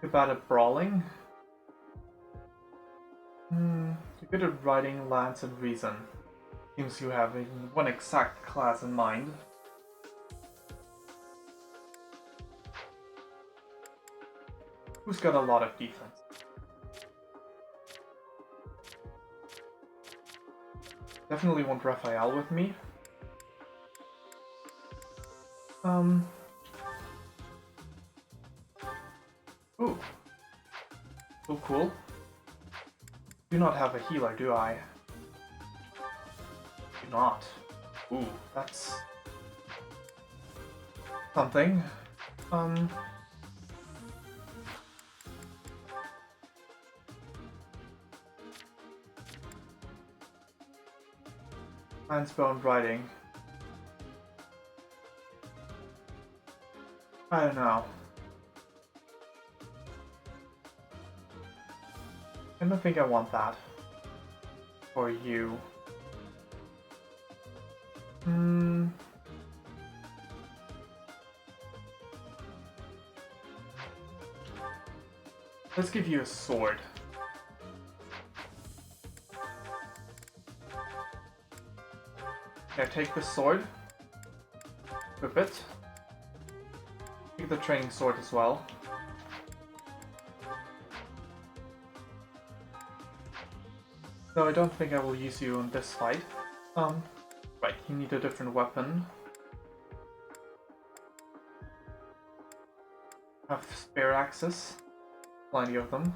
You're bad at brawling. You're good at riding lance and reason. Seems you have one exact class in mind. Who's got a lot of defense? Definitely want Raphael with me. Ooh. So cool. Do not have a healer, do I? Do not. Ooh, that's something. Handsbound riding. I don't know. I don't think I want that. For you. Let's give you a sword. Okay, take the sword. Equip it. Take the training sword as well. No, I don't think I will use you in this fight. Right, you need a different weapon. Have spare axes. Plenty of them.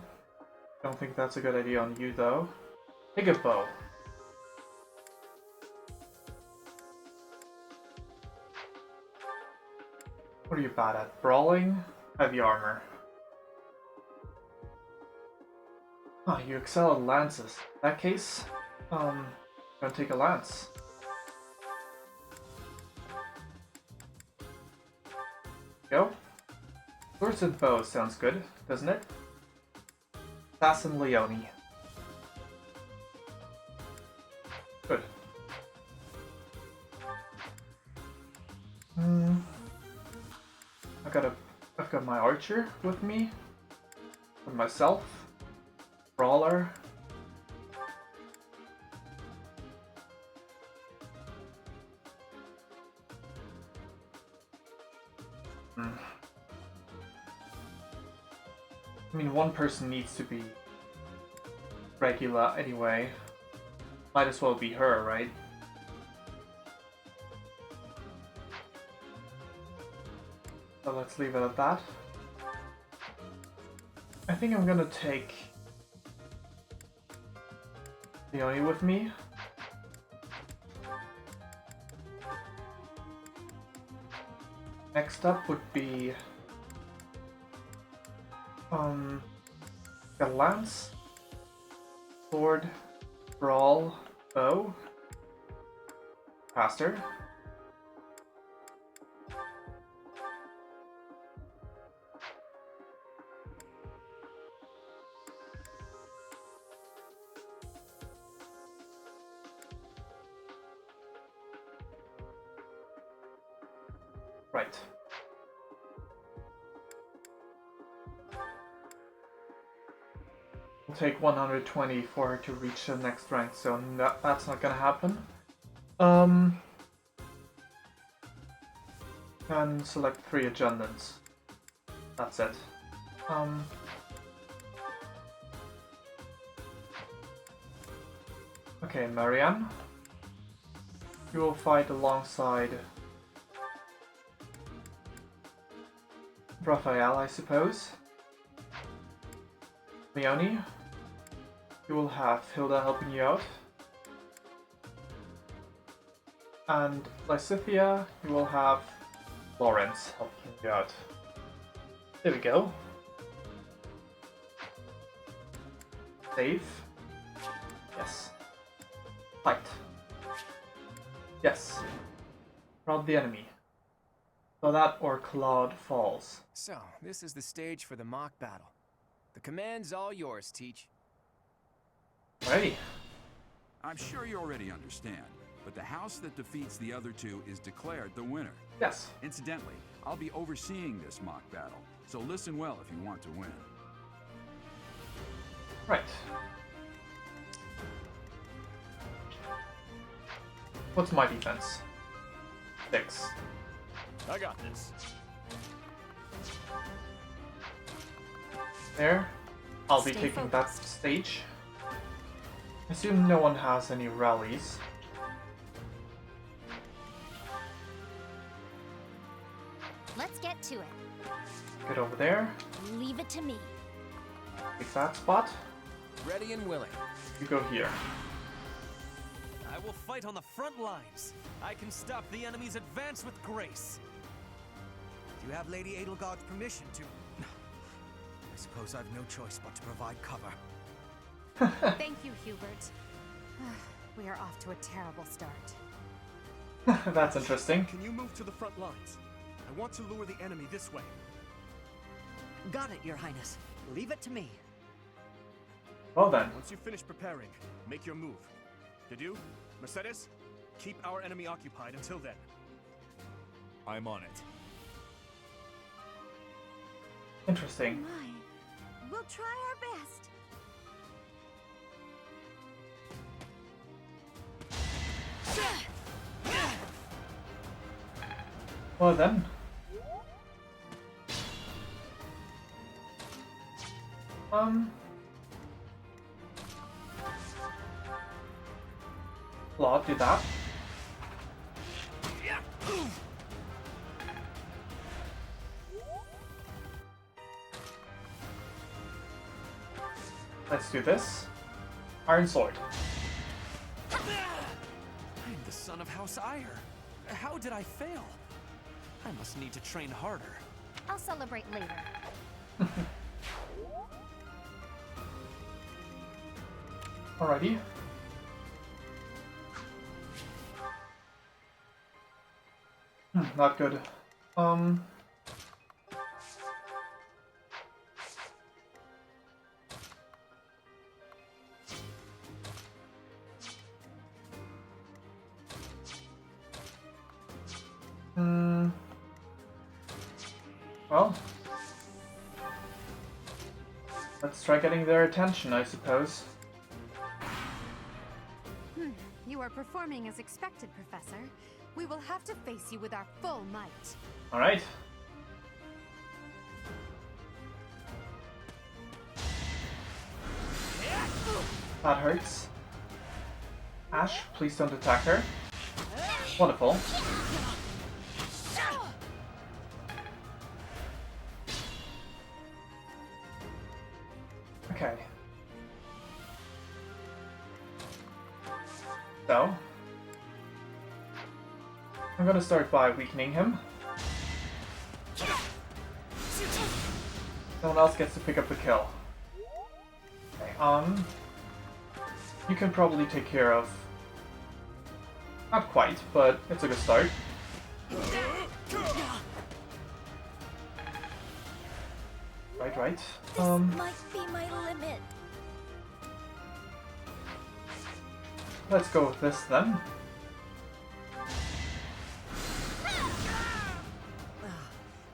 Don't think that's a good idea on you though. Take a bow. What are you bad at? Brawling? Heavy armor. Ah, you excel at lances. In that case, gonna take a lance. Go. Swords and bows sounds good, doesn't it? Assassin Leone. Good. I've got my archer with me. With myself. Brawler. I mean, one person needs to be regular anyway. Might as well be her, right? So let's leave it at that. I think I'm gonna take Leone with me. Next up would be a lance, sword, brawl, bow, caster. Right. We'll take 120 for her to reach the next rank, so that's not gonna happen. And select 3 agendas. That's it. Okay, Marianne. You will fight alongside Raphael, I suppose. Leone, you will have Hilda helping you out. And Lysithia, you will have Lawrence helping you out. There we go. Save. Yes. Fight. Yes. Rob the enemy. So that or Claude falls. So, this is the stage for the mock battle. The command's all yours, Teach. Ready. I'm sure you already understand, but the house that defeats the other two is declared the winner. Yes. Incidentally, I'll be overseeing this mock battle, so listen well if you want to win. Right. What's my defense? 6. I got this. There. I'll be Stay taking that focused. stage. I assume no one has any rallies. Let's get to it. Get over there. Leave it to me. Take that spot. Ready and willing. You go here. I will fight on the front lines. I can stop the enemy's advance with grace. Do you have Lady Edelgard's permission to... I suppose I've no choice but to provide cover. Thank you, Hubert. We are off to a terrible start. That's interesting. Can you move to the front lines? I want to lure the enemy this way. Got it, Your Highness. Leave it to me. Well then. Once you finish preparing, make your move. Did you? Mercedes? Keep our enemy occupied until then. I'm on it. Interesting. My, we'll try our best. Well then. Claude, do that. Let's do this. Iron Sword. I'm the son of House Ire. How did I fail? I must need to train harder. I'll celebrate later. Alrighty. Not good. Well, let's try getting their attention, I suppose. You are performing as expected, Professor. We will have to face you with our full might. Alright. That hurts. Ash, please don't attack her. Wonderful. Okay. So, I'm gonna start by weakening him. Someone else gets to pick up the kill. Okay, you can probably take care of... Not quite, but it's a good start. Right. Might be my limit. Let's go with this then.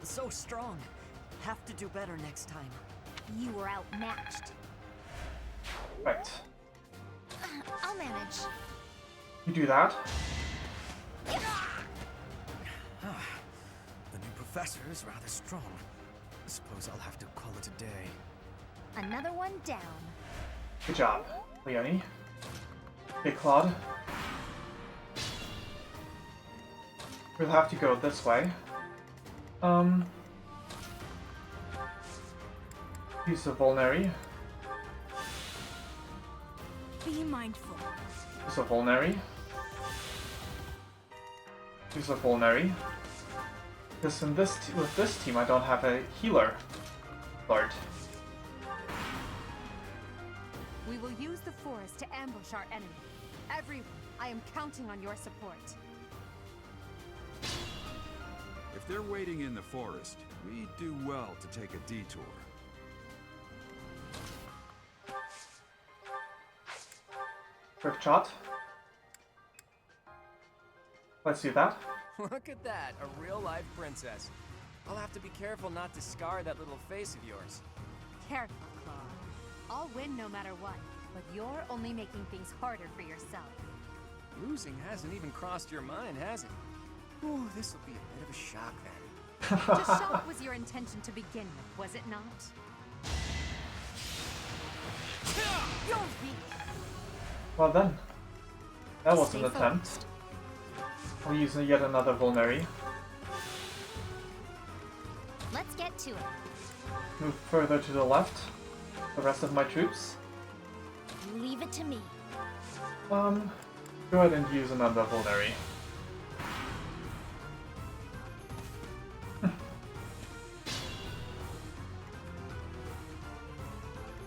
So strong. Have to do better next time. You were outmatched. Right. I'll manage. You do that. The new professor is rather strong. Suppose I'll have to call it a day. Another one down. Good job, Leonie. Okay, Claude. We'll have to go this way. Use a Vulnerary. Be mindful. Use a Vulnerary. Use a Vulnerary. Because in with this team I don't have a healer. Lord. We will use the forest to ambush our enemy. Everyone, I am counting on your support. If they're waiting in the forest, we do well to take a detour. Quick shot. Let's do that. Look at that, a real-life princess. I'll have to be careful not to scar that little face of yours. Careful, Claude. I'll win no matter what, but you're only making things harder for yourself. Losing hasn't even crossed your mind, has it? Ooh, this'll be a bit of a shock then. Just shock was your intention to begin with, was it not? You're weak. Well then. That was Stay an attempt. I'll use yet another Vulnerary. Let's get to it. Move further to the left. The rest of my troops. Leave it to me. Go ahead and use another Vulnerary.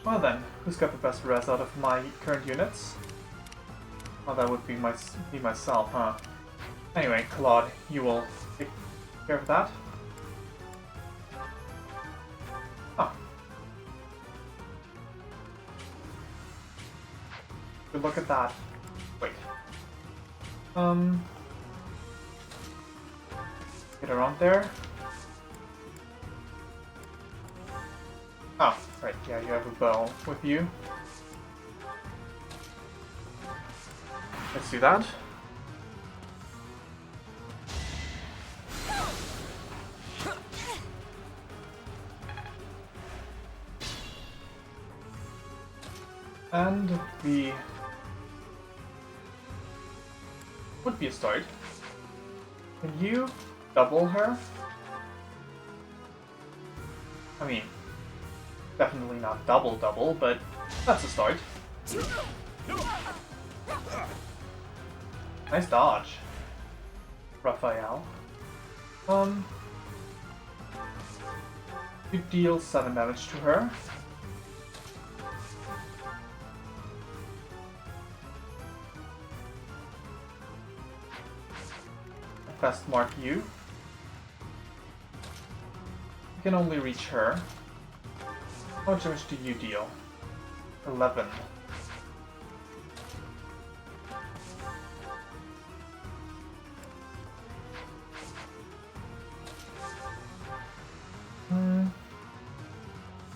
Well then, who's got the best res out of my current units? Well, that would be myself, huh? Anyway, Claude, you will take care of that. Ah. Good look at that. Wait. Get around there. Oh. Right, yeah, you have a bow with you. Let's do that. And the would be a start. Can you double her? I mean, definitely not double, but that's a start. Nice dodge, Raphael. You deal 7 damage to her. Best mark you. You can only reach her. How much damage do you deal? 11.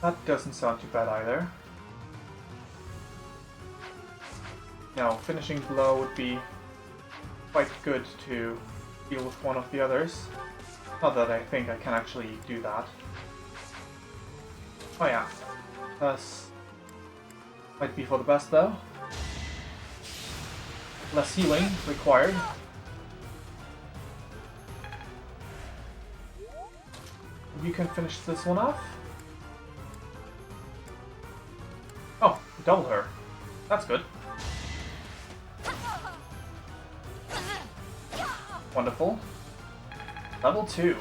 That doesn't sound too bad either. Now, finishing blow would be quite good to deal with one of the others. Not that I think I can actually do that. Oh yeah. This might be for the best though. Less healing required. You can finish this one off. Oh, double her. That's good. Wonderful. Level 2.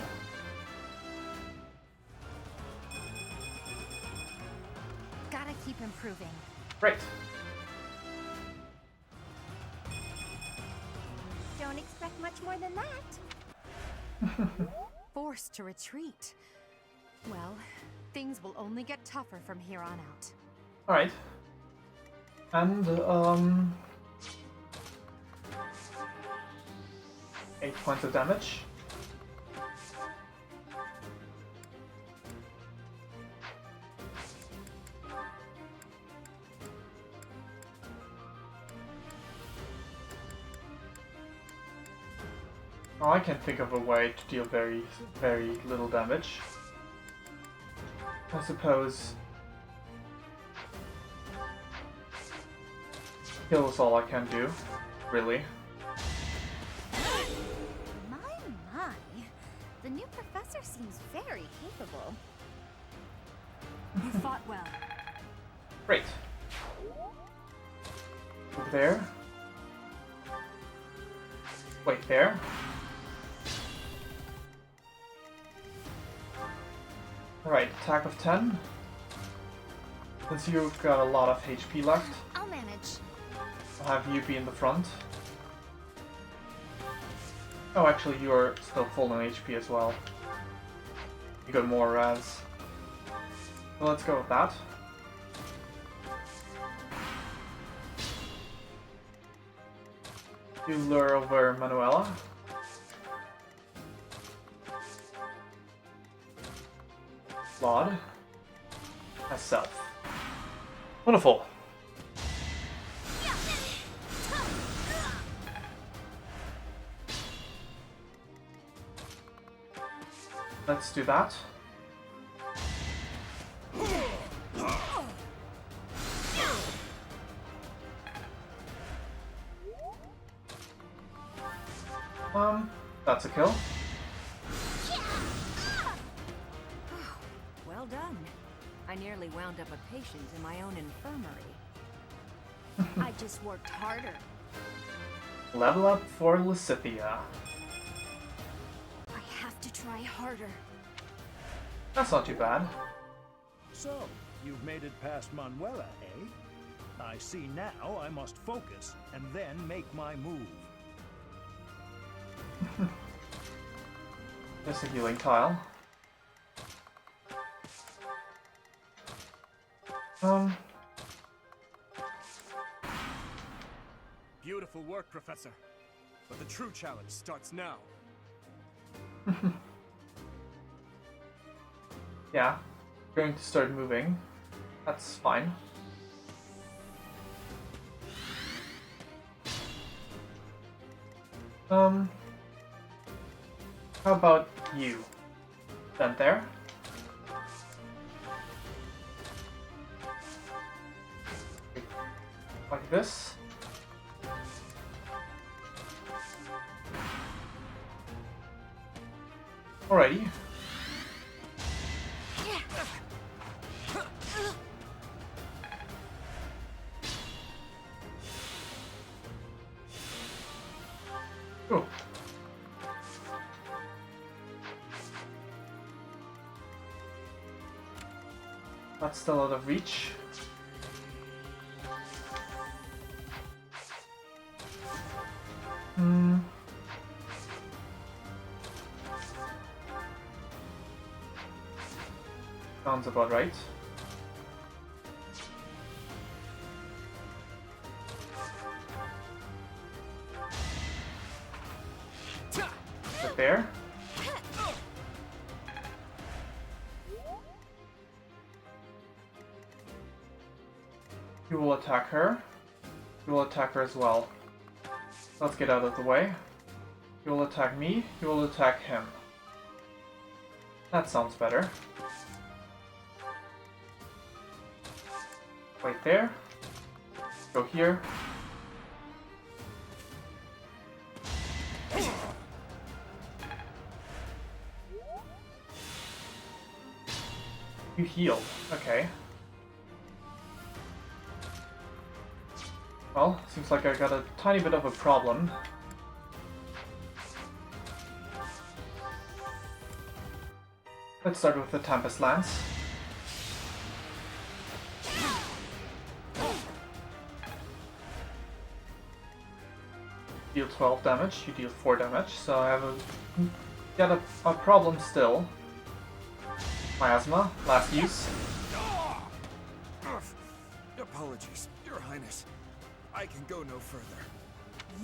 Gotta keep improving. Great. Don't expect much more than that. Forced to retreat. Well, things will only get tougher from here on out. Alright. And, 8 points of damage. Oh, I can think of a way to deal very, very little damage. I suppose kill is all I can do, really. My. The new professor seems very capable. You fought well. Great. Over there. Wait, there. Alright, attack of 10. Since you've got a lot of HP left, I'll manage. I'll have you be in the front. Oh, actually, you're still full on HP as well. You got more res. So let's go with that. You lure over Manuela. Claude. Myself. Wonderful. Let's do that. That's a kill. Well done. I nearly wound up a patient in my own infirmary. I just worked harder. Level up for Lysithea. I have to try harder. That's not too bad. So, you've made it past Manuela, eh? I see now I must focus and then make my move. There's a healing tile. Beautiful work, Professor. But the true challenge starts now. Yeah, going to start moving. That's fine. How about you? Stand there. Like this. Alrighty. Cool. That's still out of reach. Sounds about right. Right there. You will attack her. You will attack her as well. Let's get out of the way. You will attack me. You will attack him. That sounds better. Right there. Go here. You healed. Okay. Well, seems like I got a tiny bit of a problem. Let's start with the Tempest Lance. Deal 12 damage, you deal 4 damage, so I have a problem still. Miasma, last use. Apologies, Your Highness. I can go no further.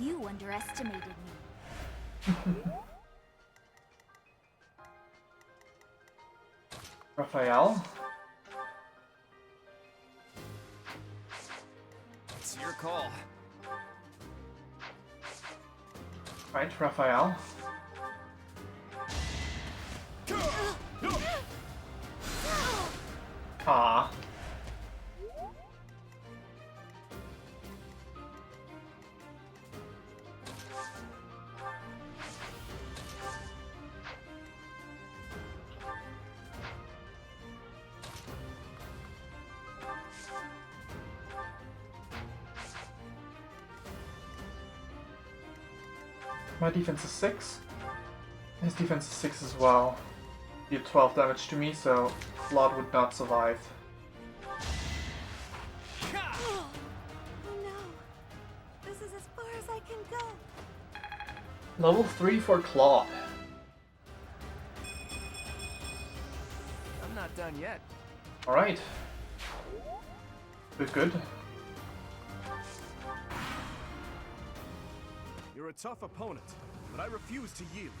You underestimated me. Raphael. It's your call. Right, Raphael. Ah. My defense is 6. His defense is 6 as well. Deal 12 damage to me, so Claude would not survive. Oh no! This is as far as I can go. Level 3 for Claude. I'm not done yet. Alright. Good. You're a tough opponent, but I refuse to yield.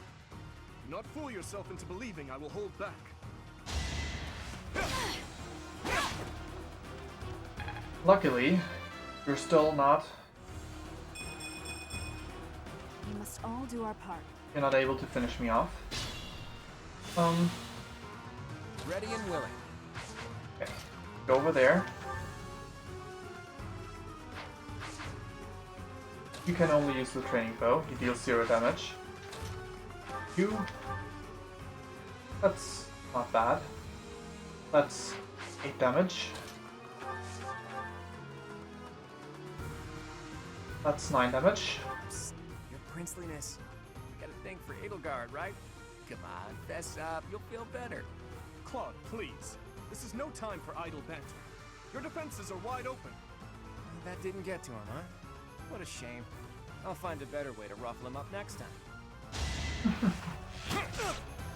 Do not fool yourself into believing I will hold back. Luckily, you're still not... We must all do our part. You're not able to finish me off. Ready and willing. Okay. Go over there. You can only use the training bow. You deal 0 damage. You... That's not bad. That's 8 damage. That's 9 damage. Psst, your princeliness. You got a thing for Edelgard, right? Come on, fess up. You'll feel better. Claude, please. This is no time for idle banter. Your defenses are wide open. That didn't get to him, huh? What a shame. I'll find a better way to ruffle him up next time.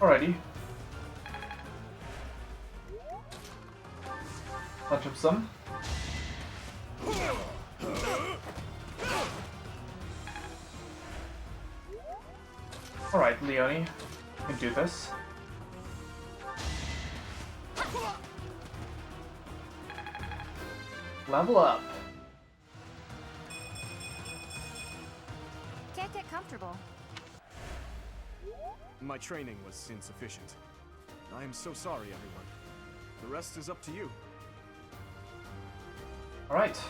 Alrighty. Punch him some. Alright, Leonie. You can do this. Level up. Can't get comfortable. My training was insufficient. I am so sorry, everyone. The rest is up to you. Alright.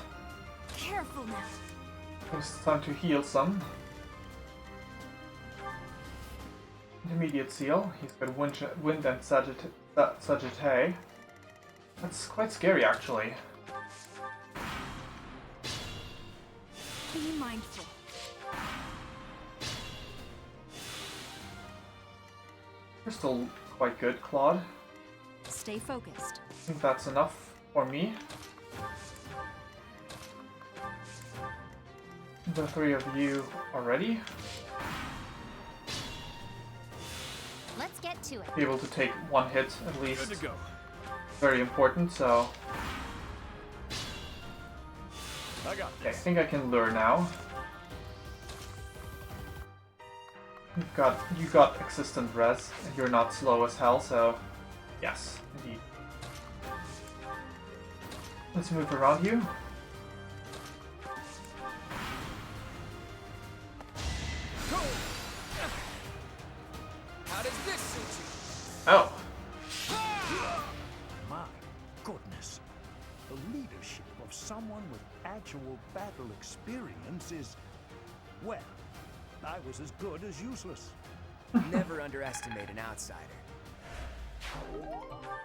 Careful now. It's time to heal some. Intermediate seal. He's got wind and Sagittae. That's quite scary, actually. Be mindful. You're still quite good, Claude. Stay focused. I think that's enough for me. The three of you are ready. Let's get to it. Be able to take one hit at least. Good to go. Very important, so... I got Okay, I think I can lure now. You got existent res, and you're not slow as hell, so yes, indeed. Let's move around you. How does this suit Oh. My goodness. The leadership of someone with actual battle experience is... well, I was as good as useless. you? Never underestimate an outsider.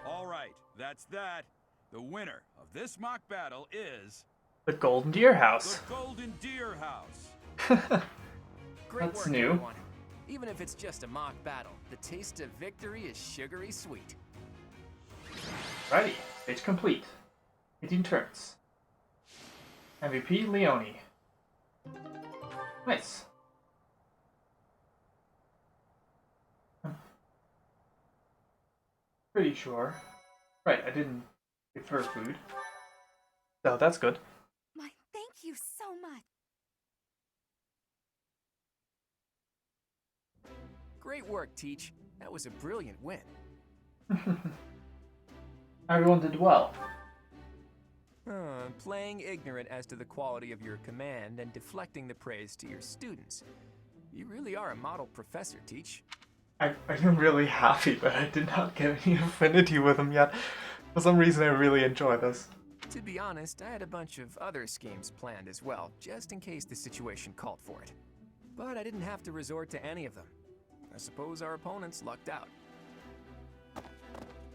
All right, that's that. The winner of this mock battle is The Golden Deer House. the Golden Deer House. Great That's work, new. everyone. Even if it's just a mock battle, the taste of victory is sugary sweet. Righty, stage complete. 18 turns. MVP Leone. Nice. Pretty sure. Right, I didn't give her food. So that's good. My thank you so much. Great work, Teach. That was a brilliant win. Everyone did well. Playing ignorant as to the quality of your command and deflecting the praise to your students. You really are a model professor, Teach. I am really happy that I did not get any affinity with him yet. For some reason I really enjoy this. To be honest, I had a bunch of other schemes planned as well, just in case the situation called for it. But I didn't have to resort to any of them. I suppose our opponents lucked out.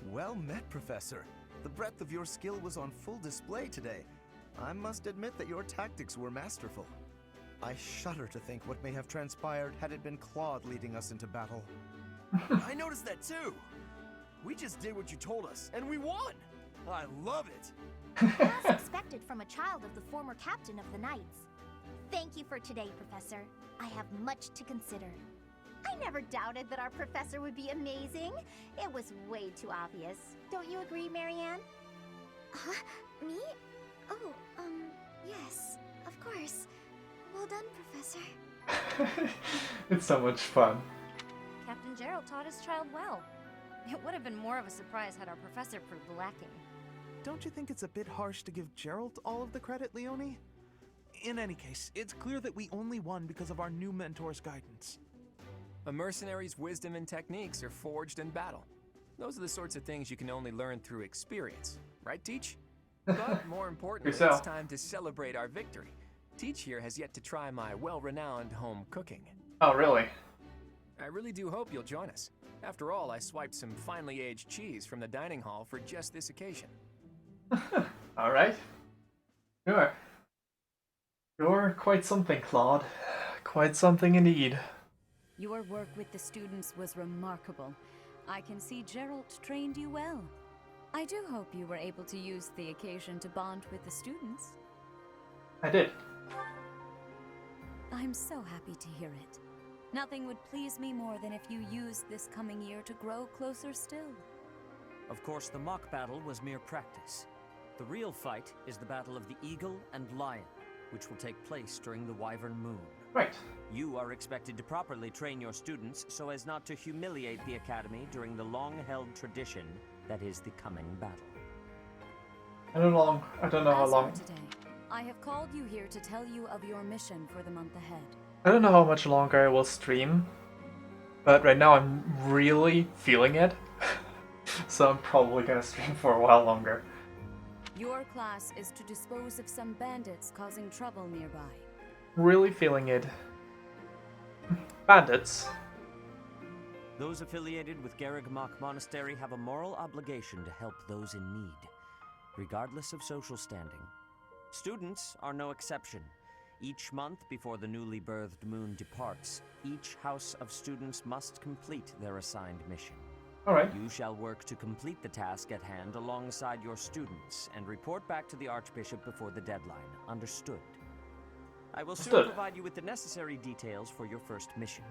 Well met, Professor. The breadth of your skill was on full display today. I must admit that your tactics were masterful. I shudder to think what may have transpired had it been Claude leading us into battle. I noticed that too. We just did what you told us, and we won. I love it. As expected from a child of the former captain of the Knights. Thank you for today, Professor. I have much to consider. I never doubted that our professor would be amazing. It was way too obvious. Don't you agree, Marianne? Huh? Me? Oh, yes, of course. Well done, Professor. It's so much fun. Captain Gerald taught his child well. It would have been more of a surprise had our professor proved lacking. Don't you think it's a bit harsh to give Gerald all of the credit, Leone? In any case, it's clear that we only won because of our new mentor's guidance. A mercenary's wisdom and techniques are forged in battle. Those are the sorts of things you can only learn through experience. Right, Teach? But more importantly, Yourself. it's time to celebrate our victory. Teach here has yet to try my well-renowned home cooking. Oh, really? I really do hope you'll join us. After all, I swiped some finely aged cheese from the dining hall for just this occasion. Alright. Sure. You're quite something, Claude. Quite something indeed. Your work with the students was remarkable. I can see Gerald trained you well. I do hope you were able to use the occasion to bond with the students. I did. I'm so happy to hear it. Nothing would please me more than if you used this coming year to grow closer still. Of course, the mock battle was mere practice. The real fight is the battle of the Eagle and Lion, which will take place during the Wyvern Moon. Right. You are expected to properly train your students so as not to humiliate the Academy during the long-held tradition that is the coming battle. I don't know how As long. for today, I have called you here to tell you of your mission for the month ahead. I don't know how much longer I will stream, but right now I'm really feeling it. So I'm probably gonna stream for a while longer. Your class is to dispose of some bandits causing trouble nearby. Really feeling it. Bandits. Those affiliated with Garreg-Mach Monastery have a moral obligation to help those in need, regardless of social standing. Students are no exception. Each month before the newly birthed moon departs, each house of students must complete their assigned mission. Alright. You shall work to complete the task at hand alongside your students and report back to the Archbishop before the deadline. Understood? I will soon provide you with the necessary details for your first mission.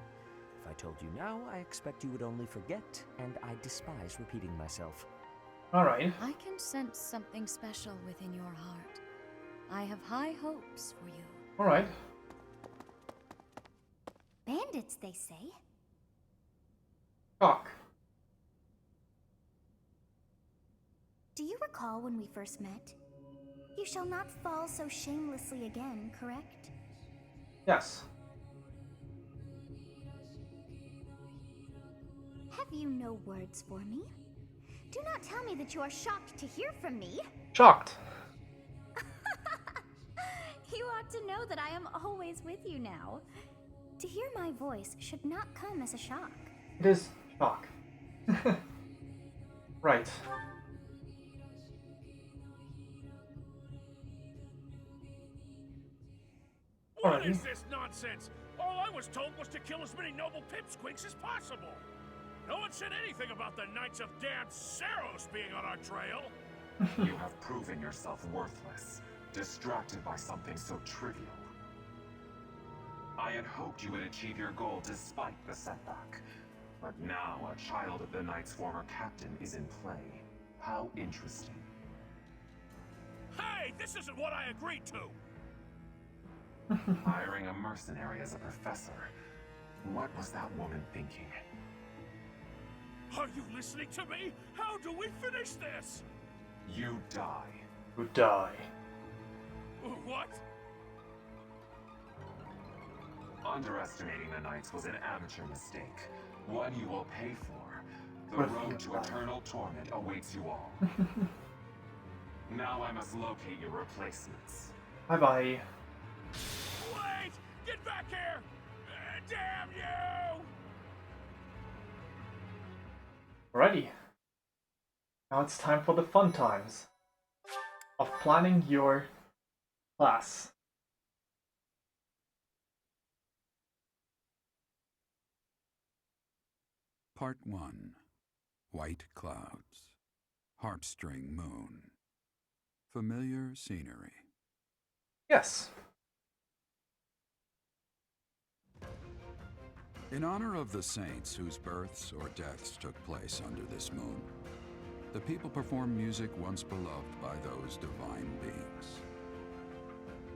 If I told you now, I expect you would only forget, and I despise repeating myself. Alright. I can sense something special within your heart. I have high hopes for you. Alright. Bandits, they say. Talk. Do you recall when we first met? You shall not fall so shamelessly again, correct? Yes. Have you no words for me? Do not tell me that you are shocked to hear from me. Shocked. You ought to know that I am always with you now. To hear my voice should not come as a shock. It is shock. Right. What is this nonsense? All I was told was to kill as many noble pipsqueaks as possible. No one said anything about the Knights of Dan Saros being on our trail. You have proven yourself worthless, distracted by something so trivial. I had hoped you would achieve your goal despite the setback. But now a child of the Knight's former captain is in play. How interesting. Hey, this isn't what I agreed to! Hiring a mercenary as a professor. What was that woman thinking? Are you listening to me? How do we finish this? You die. You die. What? Underestimating the Knights was an amateur mistake. One you will pay for. The With road to your eternal torment awaits you all. Now I must locate your replacements. Bye-bye. Wait! Get back here! Damn you! Alrighty. Now it's time for the fun times of planning your class. Part 1. White Clouds. Heartstring Moon. Familiar scenery. Yes. In honor of the saints whose births or deaths took place under this moon, the people perform music once beloved by those divine beings.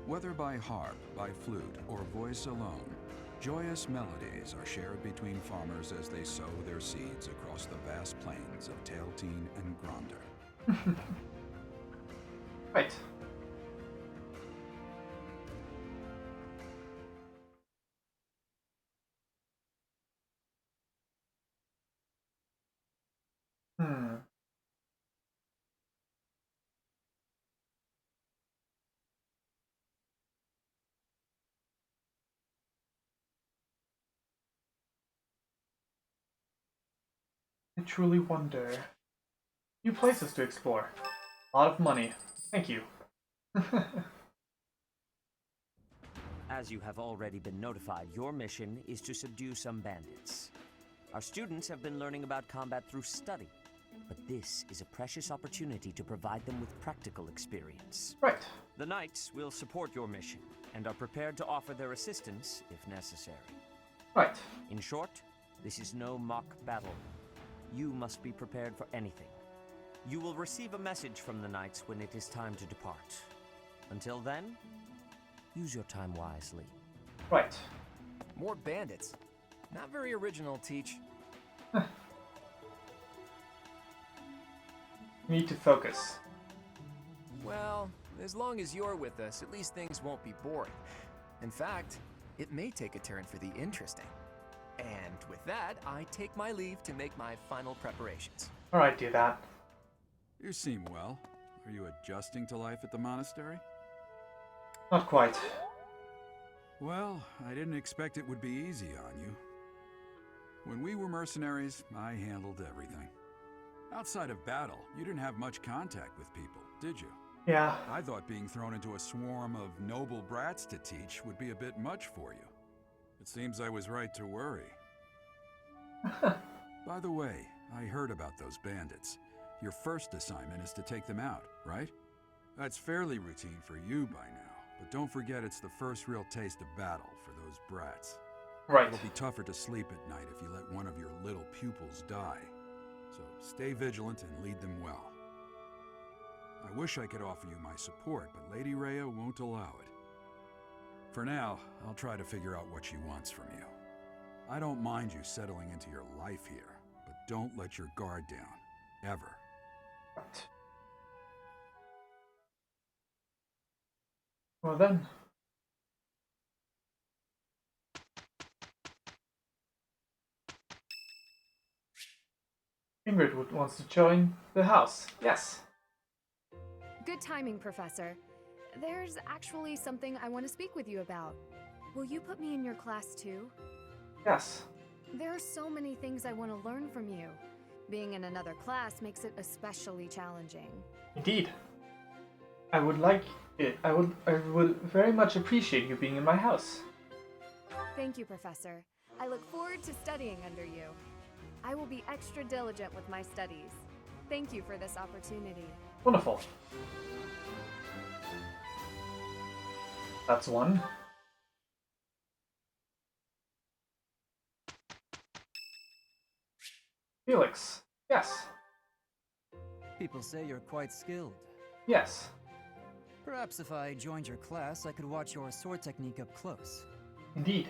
Whether by harp, by flute, or voice alone, joyous melodies are shared between farmers as they sow their seeds across the vast plains of Tailteen and Gronder. Right. I truly wonder. New places to explore. A lot of money. Thank you. As you have already been notified, your mission is to subdue some bandits. Our students have been learning about combat through study, but this is a precious opportunity to provide them with practical experience. Right. The Knights will support your mission and are prepared to offer their assistance if necessary. Right. In short, this is no mock battle. You must be prepared for anything. You will receive a message from the Knights when it is time to depart. Until then, use your time wisely. Right. More bandits. Not very original, Teach. Need to focus. As long as you're with us, at least things won't be boring. In fact, it may take a turn for the interesting. And with that, I take my leave to make my final preparations. Alright, do that. You seem well. Are you adjusting to life at the monastery? Not quite. Well, I didn't expect it would be easy on you. When we were mercenaries, I handled everything. Outside of battle, you didn't have much contact with people, did you? Yeah. I thought being thrown into a swarm of noble brats to teach would be a bit much for you. It seems I was right to worry. By the way, I heard about those bandits. Your first assignment is to take them out, right? That's fairly routine for you by now, but don't forget it's the first real taste of battle for those brats. Right. It'll be tougher to sleep at night if you let one of your little pupils die. So stay vigilant and lead them well. I wish I could offer you my support, but Lady Rhea won't allow it. For now, I'll try to figure out what she wants from you. I don't mind you settling into your life here, but don't let your guard down. Ever. Well then. Ingrid wants to join the house. Yes. Good timing, Professor. There's actually something I want to speak with you about. Will you put me in your class too? Yes. There are so many things I want to learn from you. Being in another class makes it especially challenging. Indeed. I would like it. I would very much appreciate you being in my house. Thank you, Professor. I look forward to studying under you. I will be extra diligent with my studies. Thank you for this opportunity. Wonderful. That's one. Felix. Yes. People say you're quite skilled. Yes. Perhaps if I joined your class, I could watch your sword technique up close. Indeed.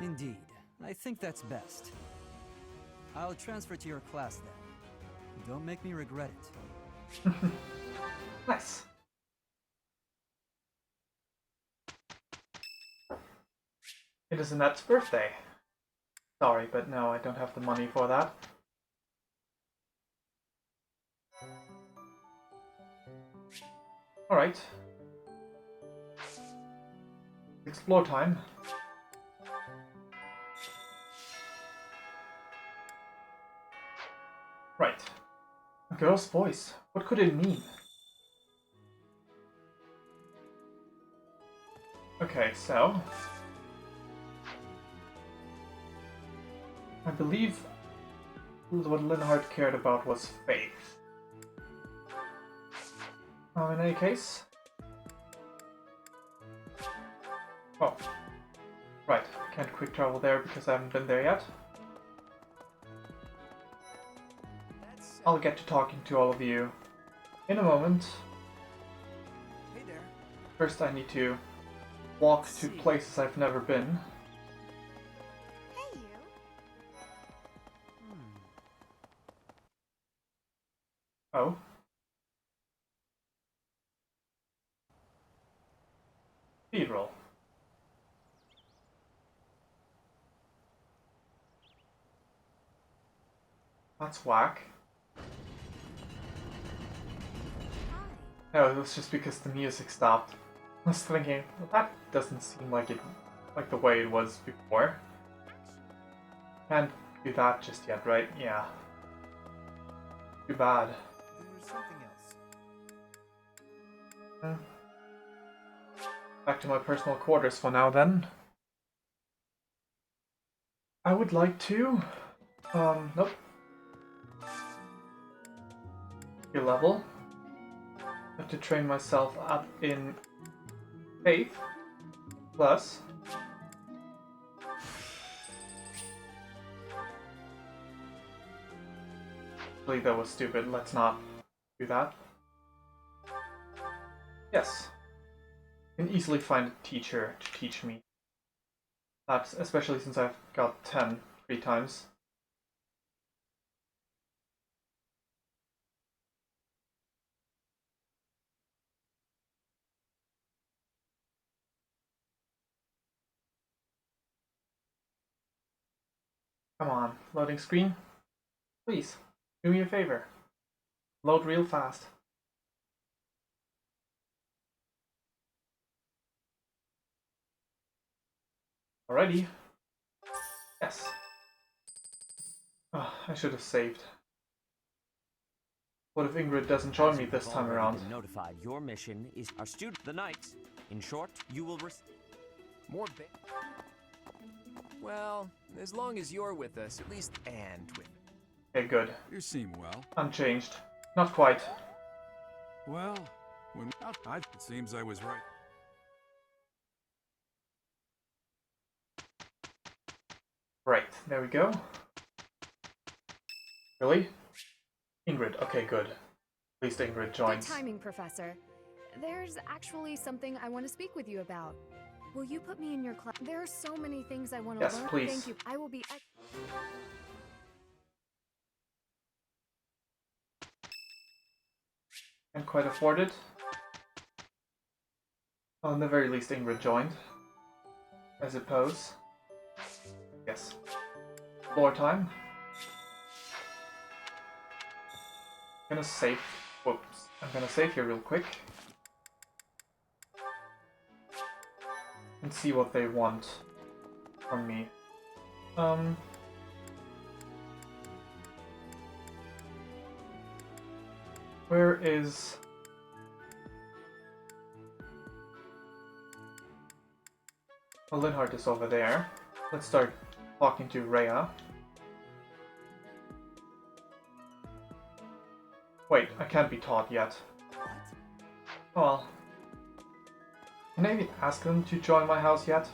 Indeed. I think that's best. I'll transfer to your class then. Don't make me regret it. Nice. It is Annette's birthday. Sorry, but no, I don't have the money for that. Alright. Explore time. Right. A girl's voice. What could it mean? Okay, so... I believe what Linhardt cared about was faith. In any case... Oh. Right, I can't quick travel there because I haven't been there yet. I'll get to talking to all of you in a moment. Hey there. First I need to walk to places I've never been. Hey, you. Oh. Cathedral. That's whack. No, it was just because the music stopped. I was thinking, well, that doesn't seem like the way it was before. Can't do that just yet, right? Yeah. Too bad. There's something else. Back to my personal quarters for now, then. I would like to... nope. Your level. I have to train myself up in faith. Plus... I believe that was stupid. Let's not do that. Yes. I can easily find a teacher to teach me. That, especially since I've got 10 3 times. Come on, loading screen. Please, do me a favor. Load real fast. Alrighty. Yes. Oh, I should have saved. What if Ingrid doesn't join me this time around? Been notified. Your mission is our student, the knights. In short, you will more. Well, as long as you're with us, at least and with. Okay, good. You seem well. Unchanged. Not quite. Well, it seems I was right. Right, there we go. Really? Ingrid, okay, good. At least Ingrid joins. Good timing, Professor. There's actually something I want to speak with you about. Will you put me in your class? There are so many things I want to learn. Yes, please. Thank you. I will be. Can't quite afford it. Well, in the very least, Ingrid joined. I suppose. Yes. Floor time. I'm gonna save. Whoops. I'm gonna save here real quick. And see what they want from me. Where is... Well, Linhardt is over there. Let's start talking to Rhea. Wait, I can't be taught yet. Well, can I even ask them to join my house yet?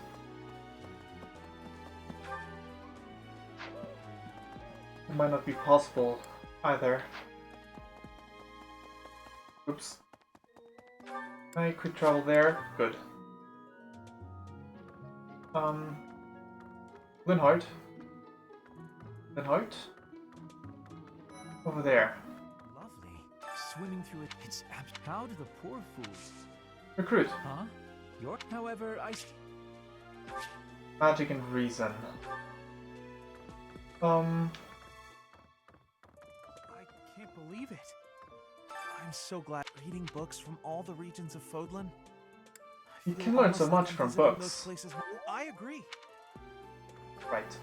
It might not be possible either. Oops. Can I quick travel there? Good. Linhardt? Linhardt? Over there. Lovely. Swimming through it. It's how do the poor fools... Recruit. Huh? However, Magic and reason. I can't believe it. I'm so glad reading books from all the regions of Fodlan. You can learn so much from books. I agree. Right,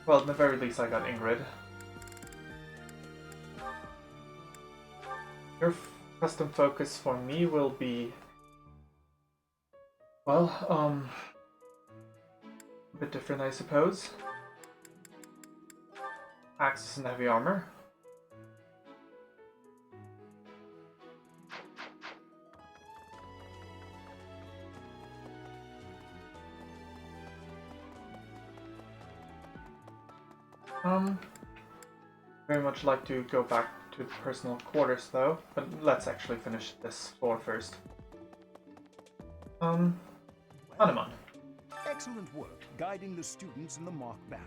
well, at the very least I got Ingrid. Your custom focus for me will be... Well, a bit different, I suppose. Axes and heavy armor. Very much like to go back to the personal quarters though, but let's actually finish this floor first. Hanuman. Excellent work guiding the students in the mock battle.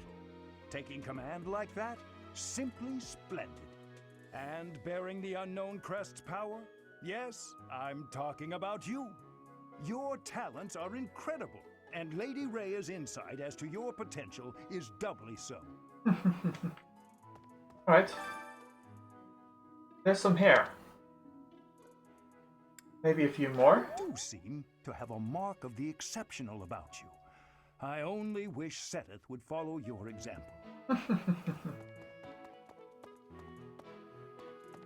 Taking command like that? Simply splendid. And bearing the unknown crest's power? Yes, I'm talking about you. Your talents are incredible, and Lady Rhea's insight as to your potential is doubly so. Alright. There's some hair. Maybe a few more? You do seem to have a mark of the exceptional about you. I only wish Seteth would follow your example.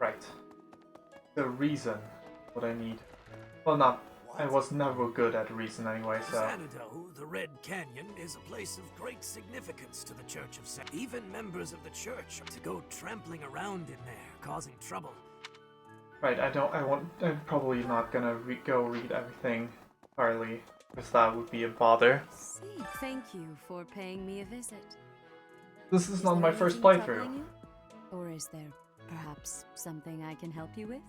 Right. The reason what I need. Well, not. I was never good at reason anyway, so. Xanadu, the Red Canyon, is a place of great significance to the Church of Xanadu. Even members of the church are to go trampling around in there, causing trouble. Right, I'm probably not gonna go read everything entirely, because that would be a bother. See, thank you for paying me a visit. This is not there my first anything playthrough. troubling you? Or is there perhaps something I can help you with?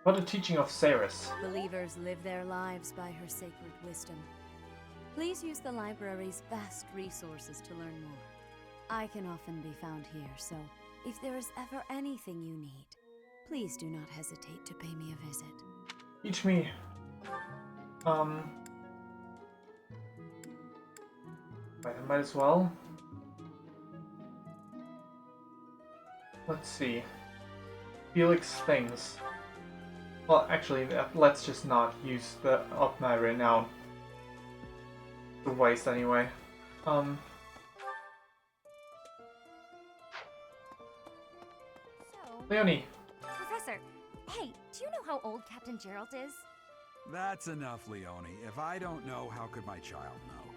What a teaching of Ceres. Believers live their lives by her sacred wisdom. Please use the library's vast resources to learn more. I can often be found here, so if there is ever anything you need, please do not hesitate to pay me a visit. Teach me. Right, I might as well. Let's see. Felix things. Well, actually, let's just not use the up my renown. The waste anyway. So, Leonie. Professor, hey, do you know how old Captain Gerald is? That's enough, Leonie. If I don't know, how could my child know?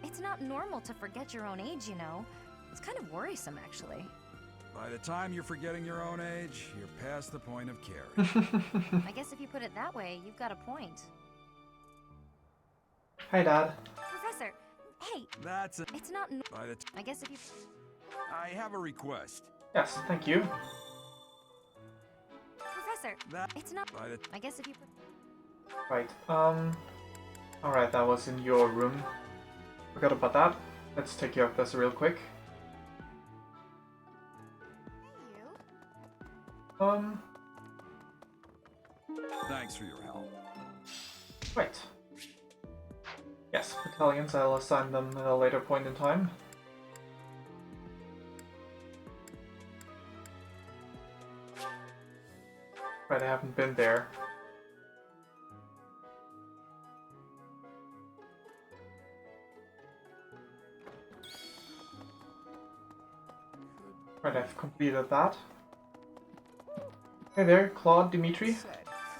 It's not normal to forget your own age, you know. It's kind of worrisome, actually. By the time you're forgetting your own age, you're past the point of caring. I guess if you put it that way, you've got a point. Hi, Dad. Professor, hey! It's not I guess if you... I have a request. Yes, thank you. Professor, it's not... I guess if you put... Right, alright, that was in your room. Forgot about that. Let's take care of this real quick. Thanks for your help. Right. Yes, battalions, I'll assign them at a later point in time. Right, I haven't been there. Right, I've completed that. Hey there, Claude, Dimitri.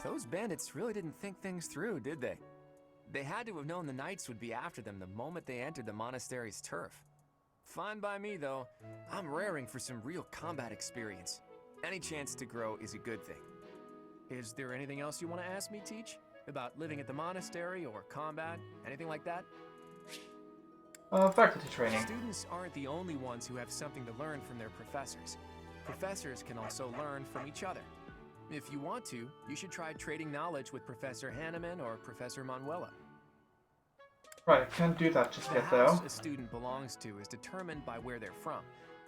Those bandits really didn't think things through, did they? They had to have known the knights would be after them the moment they entered the monastery's turf. Fine by me, though. I'm raring for some real combat experience. Any chance to grow is a good thing. Is there anything else you want to ask me, Teach? About living at the monastery or combat? Anything like that? Faculty training. Students aren't the only ones who have something to learn from their professors. Professors can also learn from each other. If you want to, you should try trading knowledge with Professor Hanneman or Professor Manuela. Right, I can't do that just yet, though. The house a student belongs to is determined by where they're from,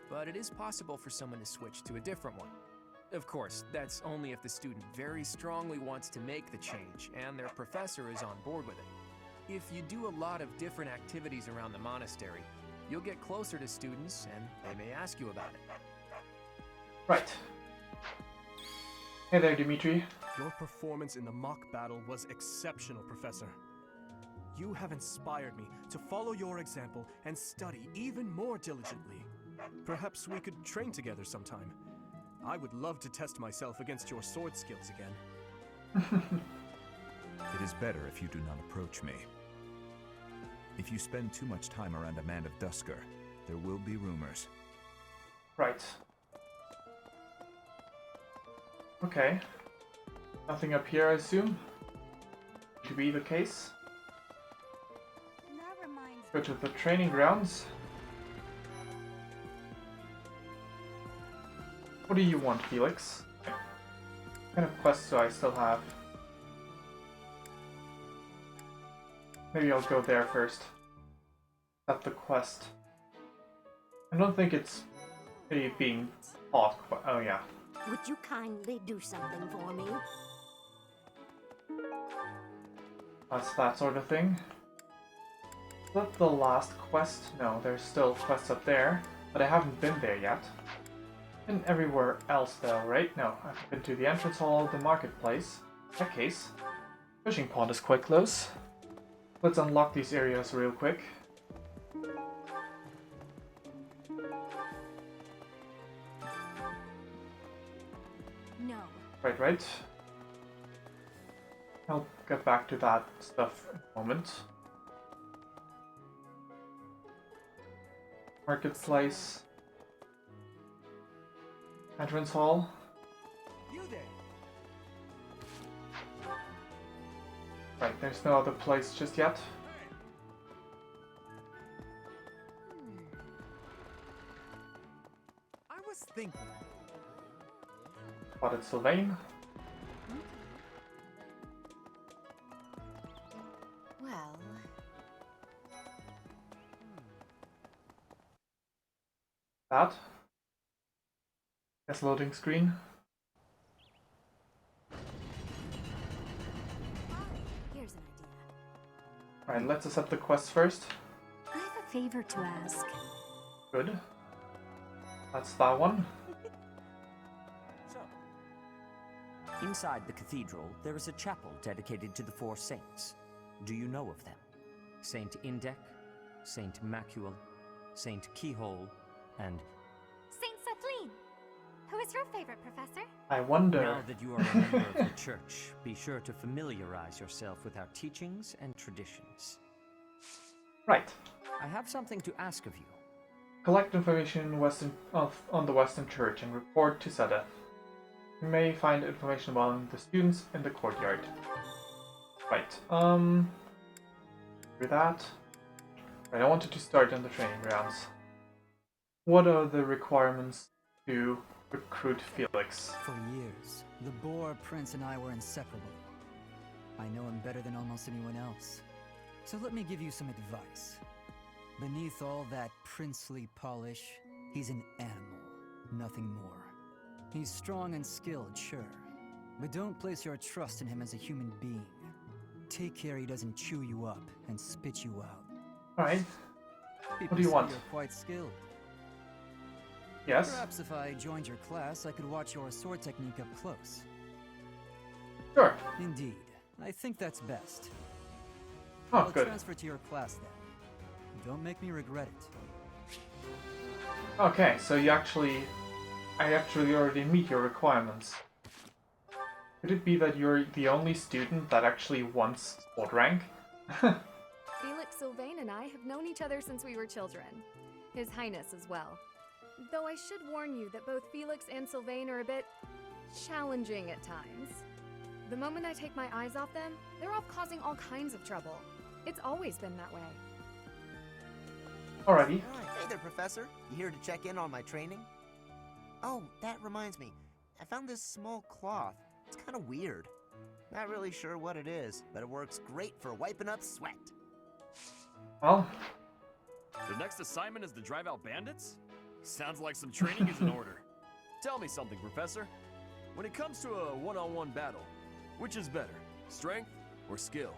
but it is possible for someone to switch to a different one. Of course, that's only if the student very strongly wants to make the change and their professor is on board with it. If you do a lot of different activities around the monastery, you'll get closer to students and they may ask you about it. Right. Hey there, Dimitri. Your performance in the mock battle was exceptional, Professor. You have inspired me to follow your example and study even more diligently. Perhaps we could train together sometime. I would love to test myself against your sword skills again. It is better if you do not approach me. If you spend too much time around a man of Dusker, there will be rumors. Right. Okay. Nothing up here, I assume? To be the case. Go to the training grounds. What do you want, Felix? What kind of quests do I still have? Maybe I'll go there first. At the quest. I don't think it's really being taught. Oh yeah. Would you kindly do something for me? That's that sort of thing. Is that the last quest? No, there's still quests up there, but I haven't been there yet. Been everywhere else though, right? No, I've been to the entrance hall, the marketplace. In that case, fishing pond is quite close. Let's unlock these areas real quick. No. Right. I'll get back to that stuff in a moment. Marketplace. Entrance hall. You there? Right, there's no other place just yet. I was thinking. Spotted Sylvain. Well... That. Yes, loading screen. Here's an idea. Right, let's accept the quest first. I have a favor to ask. Good. That's that one. So, inside the cathedral, there is a chapel dedicated to the four saints. Do you know of them? Saint Indec, Saint Macule, Saint Keyhole, and... Saint Kathleen! Who is your favorite, Professor? I wonder. Now that you are a member of the church, be sure to familiarize yourself with our teachings and traditions. Right. I have something to ask of you. Collect information on the Western Church and report to Sedeth. You may find information about the students in the courtyard. Right. Do that. Right, I wanted to start on the training grounds. What are the requirements to recruit Felix? For years, the Boar Prince and I were inseparable. I know him better than almost anyone else. So let me give you some advice. Beneath all that princely polish, he's an animal, nothing more. He's strong and skilled, sure, but don't place your trust in him as a human being. Take care he doesn't chew you up and spit you out. Alright. People What do you say want? You're quite skilled. Yes? Perhaps if I joined your class, I could watch your sword technique up close. Sure. Indeed. I think that's best. Oh, I'll good. transfer to your class then. Don't make me regret it. Okay, so I actually already meet your requirements. Could it be that you're the only student that actually wants sword rank? Felix Sylvain and I have known each other since we were children. His Highness as well. Though I should warn you that both Felix and Sylvain are a bit challenging at times. The moment I take my eyes off them, they're off causing all kinds of trouble. It's always been that way. Alrighty. Hey there, Professor. You here to check in on my training? Oh, that reminds me. I found this small cloth. It's kind of weird. Not really sure what it is, but it works great for wiping up sweat. Well, The next assignment is to drive out bandits? Sounds like some training is in order. Tell me something, Professor. When it comes to a one-on-one battle, which is better, strength or skill?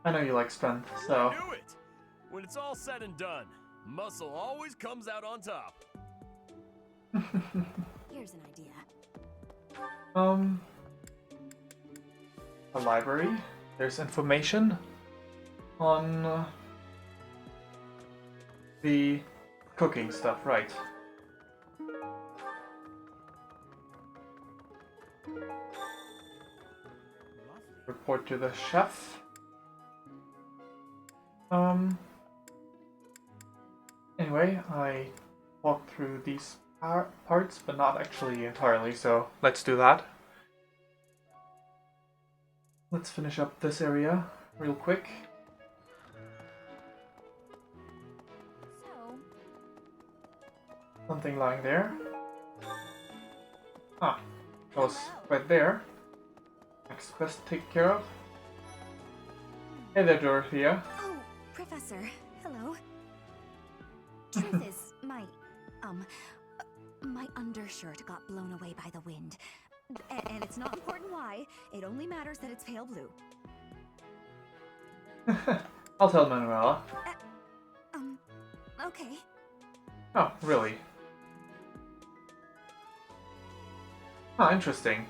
I know you like strength, so... I knew it! When it's all said and done, muscle always comes out on top. Here's an idea. A library. There's information on the cooking stuff, right? Report to the chef. Anyway, I walked through these parts, but not actually entirely, so let's do that. Let's finish up this area real quick. So, Something lying there. Ah, goes right there. Next quest to take care of. Hey there, Dorothea. Oh, Professor. Hello. Truth is, my undershirt got blown away by the wind. And it's not important why. It only matters that it's pale blue. I'll tell Manuela. Okay. Oh, really? Ah, interesting.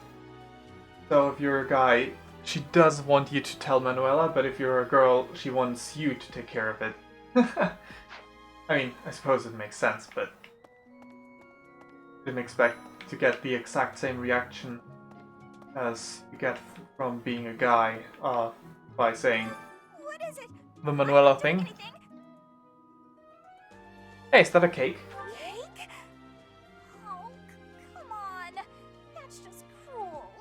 So if you're a guy, she does want you to tell Manuela, but if you're a girl, she wants you to take care of it. I mean, I suppose it makes sense, but didn't expect to get the exact same reaction as you get from being a guy by saying What is it? the Manuela thing. Hey, is that a cake? Cake? Oh, come on. That's just cruel.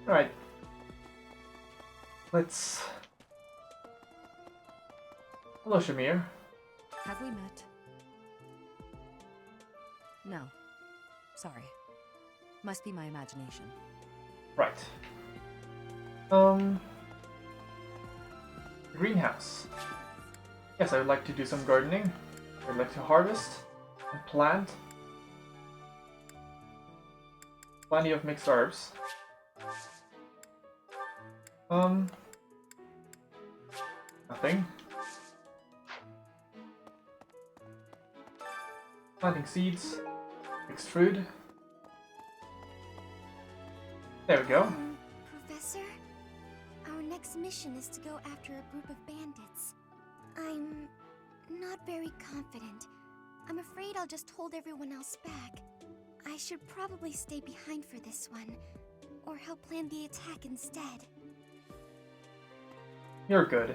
Alright. Let's... Hello, Shamir. have we met? No. Sorry. Must be my imagination. Right. Greenhouse. Yes, I would like to do some gardening. I would like to harvest and plant. Plenty of mixed herbs. Nothing. Planting seeds. Mixed food. There we go. Professor, our next mission is to go after a group of bandits. I'm not very confident. I'm afraid I'll just hold everyone else back. I should probably stay behind for this one, or help plan the attack instead. You're good.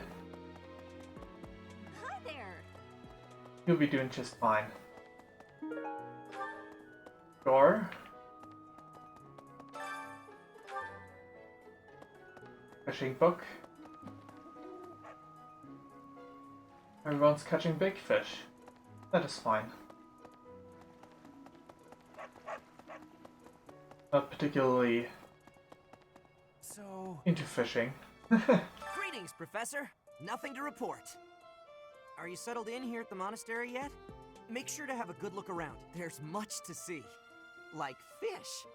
Hi there! You'll be doing just fine. Sure. Fishing book. Everyone's catching big fish. That is fine. Not particularly into fishing. Greetings, Professor. Nothing to report. Are you settled in here at the monastery yet? Make sure to have a good look around. There's much to see. Like fish.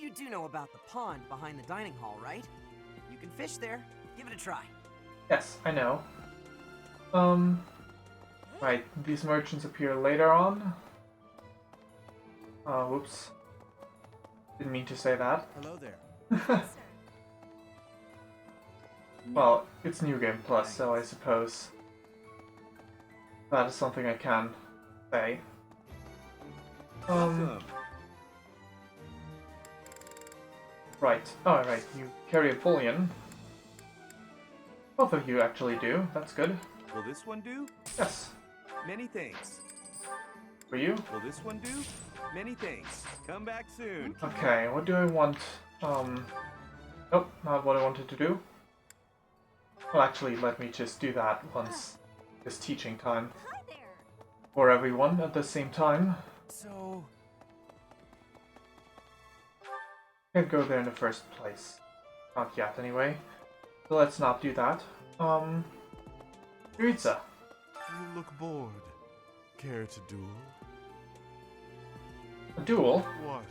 You do know about the pond behind the dining hall, right? You can fish there. Give it a try. Yes, I know. Right, these merchants appear later on. Whoops. Didn't mean to say that. Hello there. Well, it's New Game Plus, so I suppose that is something I can say. Right. Oh, right. You carry a bullion. Both of you actually do. That's good. Will this one do? Yes. Many thanks. For you? Will this one do? Many thanks. Come back soon. Okay, what do I want? Nope, not what I wanted to do. Well, actually, let me just do that once it's teaching time. For everyone at the same time. So... Can't go there in the first place. Not yet, anyway. So let's not do that. Pizza. You look bored. Care to duel? A duel? What?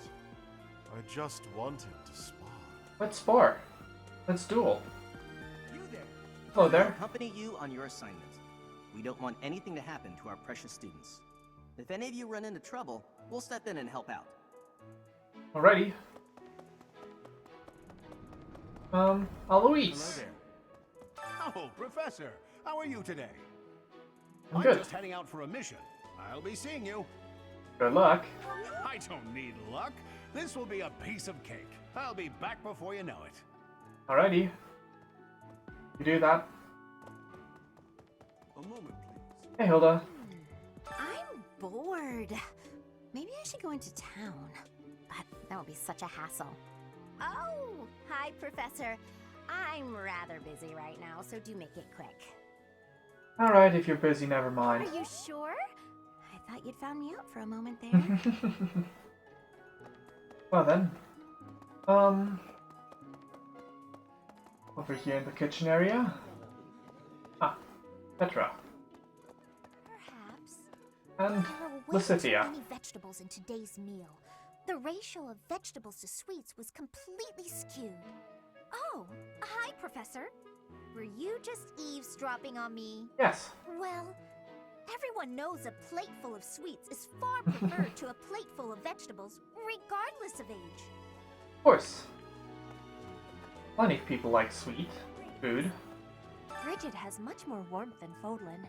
I just wanted to spar. Let's spar. Let's duel. You there. Hello there. We'll accompany you on your assignment. We don't want anything to happen to our precious students. If any of you run into trouble, we'll step in and help out. Alrighty. Alois. Hello there. Oh, Professor, how are you today? I'm good. Just heading out for a mission. I'll be seeing you. Good luck. I don't need luck. This will be a piece of cake. I'll be back before you know it. Alrighty. You do that. A moment, please. Hey, Hilda. I'm bored. Maybe I should go into town. But that would be such a hassle. Oh, hi, Professor. I'm rather busy right now, so do make it quick. Alright, if you're busy, never mind. Are you sure? I thought you'd found me out for a moment there. Well then. Over here in the kitchen area. Ah, Petra. Perhaps. And There were way too Lysithia. many vegetables in today's meal. The ratio of vegetables to sweets was completely skewed. Oh, hi, Professor. Were you just eavesdropping on me? Yes. Well, everyone knows a plate full of sweets is far preferred to a plate full of vegetables, regardless of age. Of course. Plenty of people like sweet food. Bridget has much more warmth than Fodlan.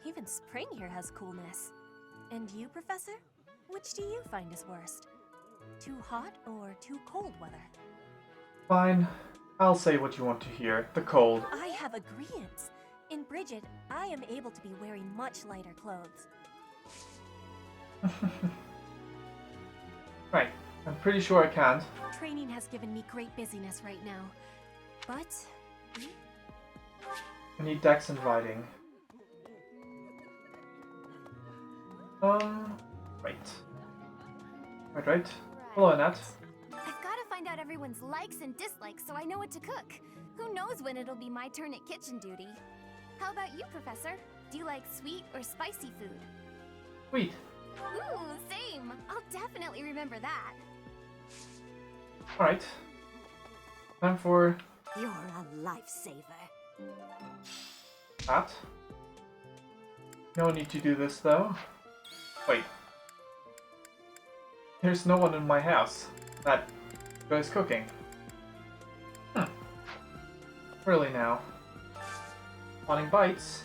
Even spring here has coolness. And you, Professor? Which do you find is worst? Too hot or too cold weather? Fine. I'll say what you want to hear. The cold. I have agreements. In Bridget, I am able to be wearing much lighter clothes. Right. I'm pretty sure I can't. Training has given me great busyness right now. But... I need dex and writing. Right. Right. Hello, Annette. I've got to find out everyone's likes and dislikes so I know what to cook. Who knows when it'll be my turn at kitchen duty? How about you, Professor? Do you like sweet or spicy food? Sweet. Ooh, same. I'll definitely remember that. Alright. Time for You're a lifesaver. that. No need to do this though. Wait. There's no one in my house that goes cooking. Really now. Wanting bites?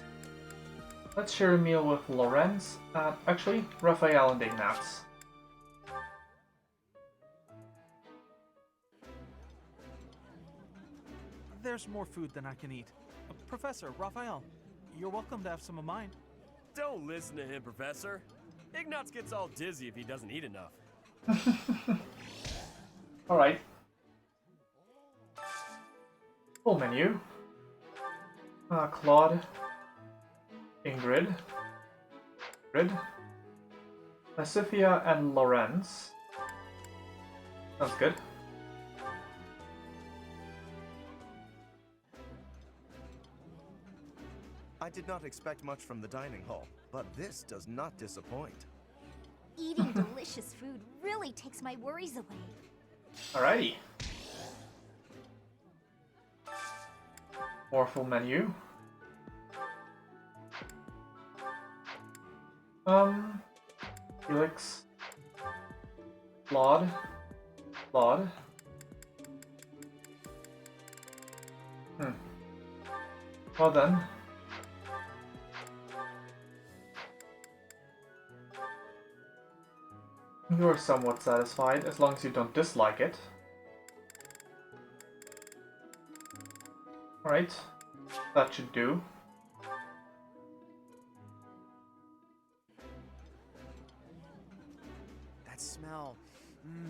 Let's share a meal with Lorenz. Actually, Raphael and Ignaz. There's more food than I can eat. Professor, Raphael, you're welcome to have some of mine. Don't listen to him, Professor. Ignaz gets all dizzy if he doesn't eat enough. Alright. Full menu. Claude. Ingrid. Sophia and Lorenz. Sounds good. I did not expect much from the dining hall, but this does not disappoint. Eating delicious food really takes my worries away. Alrighty. More full menu. Felix. Claude. Well then. You're somewhat satisfied, as long as you don't dislike it. Alright. That should do. That smell,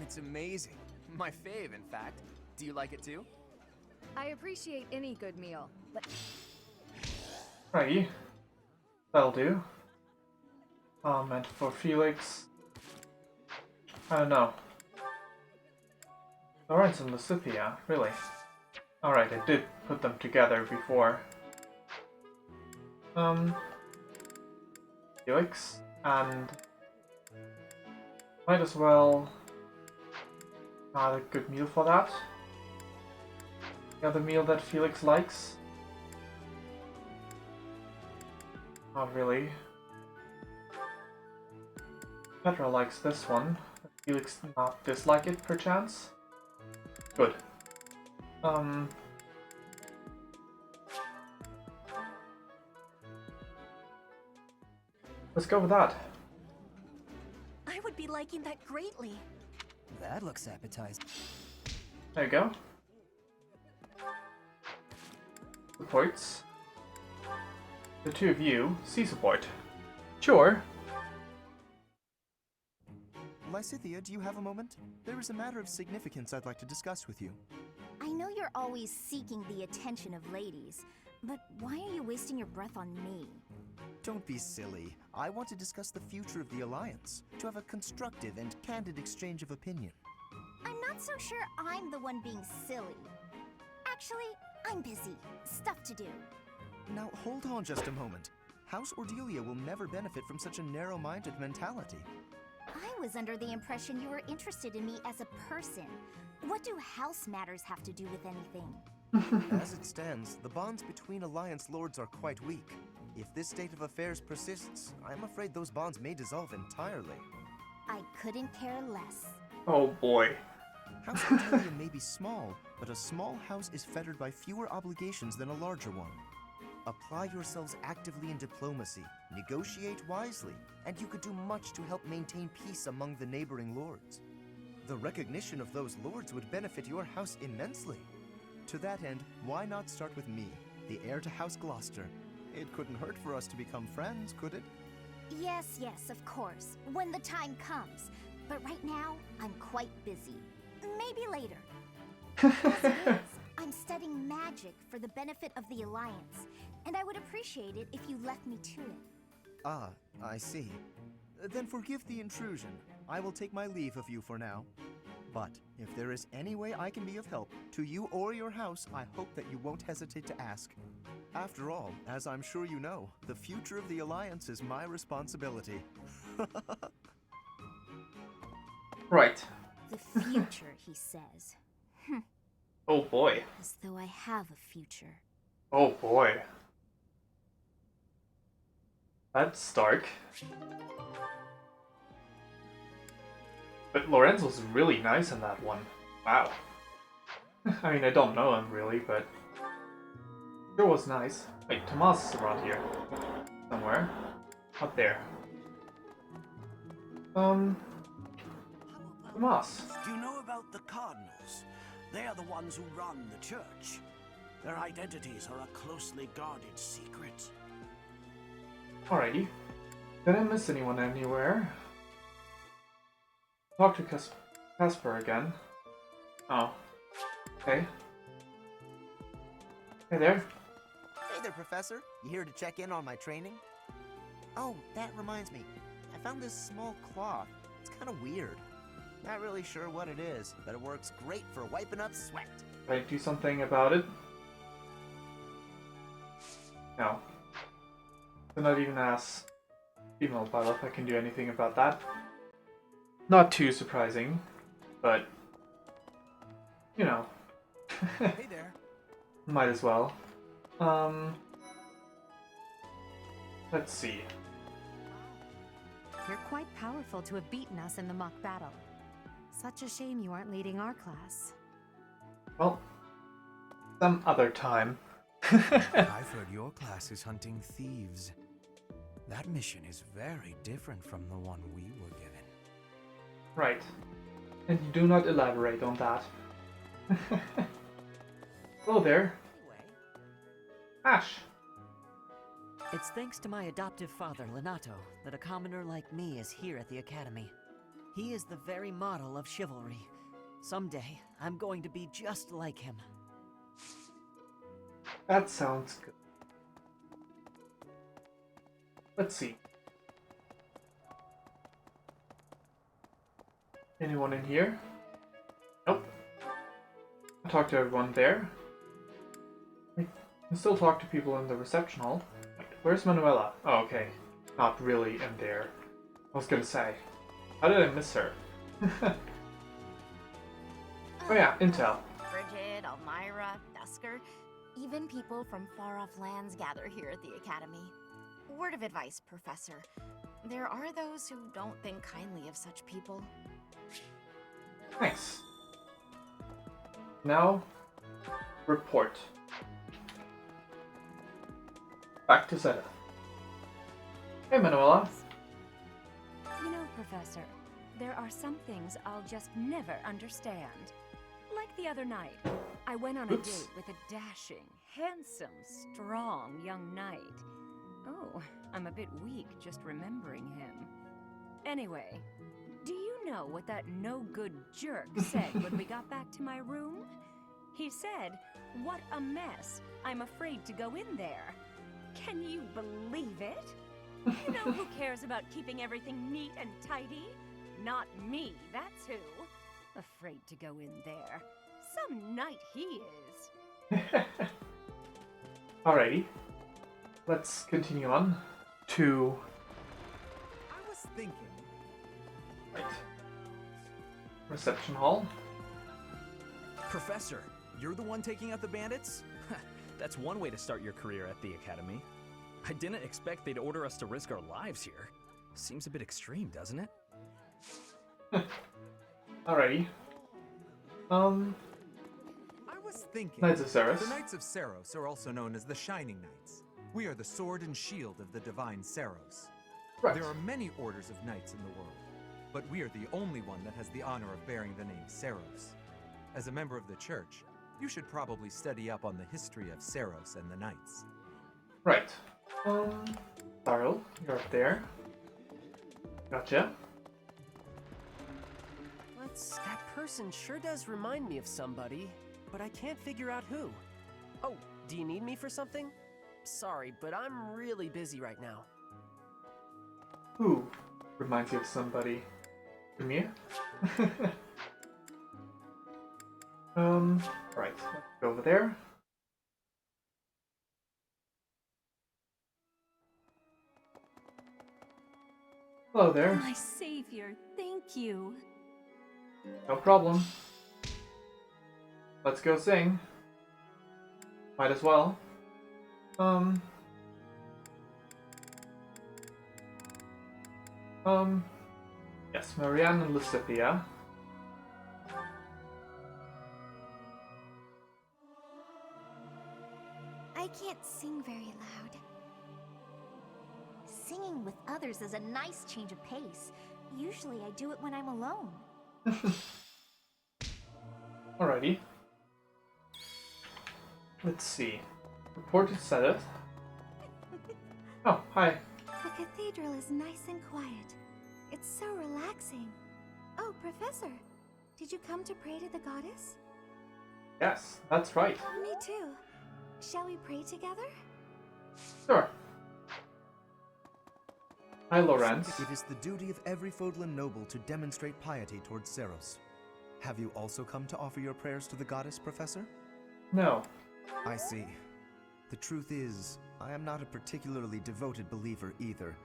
it's amazing. My fave, in fact. Do you like it too? I appreciate any good meal, but Alrighty. That'll do. And for Felix... I don't know. Lawrence and Lucipia, really? Alright, I did put them together before. Felix, and... might as well... add a good meal for that. The other meal that Felix likes. Not really. Petra likes this one. Felix not dislike it, perchance? Good. Let's go with that. I would be liking that greatly. That looks appetizing. There you go. Supports. The two of you, see support. Sure. Lysithea, do you have a moment? There is a matter of significance I'd like to discuss with you. I know you're always seeking the attention of ladies, but why are you wasting your breath on me? Don't be silly. I want to discuss the future of the Alliance, to have a constructive and candid exchange of opinion. I'm not so sure I'm the one being silly. Actually, I'm busy. Stuff to do. Now, hold on just a moment. House Ordelia will never benefit from such a narrow-minded mentality. I was under the impression you were interested in me as a person. What do house matters have to do with anything? As it stands, the bonds between Alliance lords are quite weak. If this state of affairs persists, I'm afraid those bonds may dissolve entirely. I couldn't care less. Oh boy. House Ordelia may be small, but a small house is fettered by fewer obligations than a larger one. Apply yourselves actively in diplomacy, negotiate wisely, and you could do much to help maintain peace among the neighboring lords. The recognition of those lords would benefit your house immensely. To that end, why not start with me, the heir to House Gloucester? It couldn't hurt for us to become friends, could it? Yes, of course, when the time comes. But right now, I'm quite busy. Maybe later. As it is, I'm studying magic for the benefit of the Alliance, and I would appreciate it if you left me to it. Ah, I see. Then forgive the intrusion. I will take my leave of you for now. But if there is any way I can be of help to you or your house, I hope that you won't hesitate to ask. After all, as I'm sure you know, the future of the Alliance is my responsibility. Right. The future, he says. Oh boy. As though I have a future. Oh boy. That's stark. But Lorenzo's really nice in that one. Wow. I mean, I don't know him really, but sure was nice. Wait, Tomas is around here. Somewhere. Up there. Tomas. Do you know about the Cardinals? They are the ones who run the church. Their identities are a closely guarded secret. Alrighty. Did I miss anyone anywhere? Talk to Casper again. Oh. Okay. Hey there. Hey there, Professor. You here to check in on my training? Oh, that reminds me. I found this small cloth. It's kind of weird. Not really sure what it is, but it works great for wiping up sweat. Can I do something about it? No. Do not even ask female pilot if I can do anything about that. Not too surprising, but you know. Hey there. Might as well. Let's see. You're quite powerful to have beaten us in the mock battle. Such a shame you aren't leading our class. Well, some other time. I've heard your class is hunting thieves. That mission is very different from the one we were given. Right. And you do not elaborate on that. Hello there. Ash. It's thanks to my adoptive father, Lenato, that a commoner like me is here at the Academy. He is the very model of chivalry. Someday, I'm going to be just like him. That sounds good. Let's see. Anyone in here? Nope. I talked to everyone there. I can still talk to people in the reception hall. Wait, where's Manuela? Oh, okay. Not really in there. I was gonna say. How did I miss her? Oh yeah, Intel. Bridget, Elmira, Dusker, even people from far-off lands gather here at the Academy. Word of advice, Professor. There are those who don't think kindly of such people. Nice. Now, report. Back to Zeta. Hey, Manuela. You know, Professor, there are some things I'll just never understand. Like the other night, I went on a date with a dashing, handsome, strong young knight. Oh, I'm a bit weak just remembering him. Anyway, do you know what that no-good jerk said when we got back to my room? He said, "What a mess. I'm afraid to go in there." Can you believe it? You know who cares about keeping everything neat and tidy? Not me, that's who. Afraid to go in there. Some knight he is. Alrighty. Let's continue on to... I was thinking... Right. Reception hall. Professor, you're the one taking out the bandits? That's one way to start your career at the Academy. I didn't expect they'd order us to risk our lives here. Seems a bit extreme, doesn't it? Alrighty. I was thinking... Knights of Ceres. The Knights of Ceros are also known as the Shining Knights. We are the sword and shield of the divine Ceros. Right. There are many orders of knights in the world, but we are the only one that has the honor of bearing the name Ceros. As a member of the church, you should probably study up on the history of Ceros and the knights. Right. Darrell, you're up there. Gotcha. That person sure does remind me of somebody, but I can't figure out who. Oh, do you need me for something? Sorry, but I'm really busy right now. Who reminds you of somebody? Amir? Right, let's go over there. Hello there. My savior, thank you. No problem. Let's go sing. Might as well. Yes, Marianne and Lucipia. I can't sing very loud. Singing with others is a nice change of pace. Usually I do it when I'm alone. Alrighty. Let's see. Report to Senate. Oh, hi. The cathedral is nice and quiet. It's so relaxing. Oh, Professor, did you come to pray to the goddess? Yes, that's right. Me too. Shall we pray together? Sure. Hi, Lorenz. It is the duty of every Fodlan noble to demonstrate piety towards Seros. Have you also come to offer your prayers to the goddess, Professor? No. I see. The truth is, I am not a particularly devoted believer either.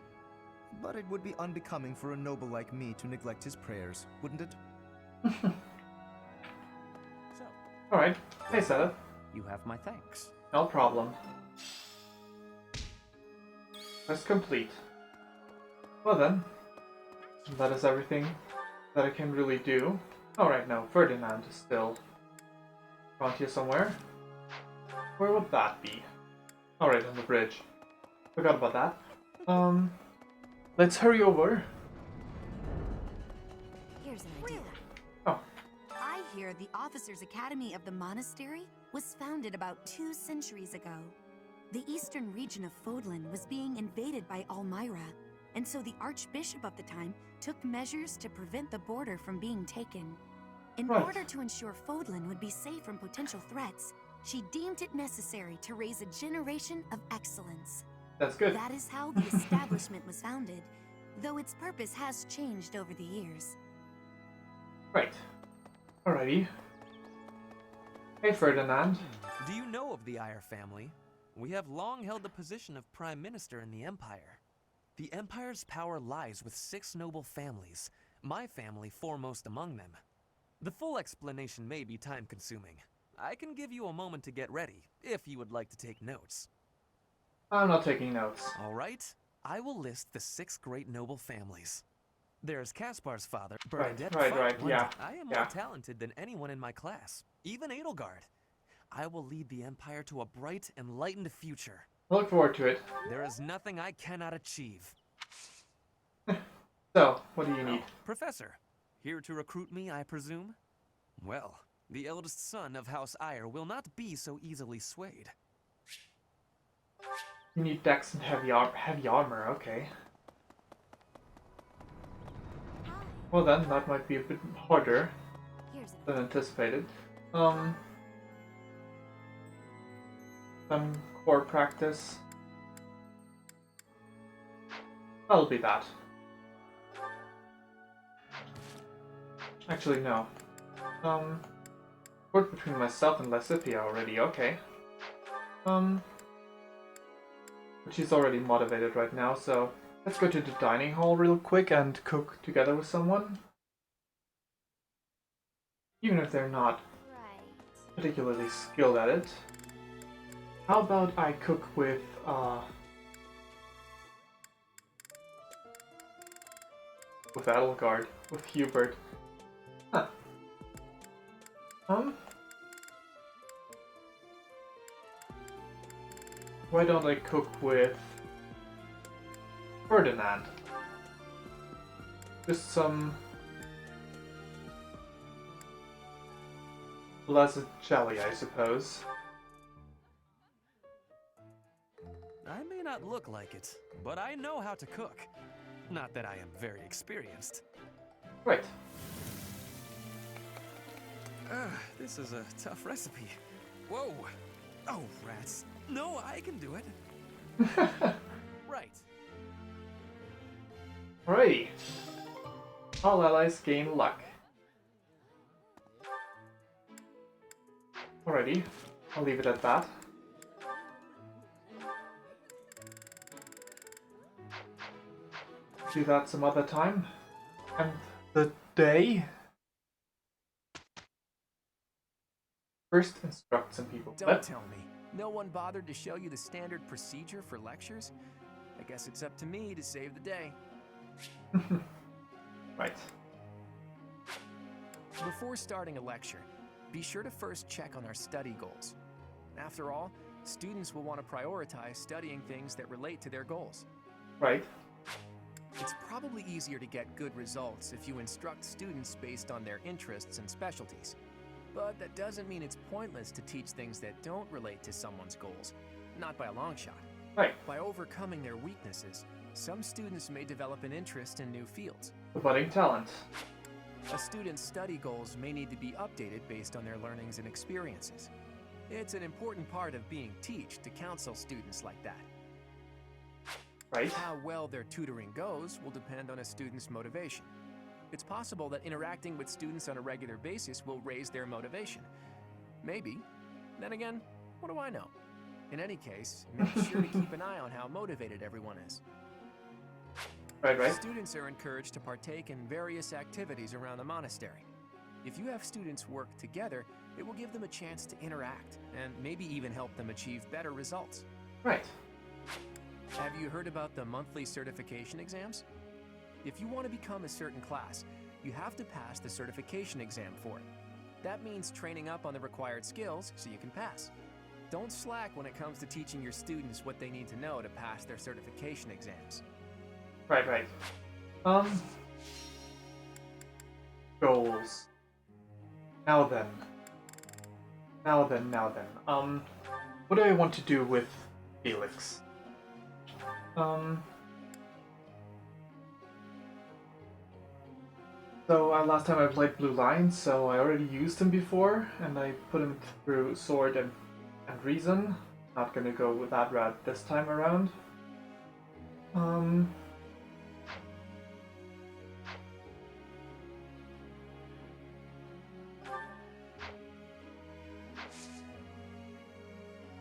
But it would be unbecoming for a noble like me to neglect his prayers, wouldn't it? Alright. Hey, Senate. You have my thanks. No problem. Quest complete. Well then, that is everything that I can really do. Alright, no, Ferdinand is still around here somewhere. Where would that be? Alright, on the bridge. Forgot about that. Let's hurry over. Here's an idea. Oh. I hear the Officers' Academy of the monastery was founded about 2 centuries ago. The eastern region of Fodlan was being invaded by Almyra, and so the Archbishop of the time took measures to prevent the border from being taken. In order to ensure Fodlan would be safe from potential threats, she deemed it necessary to raise a generation of excellence. That's good. That is how the establishment was founded, though its purpose has changed over the years. Right. Alrighty. Hey, Ferdinand. Do you know of the Eyre family? We have long held the position of Prime Minister in the Empire. The Empire's power lies with 6 noble families, my family foremost among them. The full explanation may be time-consuming. I can give you a moment to get ready, if you would like to take notes. I'm not taking notes. All right. I will list the 6 great noble families. There's Caspar's father, Bernadette. Right, yeah. I am more talented than anyone in my class, even Edelgard. I will lead the Empire to a bright, enlightened future. I look forward to it. There is nothing I cannot achieve. So, what do you need? Professor, here to recruit me, I presume? Well, the eldest son of House Eyre will not be so easily swayed. You need dex and heavy armor, okay. Well then, that might be a bit harder than anticipated. Some core practice. That'll be that. Actually, no. Work between myself and Lysithea already, okay. But she's already motivated right now, so let's go to the dining hall real quick and cook together with someone. Even if they're not particularly skilled at it. How about I cook with, with Edelgard, with Hubert. Huh. Why don't I cook with Ferdinand? Just some blessed jelly, I suppose. I may not look like it, but I know how to cook. Not that I am very experienced. Right. This is a tough recipe. Whoa! Oh, rats. No, I can do it. Right. Alrighty. All allies gain luck. Alrighty. I'll leave it at that. Do that some other time. And the day. First, instruct some people. Don't tell me. No one bothered to show you the standard procedure for lectures? I guess it's up to me to save the day. Right. Before starting a lecture, be sure to first check on our study goals. After all, students will want to prioritize studying things that relate to their goals. Right. It's probably easier to get good results if you instruct students based on their interests and specialties. But that doesn't mean it's pointless to teach things that don't relate to someone's goals, not by a long shot. Right. By overcoming their weaknesses, some students may develop an interest in new fields. The budding talent. A student's study goals may need to be updated based on their learnings and experiences. It's an important part of being to counsel students like that. Right. How well their tutoring goes will depend on a student's motivation. It's possible that interacting with students on a regular basis will raise their motivation. Maybe. Then again, what do I know? In any case, make sure to keep an eye on how motivated everyone is. Right. Students are encouraged to partake in various activities around the monastery. If you have students work together, it will give them a chance to interact and maybe even help them achieve better results. Right. Have you heard about the monthly certification exams? If you want to become a certain class, you have to pass the certification exam for it. That means training up on the required skills so you can pass. Don't slack when it comes to teaching your students what they need to know to pass their certification exams. Right. Goals. Now then. What do I want to do with Felix? So last time I played Blue Line, so I already used him before, and I put him through Sword and Reason. Not gonna go with that route this time around.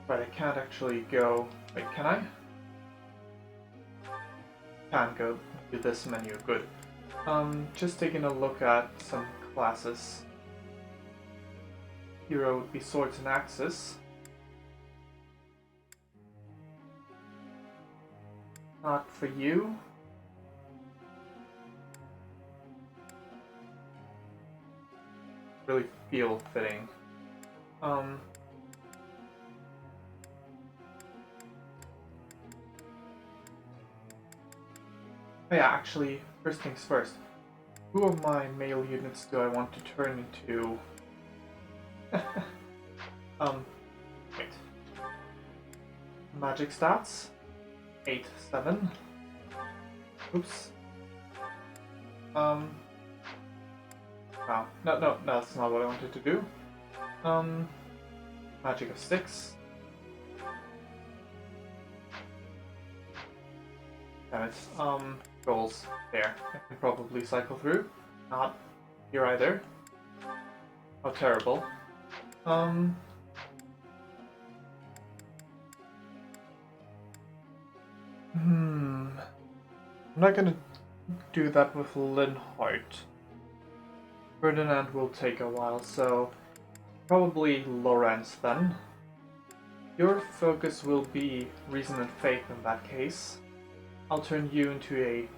But I can't actually go. Wait, can I? Can't go to this menu. Good. Just taking a look at some classes. Hero would be Swords and Axes. Not for you. Really feel fitting. Oh yeah, actually, first things first. Who of my male units do I want to turn into? Wait. Magic stats. 8, 7. Oops. Wow. No, that's not what I wanted to do. Magic of 6. Damn it. Goals. There. I can probably cycle through. Not here either. How terrible. I'm not gonna do that with Linhardt. Ferdinand will take a while, so probably Lorenz then. Your focus will be Reason and Faith in that case. I'll turn you into a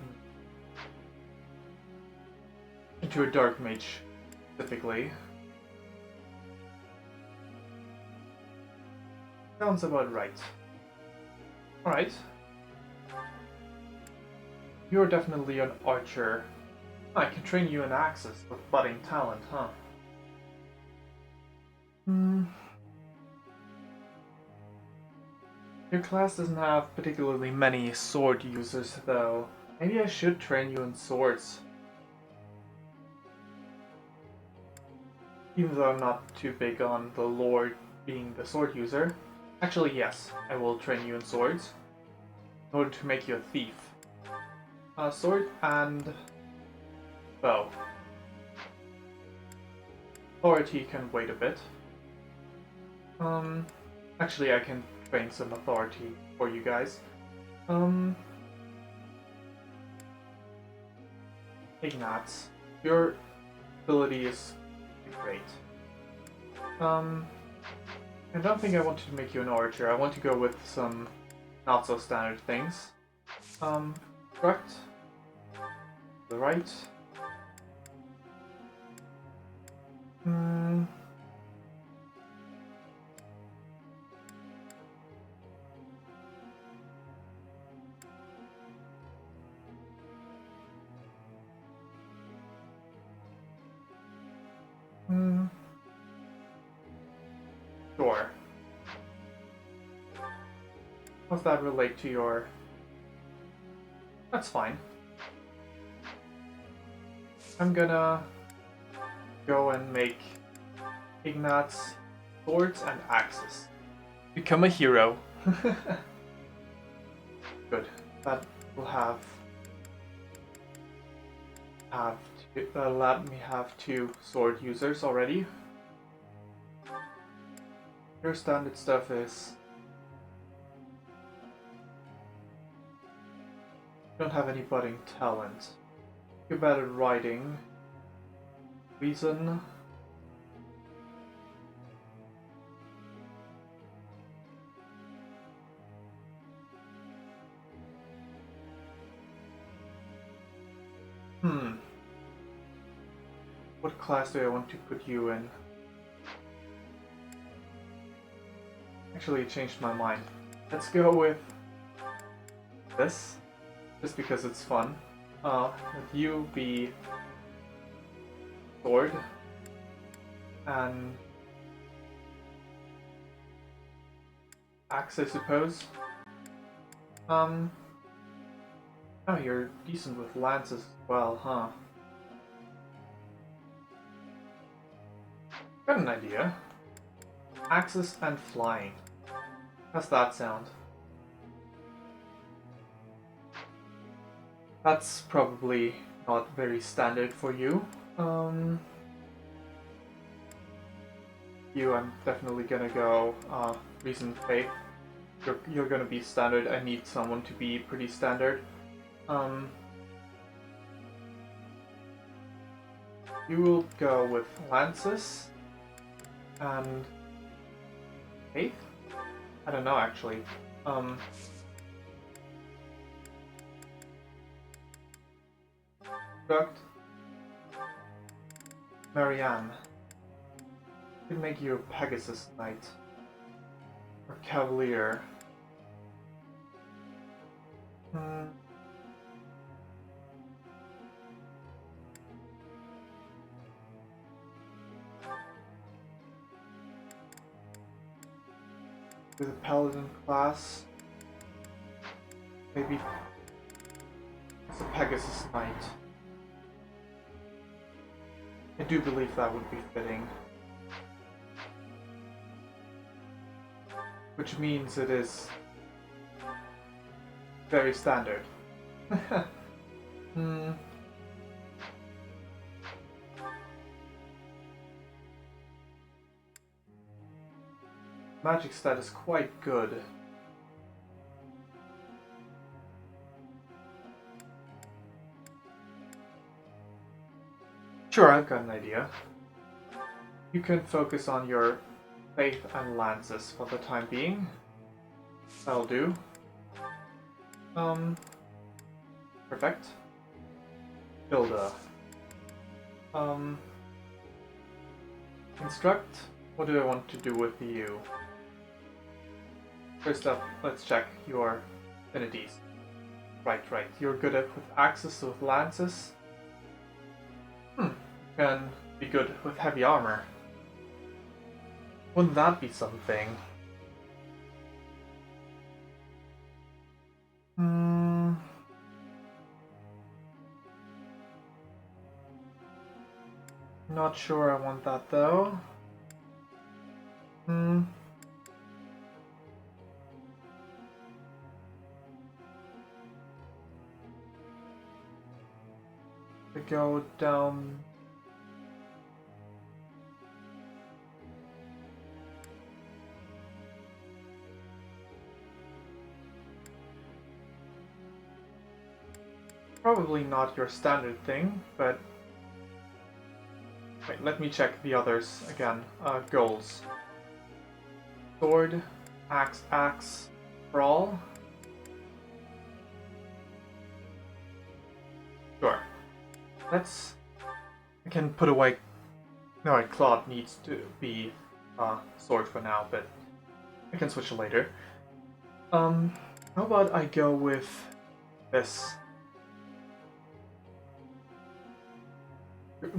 Dark Mage, specifically. Sounds about right. Alright. You're definitely an archer. I can train you in axes with budding talent, huh? Your class doesn't have particularly many sword users, though. Maybe I should train you in swords. Even though I'm not too big on the Lord being the sword user. Actually, yes, I will train you in swords. In order to make you a thief. Sword and bow. Authority can wait a bit. Actually, I can train some authority for you guys. Ignatz, your ability is great. I don't think I wanted to make you an archer. I want to go with some not so standard things. Correct. The right. Hmm. Hmm. Sure. How does that relate to your... That's fine. I'm gonna go and make Ignat's swords and axes. Become a hero. Good. That will let me have 2 sword users already. Your standard stuff is... don't have any budding talent. You're bad at writing. Reason. What class do I want to put you in? Actually, I changed my mind. Let's go with this, just because it's fun. With you be sword and axe, I suppose. Oh, you're decent with lances as well, huh? Got an idea. Axes and flying. How's that sound? That's probably not very standard for you. I'm definitely gonna go reason faith. You're gonna be standard. I need someone to be pretty standard. You will go with lances and faith? I don't know actually. Instruct Marianne. Could make you a Pegasus Knight or Cavalier. With a Paladin class, maybe it's a Pegasus Knight. I do believe that would be fitting. Which means it is very standard. Magic stat is quite good. Sure, I've got an idea. You can focus on your faith and lances for the time being. That'll do. Perfect. Builder. Instruct. What do I want to do with you? First up, let's check your affinities. Right. You're good at with axes, with lances. Can be good with heavy armor. Wouldn't that be something? Not sure I want that though. To go down. Probably not your standard thing, but wait, let me check the others again. Goals. Sword, axe, brawl. Sure. I can put away No, Claude needs to be sword for now, but I can switch it later. How about I go with this?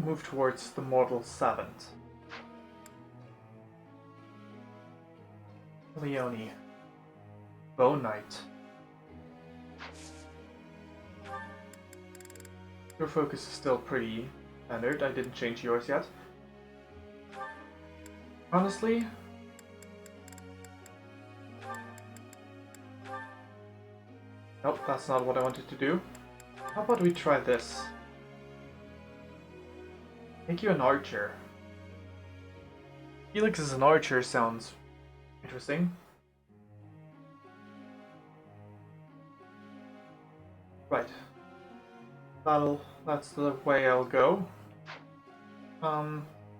Move towards the Mortal 7th. Leone. Bone Knight. Your focus is still pretty standard. I didn't change yours yet. Honestly, nope, that's not what I wanted to do. How about we try this? Make you an archer. Felix as an archer sounds interesting. Right. That's the way I'll go.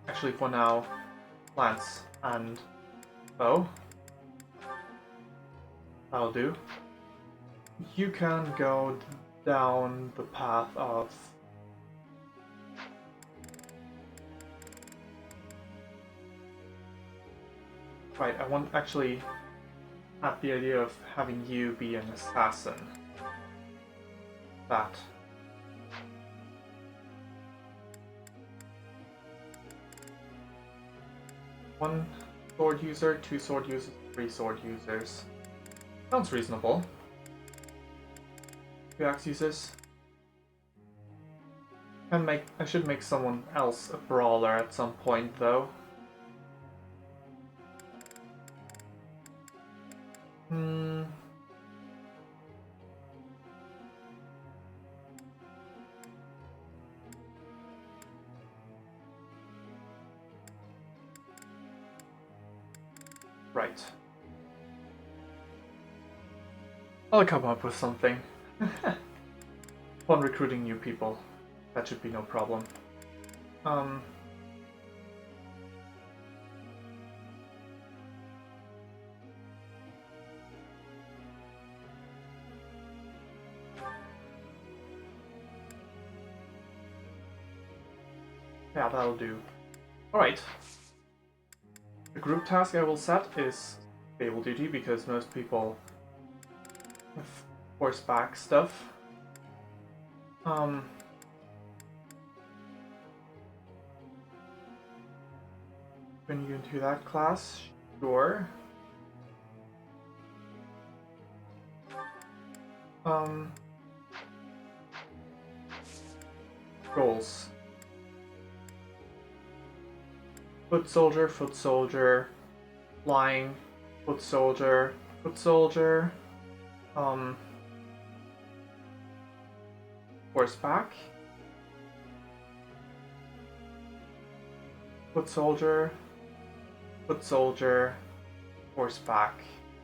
Actually for now, lance and bow. That'll do. You can go down the path of right, I want actually at the idea of having you be an assassin. That. One sword user, 2 sword users, 3 sword users. Sounds reasonable. 2 axe users. I should make someone else a brawler at some point though. Right. I'll come up with something. Fun recruiting new people. That should be no problem. Yeah, that'll do. Alright. The group task I will set is stable duty because most people have horseback stuff. Bring you into that class? Sure. Goals. Foot soldier, flying, foot soldier, horseback, foot soldier, horseback.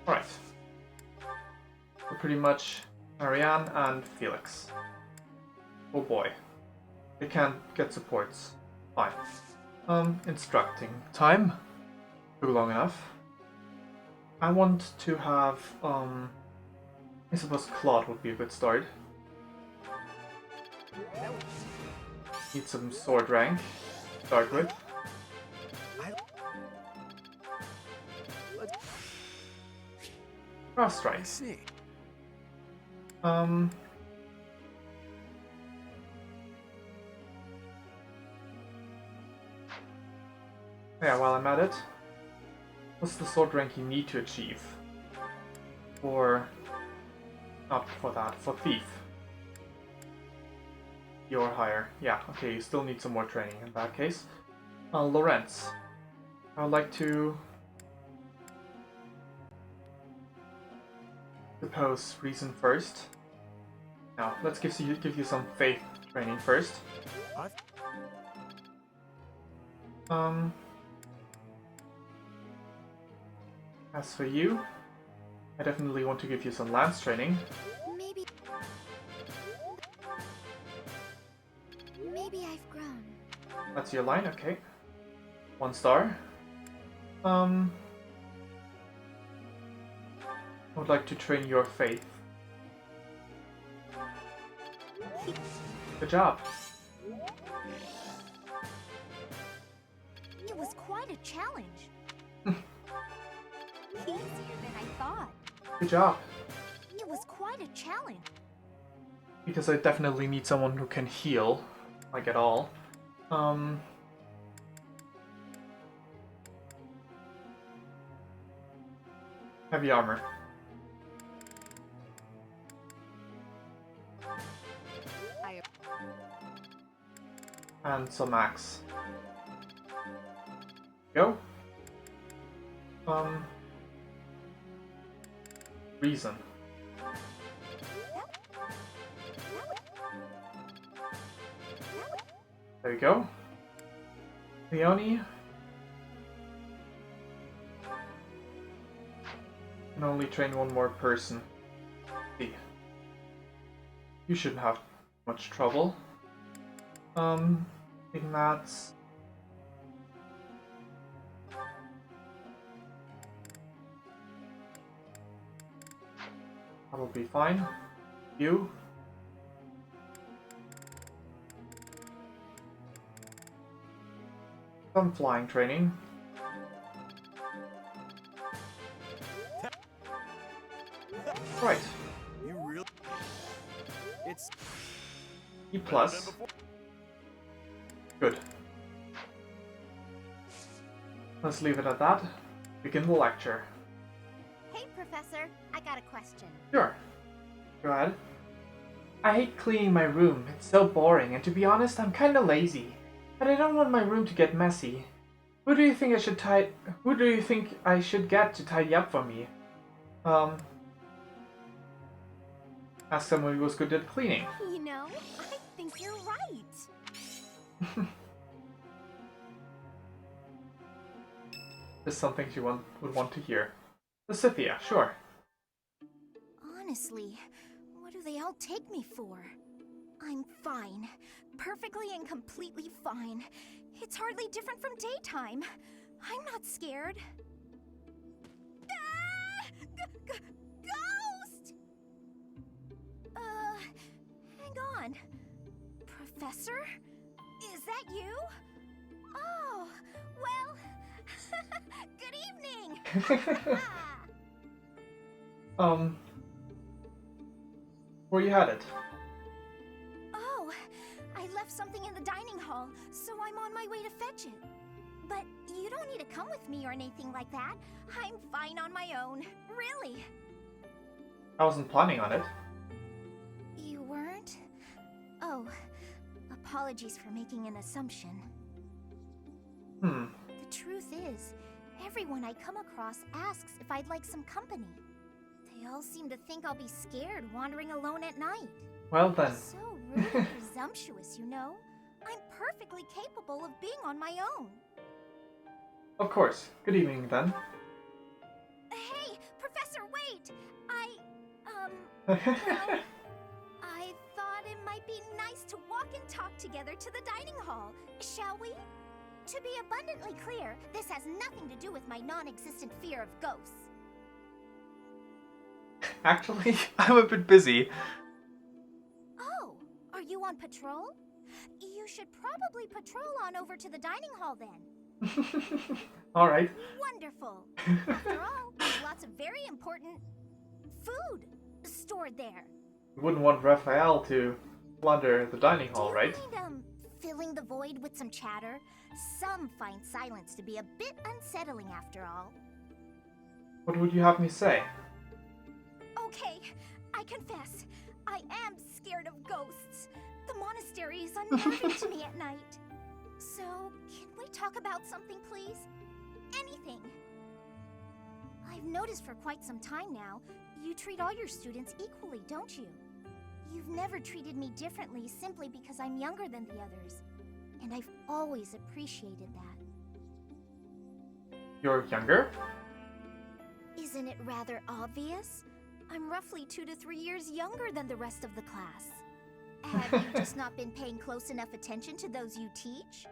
Alright. So pretty much Marianne and Felix. Oh boy. They can't get supports. Fine. Instructing time. Took long enough. I want to have, I suppose Claude would be a good start. Need some sword rank to start with. Cross strike. I see. Yeah, while I'm at it, what's the sword rank you need to achieve? For... not for that, for Thief. You're higher. Yeah, okay, you still need some more training in that case. Lorenz. I would like to... suppose reason first. Now, let's give you some faith training first. As for you, I definitely want to give you some lance training. Maybe I've grown. That's your line, okay. 1 star. I would like to train your faith. Good job. a challenge. Easier than I thought. Good job. It was quite a challenge. Because I definitely need someone who can heal, like at all. Heavy armor. And some axe. Go. Reason. There you go. Leonie. Can only train one more person. See. You shouldn't have much trouble. Ignatz. That'll be fine. You. Some flying training. Right. You really? It's E plus. Good. Let's leave it at that. Begin the lecture. Hey, Professor, I got a question. Sure. Go ahead. I hate cleaning my room. It's so boring, and to be honest, I'm kinda lazy. But I don't want my room to get messy. Who do you think I should get to tidy up for me? Ask someone who was good at cleaning. You know, I think you're right. There's something she would want to hear. Scythia, sure. Honestly, what do they all take me for? I'm fine. Perfectly and completely fine. It's hardly different from daytime. I'm not scared. Ah! Ghost! Hang on. Professor? Is that you? Oh, well, good evening! Where you headed? Oh, I left something in the dining hall, so I'm on my way to fetch it. But you don't need to come with me or anything like that. I'm fine on my own, really. I wasn't planning on it. You weren't? Oh, apologies for making an assumption. The truth is, everyone I come across asks if I'd like some company. They all seem to think I'll be scared wandering alone at night. Well then. So rude and presumptuous, you know? I'm perfectly capable of being on my own. Of course. Good evening then. Hey, Professor, wait! Well, I thought it might be nice to walk and talk together to the dining hall. Shall we? To be abundantly clear, this has nothing to do with my non-existent fear of ghosts. Actually, I'm a bit busy. Oh, are you on patrol? You should probably patrol on over to the dining hall then. Alright. Wonderful. After all, there's lots of very important food stored there. You wouldn't want Raphael to plunder the dining hall, right? Mind, filling the void with some chatter? Some find silence to be a bit unsettling after all. What would you have me say? Okay, I confess, I am scared of ghosts. The monastery is unnerving to me at night. So, can we talk about something, please? Anything. I've noticed for quite some time now, you treat all your students equally, don't you? You've never treated me differently simply because I'm younger than the others. And I've always appreciated that. You're younger? Isn't it rather obvious? I'm roughly 2 to 3 years younger than the rest of the class. Have you just not been paying close enough attention to those you teach?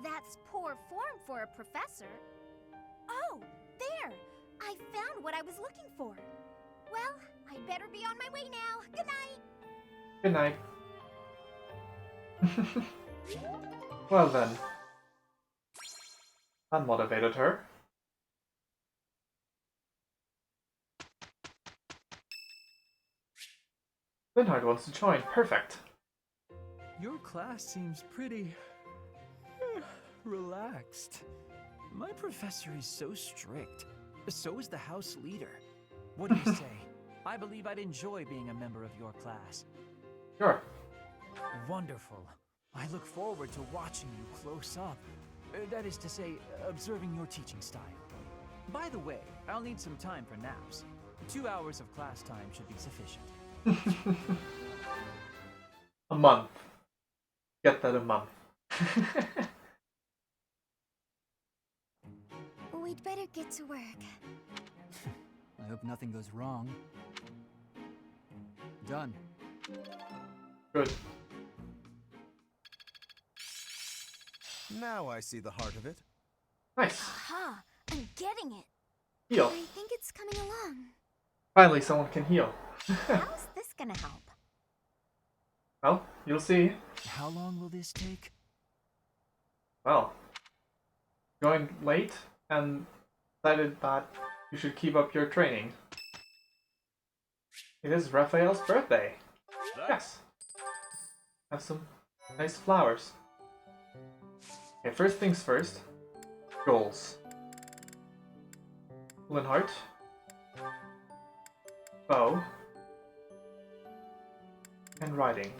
That's poor form for a professor. Oh, there! I found what I was looking for. Well, I'd better be on my way now. Good night! Good night. Well then. That motivated her. Linhardt wants to join. Perfect. Your class seems pretty relaxed. My professor is so strict. So is the house leader. What do you say? I believe I'd enjoy being a member of your class. Sure. Wonderful. I look forward to watching you close up. That is to say, observing your teaching style. By the way, I'll need some time for naps. 2 hours of class time should be sufficient. A month. Get that a month. We'd better get to work. I hope nothing goes wrong. Done. Good. Now I see the heart of it. Nice. Aha! I'm getting it. Heal. I think it's coming along. Finally, someone can heal. How's this gonna help? Well, you'll see. How long will this take? Well, joined late and decided that you should keep up your training. It is Raphael's birthday. Yes. Have some nice flowers. Okay, first things first. Goals. Linhardt. Bow. And riding.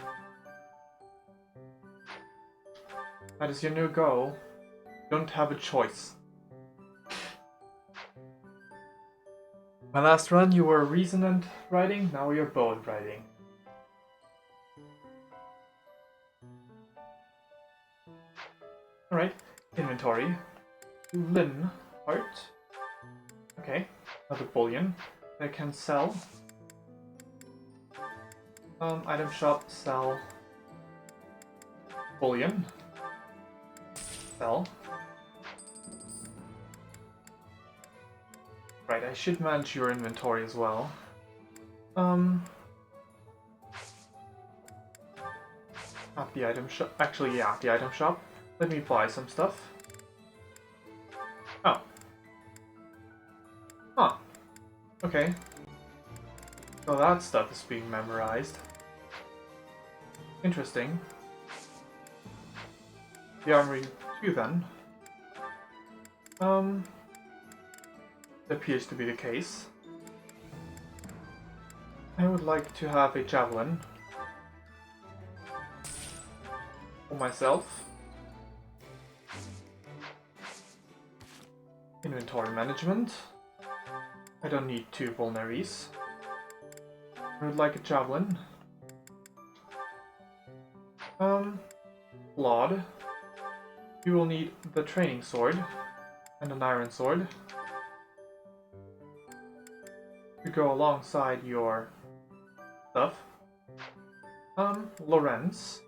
That is your new goal. You don't have a choice. My last run you were reason and riding, now you're bow and riding. Alright, inventory. Linhardt. Okay, another bullion I can sell. Item shop, sell. Bullion. Sell. Right, I should manage your inventory as well. At the item shop. Actually, yeah, the item shop. Let me buy some stuff. Oh. Huh. Okay. So that stuff is being memorized. Interesting. The armory too, then. Appears to be the case. I would like to have a javelin for myself. Inventory management. I don't need 2 vulneraries. I would like a javelin. Laud. You will need the training sword and an iron sword to go alongside your stuff. Lorenz.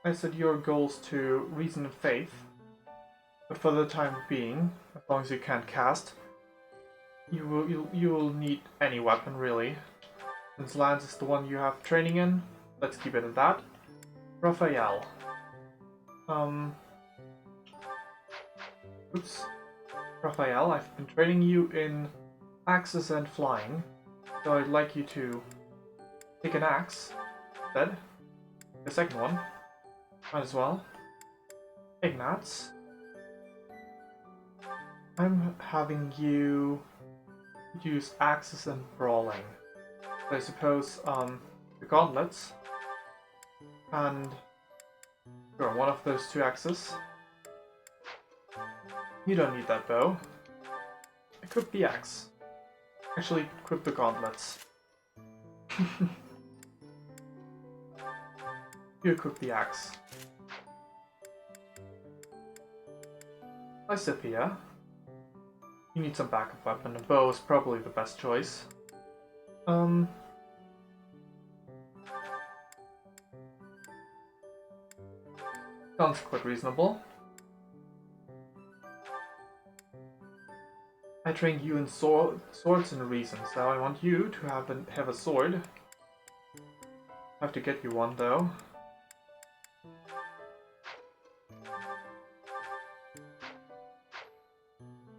I said your goals to reason and faith, but for the time being, as long as you can't cast, you will need any weapon really. Since Lance is the one you have training in, let's keep it at that. Raphael. Oops. Raphael, I've been training you in axes and flying, so I'd like you to take an axe instead. The second one. Might as well. Ignatz. I'm having you use axes and brawling. So I suppose the gauntlets and sure, one of those 2 axes. You don't need that bow. Equip the axe. Actually, equip the gauntlets. You equip the axe. Lysithia. You need some backup weapon. A bow is probably the best choice. Sounds quite reasonable. I trained you in swords and reason, so I want you to have a sword. I have to get you one though.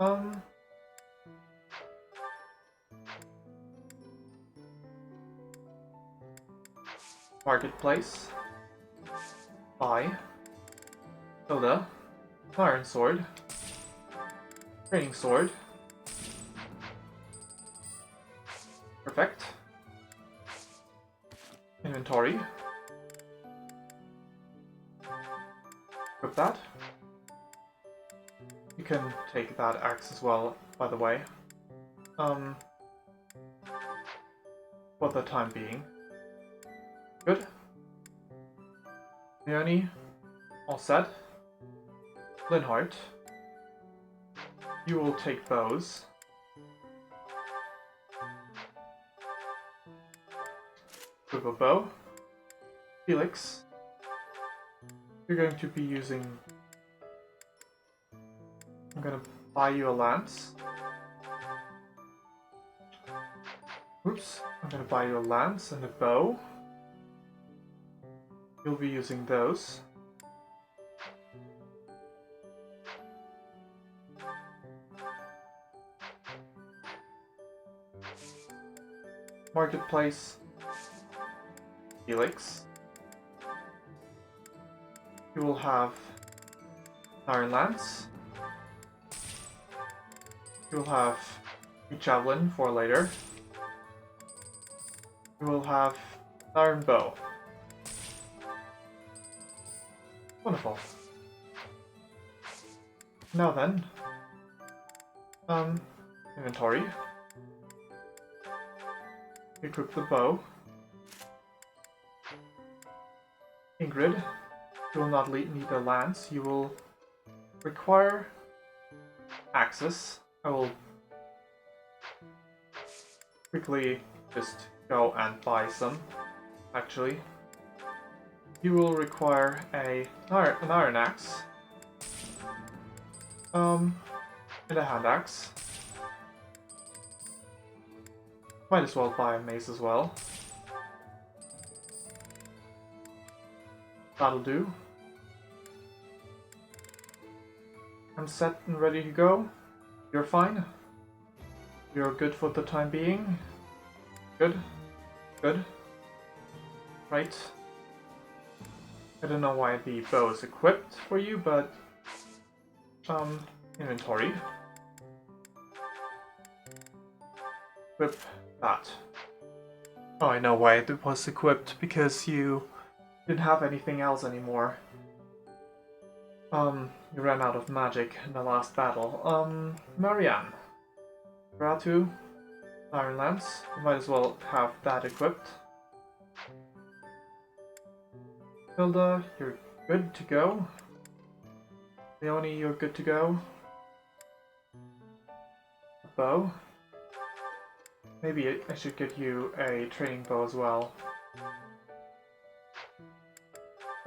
Um, Marketplace. Buy. Hilda. Iron Sword. Training Sword. Perfect. Inventory. Equip that. You can take that axe as well, by the way. For the time being. Good. Leonie, all set. Linhart, you will take those. With a bow. Felix, you're going to be using... I'm gonna buy you a lance. Oops, I'm gonna buy you a lance and a bow. You'll be using those. Marketplace. Felix. You will have Iron Lance. You will have a Javelin for later. You will have Iron Bow. Wonderful. Now then, inventory. Equip the bow. Ingrid, you will not need a lance. You will require axes. I will quickly just go and buy some, actually. You will require an iron axe. And a hand axe. Might as well buy a mace as well. That'll do. I'm set and ready to go. You're fine. You're good for the time being. Good. Good. Right. I don't know why the bow is equipped for you, but... inventory. Equip that. Oh, I know why it was equipped, because you didn't have anything else anymore. You ran out of magic in the last battle. Marianne. Ratu, Iron Lance. You might as well have that equipped. Hilda, you're good to go. Leonie, you're good to go. Bow. Maybe I should get you a training bow as well.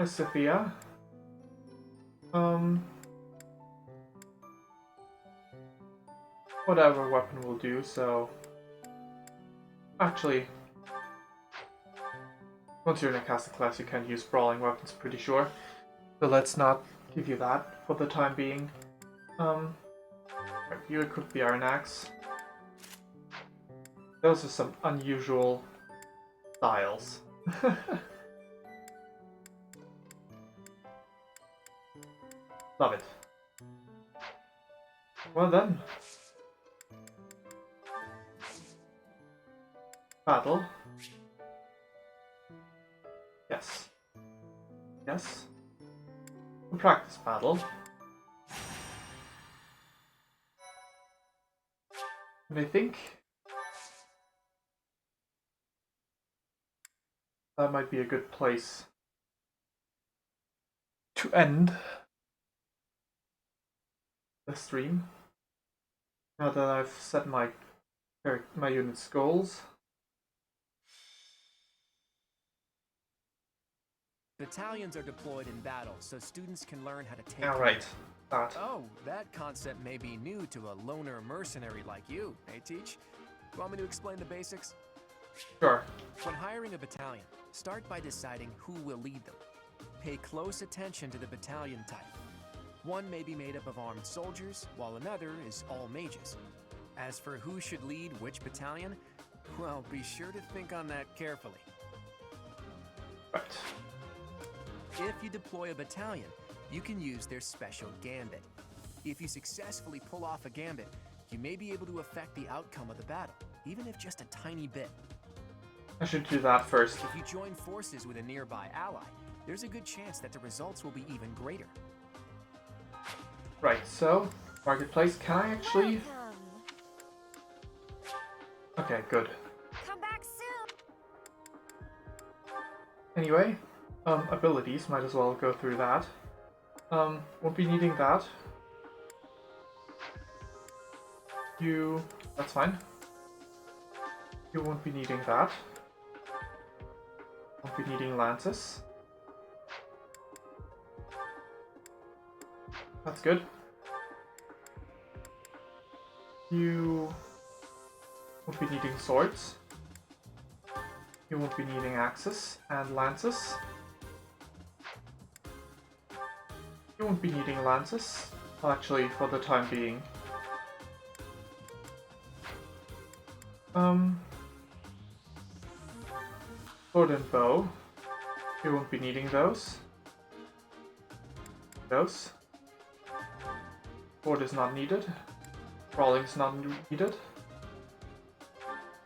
Sophia. Whatever weapon will do, so... Actually... Once you're in a casting class, you can't use brawling weapons, pretty sure. So let's not give you that for the time being. You equip the Iron Axe. Those are some unusual styles. Love it. Well then. Battle. Yes. Yes. We'll practice battle. And I think that might be a good place to end the stream. Now that I've set my unit's goals. Battalions are deployed in battle, so students can learn how to take Alright. Oh, that concept may be new to a loner mercenary like you, eh, Teach? Want me to explain the basics? Sure. When hiring a battalion, start by deciding who will lead them. Pay close attention to the battalion type. One may be made up of armed soldiers, while another is all mages. As for who should lead which battalion, well, be sure to think on that carefully. Right. If you deploy a battalion, you can use their special gambit. If you successfully pull off a gambit, you may be able to affect the outcome of the battle, even if just a tiny bit. I should do that first. If you join forces with a nearby ally, there's a good chance that the results will be even greater. Right, so, marketplace, can I actually... Okay, good. Come back soon. Anyway, abilities, might as well go through that. Won't be needing that. That's fine. You won't be needing that. Won't be needing lances. That's good. You won't be needing swords. You won't be needing axes and lances. You won't be needing lances. Well, actually, for the time being. Sword and bow. You won't be needing those. Those. Sword is not needed. Brawling is not needed.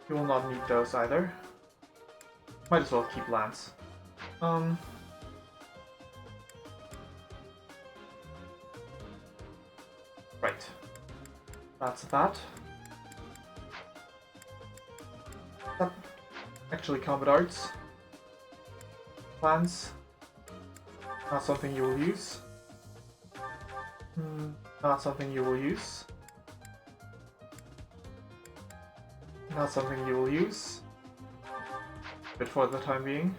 You will not need those either. Might as well keep lance. Right. That's that. Actually, combat arts. Plans. Not something you will use. Not something you will use. Not something you will use. But for the time being.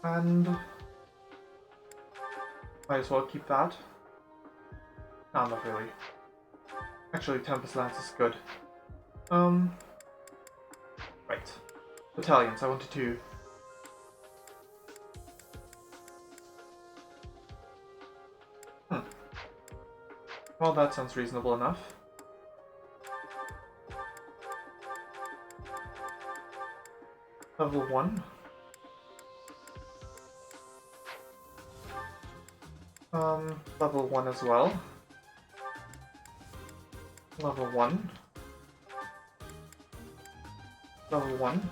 And might as well keep that. No, not really. Actually, Tempest Lance is good. Right. Battalions, I wanted to... Well, that sounds reasonable enough. Level 1. Level 1 as well. Level 1. Level 1.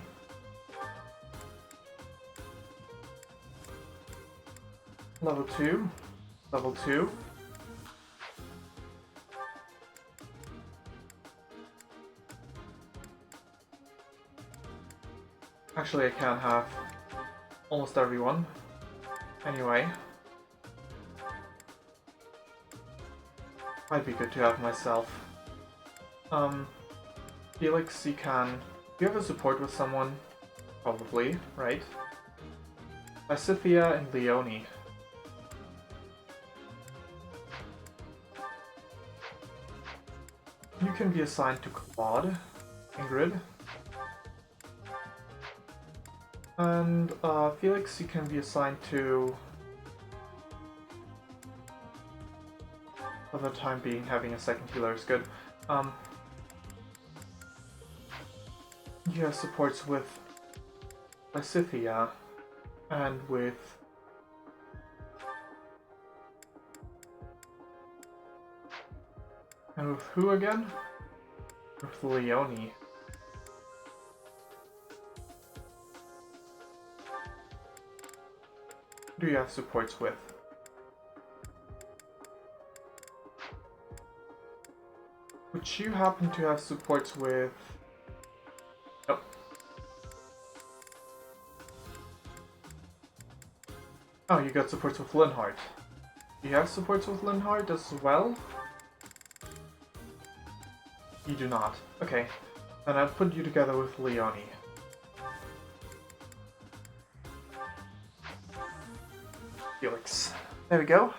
Level 2. Level 2. Actually, I can have almost everyone. Anyway. Might be good to have myself. Felix, you can... Do you have a support with someone? Probably, right? Lysithea and Leonie. You can be assigned to Claude, Ingrid. And Felix, you can be assigned to... For the time being, having a second healer is good. You have supports with Lysithea and with... And with who again? With Leonie. Who do you have supports with? Would you happen to have supports with... Oh. Oh, you got supports with Linhardt. Do you have supports with Linhardt as well? You do not. Okay. Then I'd put you together with Leonie. Felix. There we go.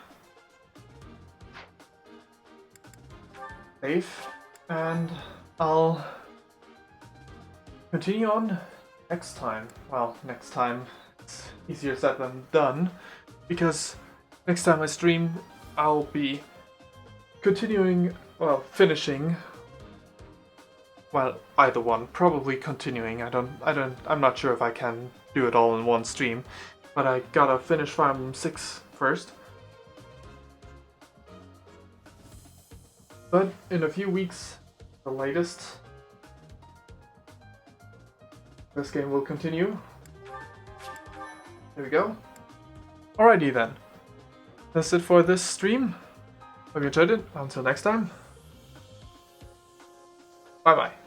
Save. And I'll continue on next time. Well, next time it's easier said than done, because next time I stream, I'll be continuing, well, finishing, well, either one, probably continuing. I'm not sure if I can do it all in one stream, but I gotta finish Fire Emblem 6 first. But in a few weeks, the latest, this game will continue. There we go. Alrighty then. That's it for this stream. Hope you enjoyed it. Until next time. Bye bye.